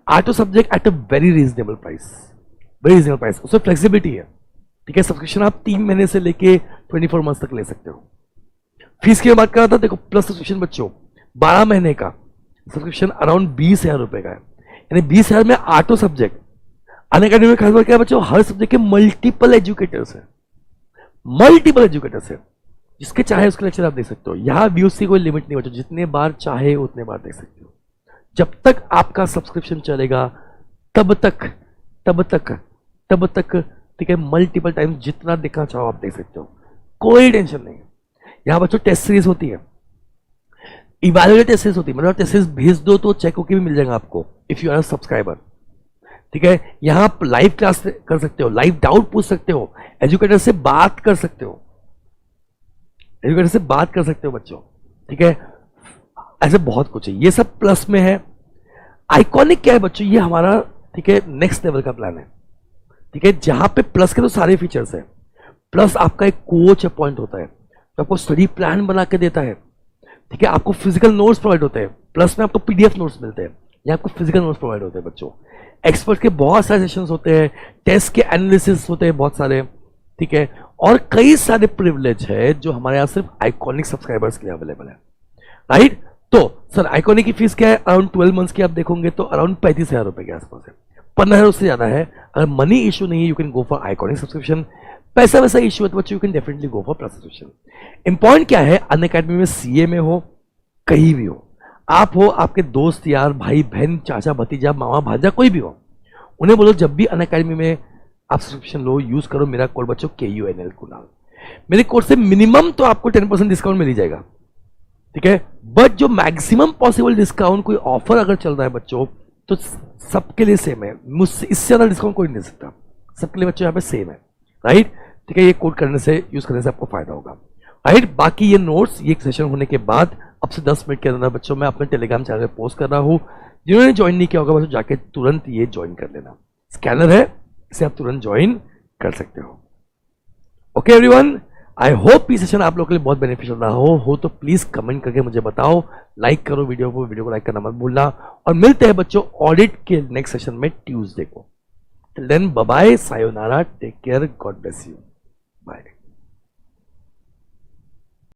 Auto subject at a very reasonable price, उसमें फ्लेक्सिबिलिटी है, ठीक है। सब्सक्रिप्शन आप 3 महीने से लेके 24 मंथ तक ले सकते हो। फीस की बात कर रहा था, देखो प्लस सब्सक्रिप्शन बच्चों 12 महीने का सब्सक्रिप्शन अराउंड 20,000 रुपए का है, यानी 20,000 में 8 सब्जेक्ट। अनअकैडमी में खास बात क्या है बच्चों, हर सब्जेक्ट के मल्टीपल एजुकेटर्स है, जिसके चाहे उसके लेक्चर आप देख सकते हो। यहाँ व्यूज की कोई लिमिट नहीं बच्चों, जितने बार चाहे उतने बार देख सकते हो। जब तक आपका सब्सक्रिप्शन चलेगा तब तक तब तक ठीक है मल्टीपल टाइम्स जितना देखना चाहो आप देख सकते हो, कोई टेंशन नहीं है। यहाँ बच्चों टेस्ट सीरीज होती है, इवैल्यूएट टेस्ट सीरीज होती है, मतलब टेस्ट सीरीज भेज दो तो चेक होके भी मिल जाएगा आपको इफ यू आर सब्सक्राइबर। ठीक है, यहाँ आप लाइव क्लास कर सकते हो, लाइव डाउट पूछ सकते हो, एजुकेटर से बात कर सकते हो, एजुकेटर से बात कर सकते हो बच्चों। ठीक है, ऐसे बहुत कुछ है, ये सब प्लस में है। आइकॉनिक क्या है बच्चों, ये हमारा ठीक है नेक्स्ट लेवल का प्लान है। ठीक है, जहां पे प्लस के तो सारे फीचर्स है, प्लस आपका एक कोच अपॉइंट होता है तो आपको स्टडी प्लान बना के देता है। ठीक है, आपको फिजिकल नोट्स प्रोवाइड होते हैं, प्लस में आपको पीडीएफ नोट्स मिलते हैं, या आपको फिजिकल नोट्स प्रोवाइड होते हैं बच्चों। एक्सपर्ट के बहुत सारे सेशंस होते हैं, टेस्ट के एनालिसिस होते हैं बहुत सारे। ठीक है, और कई सारे प्रिविलेज है जो हमारे यहाँ सिर्फ आइकॉनिक सब्सक्राइबर्स के लिए अवेलेबल है। राइट, तो सर आइकॉनिक की फीस क्या है, अराउंड 12 मंथ्स की आप देखोगे तो अराउंड 35,000 रुपए के आसपास है, 15,000 उससे ज्यादा है। अगर मनी इशू नहीं है, you can go for iconic subscription. पैसा वैसा इशू है तो बच्चों you can definitely go for plus subscription. Important क्या है, अनअकैडमी में सीए में हो, कहीं भी हो, आप हो, आपके दोस्त यार भाई बहन चाचा भतीजा मामा भांजा कोई भी हो, उन्हें बोलो जब भी अनअकैडमी में आप सब्सक्रिप्शन लो यूज करो मेरा कोड बच्चों KUNL कुणाल। मेरे कोड से मिनिमम तो आपको 10% डिस्काउंट मिल ही जाएगा। ठीक है, बट जो मैक्सिमम पॉसिबल डिस्काउंट कोई ऑफर अगर चल रहा है बच्चों तो सबके लिए सेम है, मुझसे इससे ज्यादा डिस्काउंट कोई नहीं दे सकता, सबके लिए बच्चों यहाँ पे सेम है। राइट, ठीक है, ये कोड करने से यूज करने से आपको फायदा होगा। राइट, बाकी ये नोट्स ये सेशन होने के बाद अब से 10 मिनट के अंदर बच्चों मैं अपने टेलीग्राम चैनल पे पोस्ट कर रहा हूँ। जिन्होंने ज्वाइन नहीं किया होगा बच्चों जाके तुरंत ये ज्वाइन कर लेना, स्कैनर है, इसे आप तुरंत ज्वाइन कर सकते हो। ओके एवरीवन, आई होप ये सेशन आप लोगों के लिए बहुत बेनिफिशियल रहा हो तो प्लीज कमेंट करके मुझे बताओ, लाइक करो वीडियो को लाइक करना मत भूलना, और मिलते हैं बच्चों ऑडिट के नेक्स्ट सेशन में ट्यूसडे को। टिल देन बाय बाय, सायोनारा, take care, God bless you, bye.